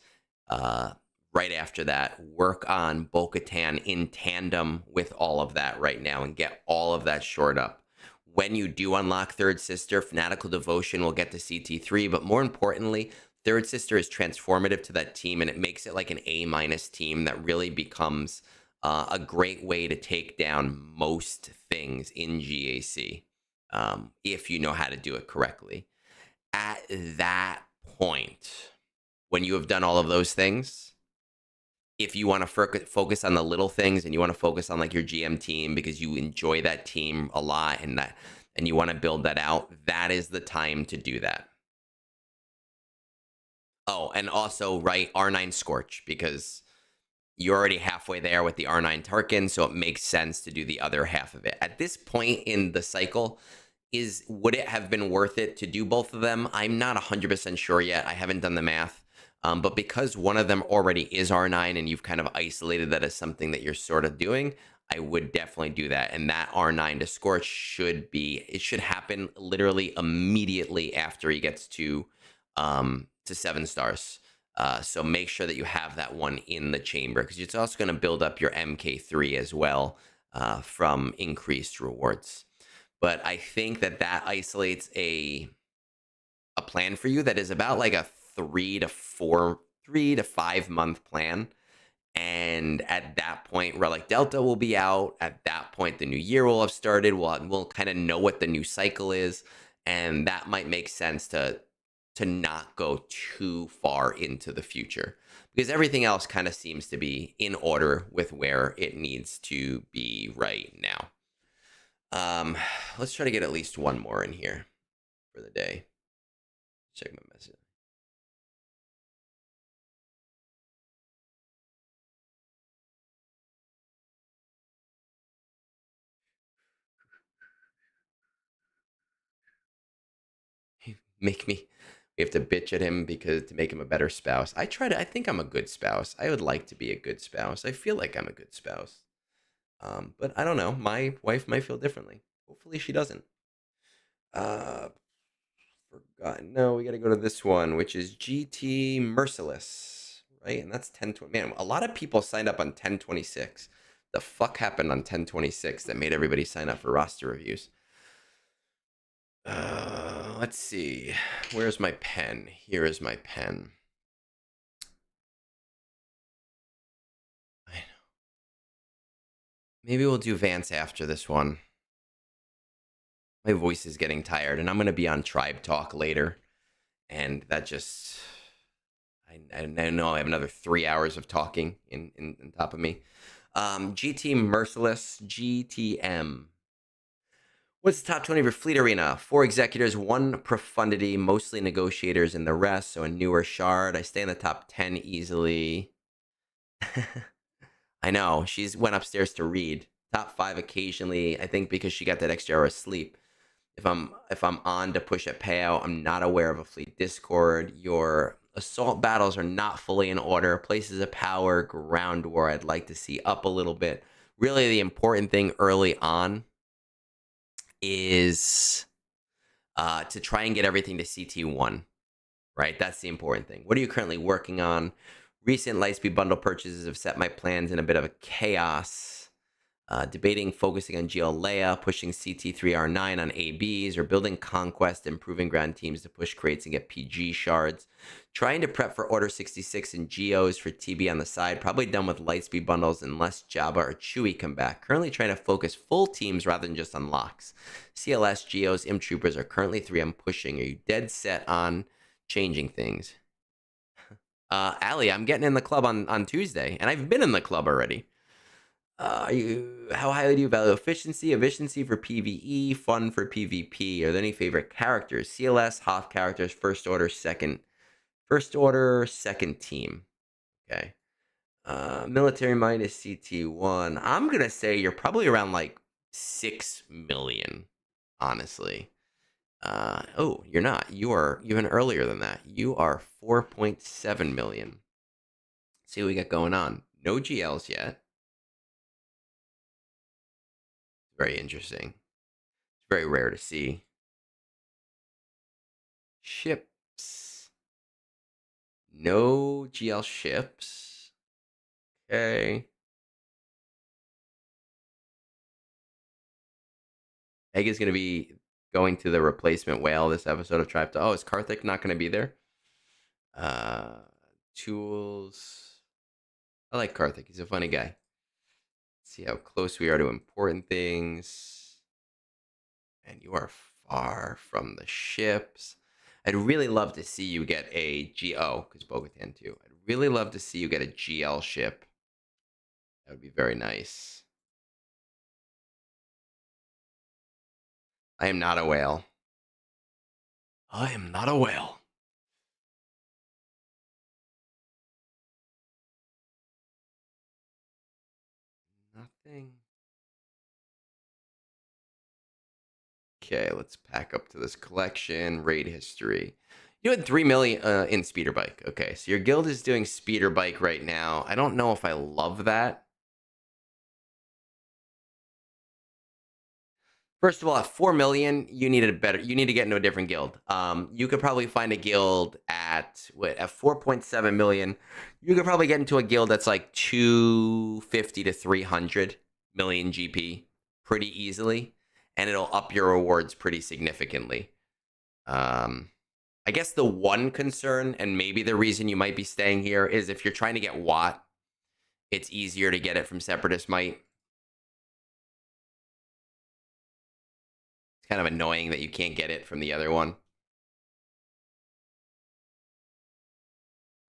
Right after that, work on Bo-Katan in tandem with all of that right now and get all of that shored up. When you do unlock Third Sister, Fanatical Devotion will get to CT3, but more importantly, Third Sister is transformative to that team, and it makes it like an A- team that really becomes a great way to take down most things in GAC, if you know how to do it correctly. At that point, when you have done all of those things, if you want to focus on the little things and you want to focus on like your GM team because you enjoy that team a lot and you want to build that out, that is the time to do that. Oh, and also, right, R9 Scorch, because you're already halfway there with the R9 Tarkin, so it makes sense to do the other half of it. At this point in the cycle, would it have been worth it to do both of them? I'm not 100% sure yet. I haven't done the math. But because one of them already is R9 and you've kind of isolated that as something that you're sort of doing, I would definitely do that. And that R9 to Scorch it should happen literally immediately after he gets to 7 stars. So make sure that you have that one in the chamber, because it's also going to build up your MK3 as well from increased rewards. But I think that isolates a plan for you that is about like a 3 to 5 month plan. And at that point, Relic Delta will be out. At that point, the new year will have started. We'll kind of know what the new cycle is, and that might make sense to not go too far into the future, because everything else kind of seems to be in order with where it needs to be right now. Let's try to get at least one more in here for the day. Check my message. Make me. We have to bitch at him because to make him a better spouse. I think I'm a good spouse. I would like to be a good spouse. I feel like I'm a good spouse. But I don't know. My wife might feel differently. Hopefully she doesn't. Uh, Forgotten. No, we got to go to this one, which is GTMerciless, right? And that's 1020. Man, a lot of people signed up on 1026. The fuck happened on 1026 that made everybody sign up for roster reviews? Let's see. Where's my pen? Here is my pen. I know. Maybe we'll do Vance after this one. My voice is getting tired, and I'm going to be on Tribe Talk later. And that just... I know I have another 3 hours of talking in top of me. GTMerciless, GTM. What's the top 20 of your fleet arena? 4 executors, 1 profundity, mostly negotiators in the rest, so a newer shard. I stay in the top 10 easily. I know, she's went upstairs to read. Top 5 occasionally, I think because she got that extra hour of sleep. If I'm on to push a payout, I'm not aware of a fleet discord. Your assault battles are not fully in order. Places of power, ground war, I'd like to see up a little bit. Really, the important thing early on is to try and get everything to CT1, right? That's the important thing. What are you currently working on? Recent Lightspeed bundle purchases have set my plans in a bit of a chaos. Debating focusing on GL Leia, pushing CT3R9 on ABs, or building Conquest, improving ground teams to push crates and get PG shards. Trying to prep for Order 66 and GOs for TB on the side. Probably done with Lightspeed bundles unless Jabba or Chewie come back. Currently trying to focus full teams rather than just on locks. CLS, GOs, IM Troopers are currently 3 I'm pushing. Are you dead set on changing things? Allie, I'm getting in the club on Tuesday, and I've been in the club already. How highly do you value efficiency? Efficiency for PvE, fun for PvP. Are there any favorite characters? CLS, Hoth characters, first order, second team. Okay. Military might is CT1. I'm gonna say you're probably around like 6 million, honestly. Oh, you're not. You are even earlier than that. You are 4.7 million. Let's see what we got going on. No GLs yet. Very interesting. It's very rare to see. Ships. No GL ships. Okay. Egg is going to be going to the replacement whale this episode of Tribe Talk. Oh, is Karthik not going to be there? Tools. I like Karthik. He's a funny guy. Let's see how close we are to important things. And you are far from the ships. I'd really love to see you get a GO, because Bo-Katan too. I'd really love to see you get a GL ship. That would be very nice. I am not a whale. I am not a whale. Nothing. Okay, let's pack up to this collection. Raid history. You had 3 million in speeder bike. Okay, so your guild is doing speeder bike right now. I don't know if I love that. First of all, at 4 million, you need to get into a different guild. You could probably find a guild at 4.7 million. You could probably get into a guild that's like 250 to 300 million GP pretty easily, and it'll up your rewards pretty significantly. I guess the one concern, and maybe the reason you might be staying here, is if you're trying to get Watt, it's easier to get it from Separatist Might. It's kind of annoying that you can't get it from the other one.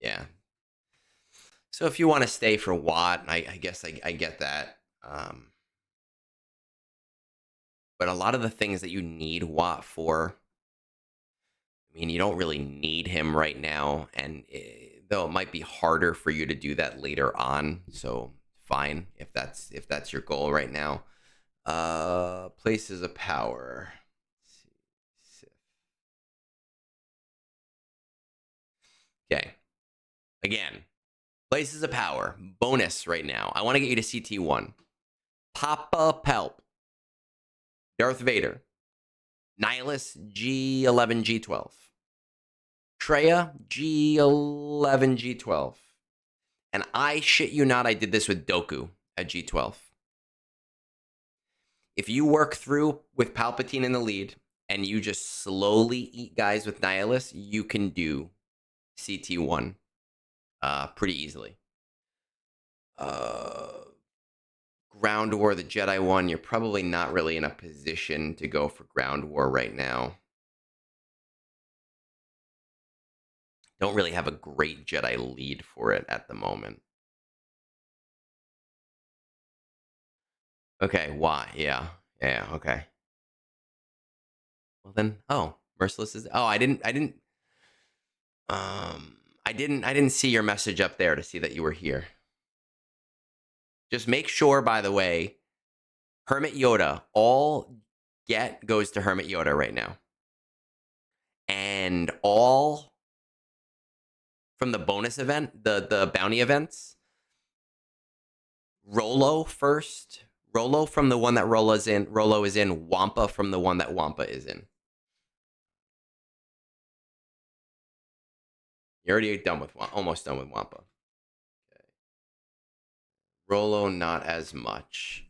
Yeah. So if you want to stay for Watt, I guess I get that. But a lot of the things that you need Watt for, I mean, you don't really need him right now, and though it might be harder for you to do that later on, so fine if that's your goal right now. Places of power. Okay. Again, places of power. Bonus right now. I want to get you to CT1. Papa Pelp. Darth Vader. Nihilus G11, G12. Treya G11, G12. And I shit you not, I did this with Doku at G12. If you work through with Palpatine in the lead and you just slowly eat guys with Nihilus, you can do CT1 pretty easily. Ground War, the Jedi one, you're probably not really in a position to go for Ground War right now. Don't really have a great Jedi lead for it at the moment. Okay, why? Yeah, okay. Well then, oh, Merciless is. Oh, I didn't see your message up there to see that you were here. Just make sure, by the way, Hermit Yoda, all get goes to Hermit Yoda right now. And all from the bonus event, the bounty events, Rolo first. Rolo from the one that Rolo is in. Wampa from the one that Wampa is in. You're already done with almost done with Wampa. Okay. Rolo, not as much.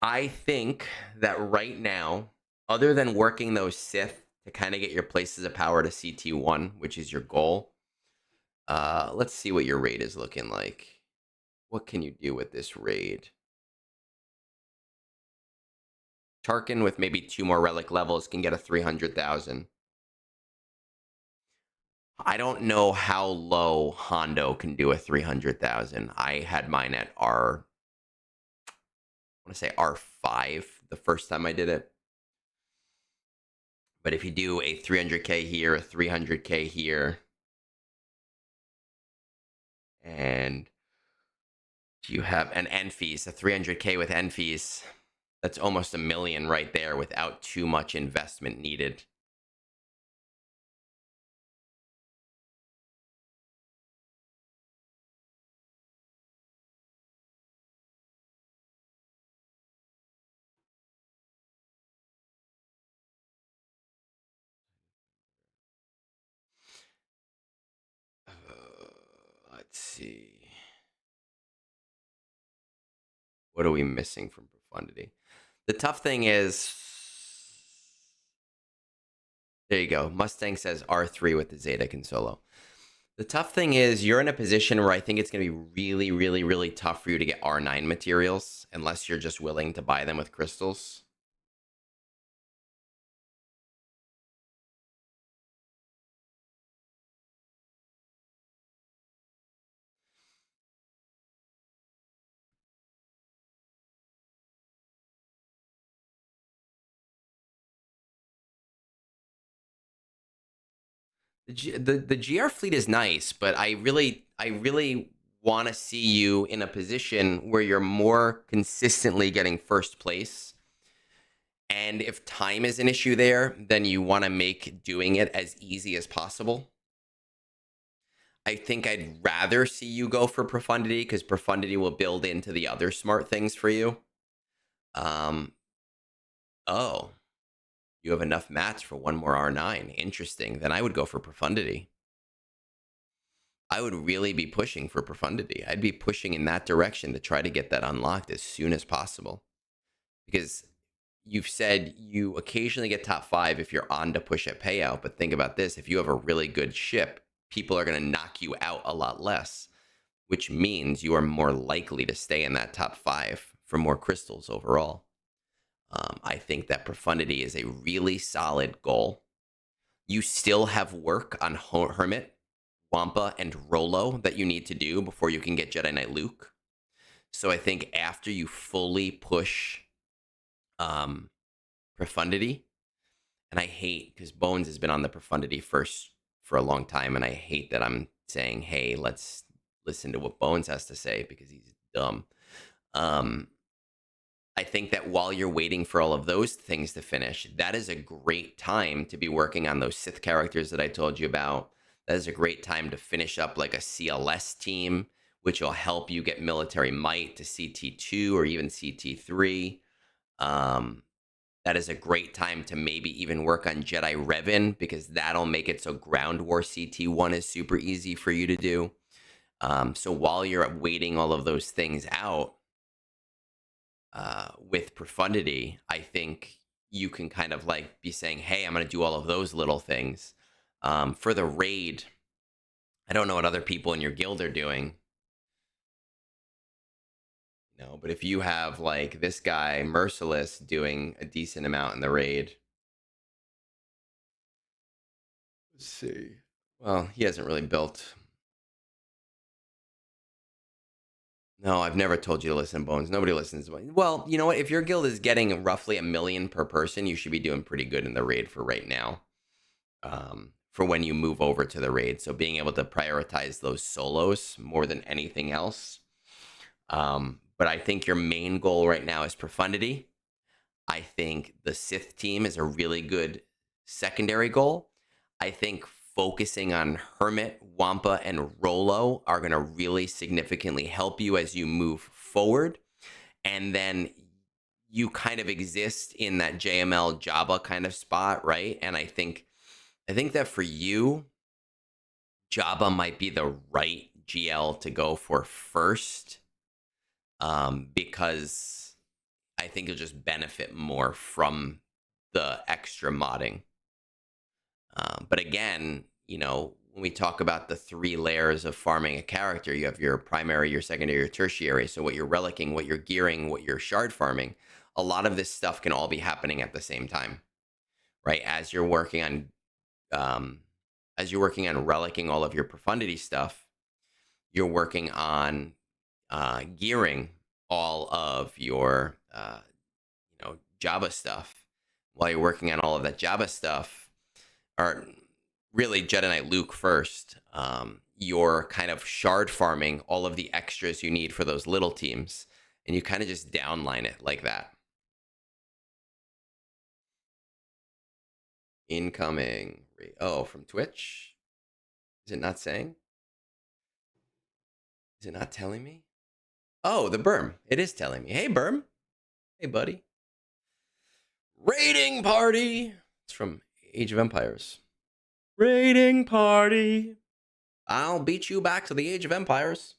I think that right now, other than working those Sith to kind of get your places of power to CT1, which is your goal, let's see what your raid is looking like. What can you do with this raid? Tarkin with maybe 2 more relic levels can get a 300,000. I don't know how low Hondo can do a 300,000. I had mine at I want to say R5 the first time I did it. But if you do a 300k here, a 300k here, and you have an Enfys, a 300k with Enfys, that's almost 1 million right there without too much investment needed. Let's see. What are we missing from profundity? The tough thing is, there you go. Mustang says R3 with the Zeta and solo. The tough thing is you're in a position where I think it's going to be really, really, really tough for you to get R9 materials unless you're just willing to buy them with crystals. The GR fleet is nice, but I really want to see you in a position where you're more consistently getting first place. And if time is an issue there, then you want to make doing it as easy as possible. I think I'd rather see you go for profundity, because profundity will build into the other smart things for you. Oh, you have enough mats for one more R9. Interesting. Then I would go for profundity. I would really be pushing for profundity. I'd be pushing in that direction to try to get that unlocked as soon as possible. Because you've said you occasionally get top 5 if you're on to push at payout. But think about this. If you have a really good ship, people are going to knock you out a lot less, which means you are more likely to stay in that top 5 for more crystals overall. I think that profundity is a really solid goal. You still have work on Hermit, Wampa, and Rolo that you need to do before you can get Jedi Knight Luke. So I think after you fully push profundity, and I hate, because Bones has been on the profundity first for a long time, and I hate that I'm saying, hey, let's listen to what Bones has to say, because he's dumb. I think that while you're waiting for all of those things to finish, that is a great time to be working on those Sith characters that I told you about. That is a great time to finish up like a CLS team, which will help you get military might to CT2 or even CT3. That is a great time to maybe even work on Jedi Revan, because that'll make it so Ground War CT1 is super easy for you to do. So while you're waiting all of those things out, with profundity, I think you can kind of like be saying, hey, I'm going to do all of those little things. For the raid, I don't know what other people in your guild are doing. No, but if you have like this guy, Merciless, doing a decent amount in the raid. Let's see. Well, he hasn't really built. No, I've never told you to listen to Bones. Nobody listens. Well, you know what? If your guild is getting roughly 1 million per person, you should be doing pretty good in the raid for right now. For when you move over to the raid. So being able to prioritize those solos more than anything else. But I think your main goal right now is profundity. I think the Sith team is a really good secondary goal. I think focusing on Hermit, Wampa, and Rolo are going to really significantly help you as you move forward. And then you kind of exist in that JML Jabba kind of spot, right? And I think that for you, Jabba might be the right GL to go for first, because I think you'll just benefit more from the extra modding. But again, you know, when we talk about the 3 layers of farming a character, you have your primary, your secondary, your tertiary. So what you're relicking, what you're gearing, what you're shard farming, a lot of this stuff can all be happening at the same time, right? As you're working on relicking all of your profundity stuff, you're working on gearing all of your Jabba stuff. While you're working on all of that Jabba stuff, or really Jedi Knight Luke first, you're kind of shard farming all of the extras you need for those little teams, and you kind of just downline it like that. Incoming. Oh, from Twitch? Is it not saying? Is it not telling me? Oh, the Berm. It is telling me. Hey, Berm. Hey, buddy. Raiding party. It's from Age of Empires. Raiding party. I'll beat you back to the Age of Empires.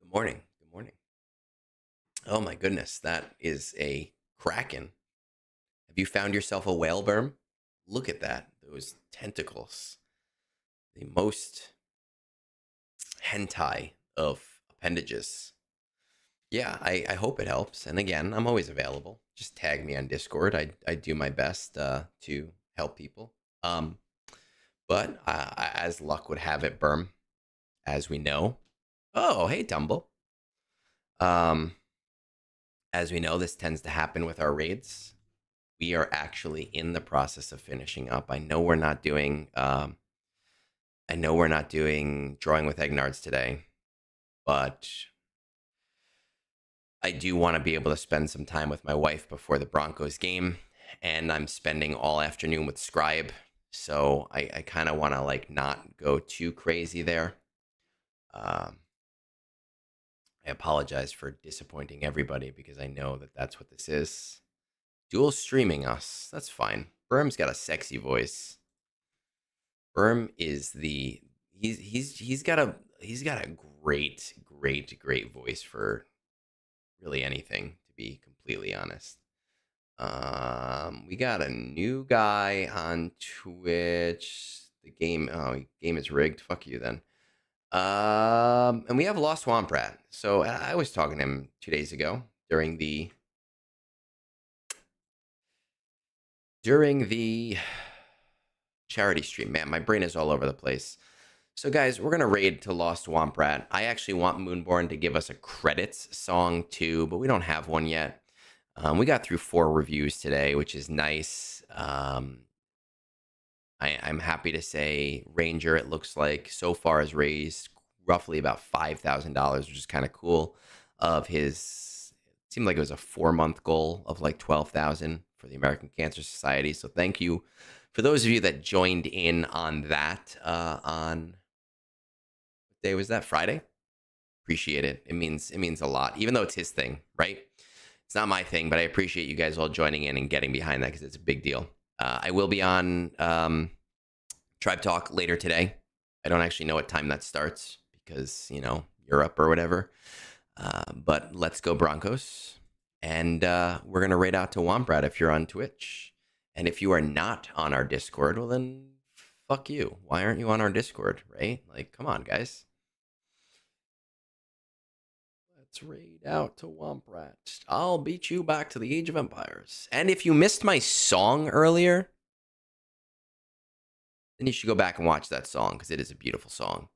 Good morning. Good morning. Oh my goodness, that is a kraken. Have you found yourself a whale, Berm? Look at that. Those tentacles. The most hentai of appendages. Yeah, I hope it helps. And again, I'm always available. Just tag me on Discord. I do my best to help people. But as luck would have it, Berm, as we know. Oh, hey, Tumble. As we know, this tends to happen with our raids. we are actually in the process of finishing up. I know we're not doing drawing with Egnards today, but I do want to be able to spend some time with my wife before the Broncos game, and I'm spending all afternoon with Scribe, so I kind of want to like not go too crazy there. I apologize for disappointing everybody because I know that that's what this is. Dual streaming us. That's fine. Berm's got a sexy voice. Berm is he's got a great voice for really anything, to be completely honest. We got a new guy on Twitch. The game is rigged. Fuck you then. And we have Lost Swamp Rat. So I was talking to him 2 days ago during the charity stream. Man, my brain is all over the place. So guys, we're gonna raid to Lost Swamp Rat. I actually want Moonborn to give us a credits song too, but we don't have one yet. We got through 4 reviews today, which is nice. I'm happy to say Ranger, it looks like, so far has raised roughly about $5,000, which is kind of cool. Of his, it seemed like it was a 4-month goal of like 12,000 for the American Cancer Society. So thank you for those of you that joined in on that. On what day was that? Friday. Appreciate it. It means a lot, even though it's his thing, right? It's not my thing, but I appreciate you guys all joining in and getting behind that because it's a big deal. I will be on Tribe Talk later today. I don't actually know what time that starts because, you know, Europe or whatever. But let's go Broncos. And we're going to raid out to Womprat if you're on Twitch. And if you are not on our Discord, well, then fuck you. Why aren't you on our Discord, right? Like, come on, guys. Let's raid out to Womprat. I'll beat you back to the Age of Empires. And if you missed my song earlier, then you should go back and watch that song because it is a beautiful song.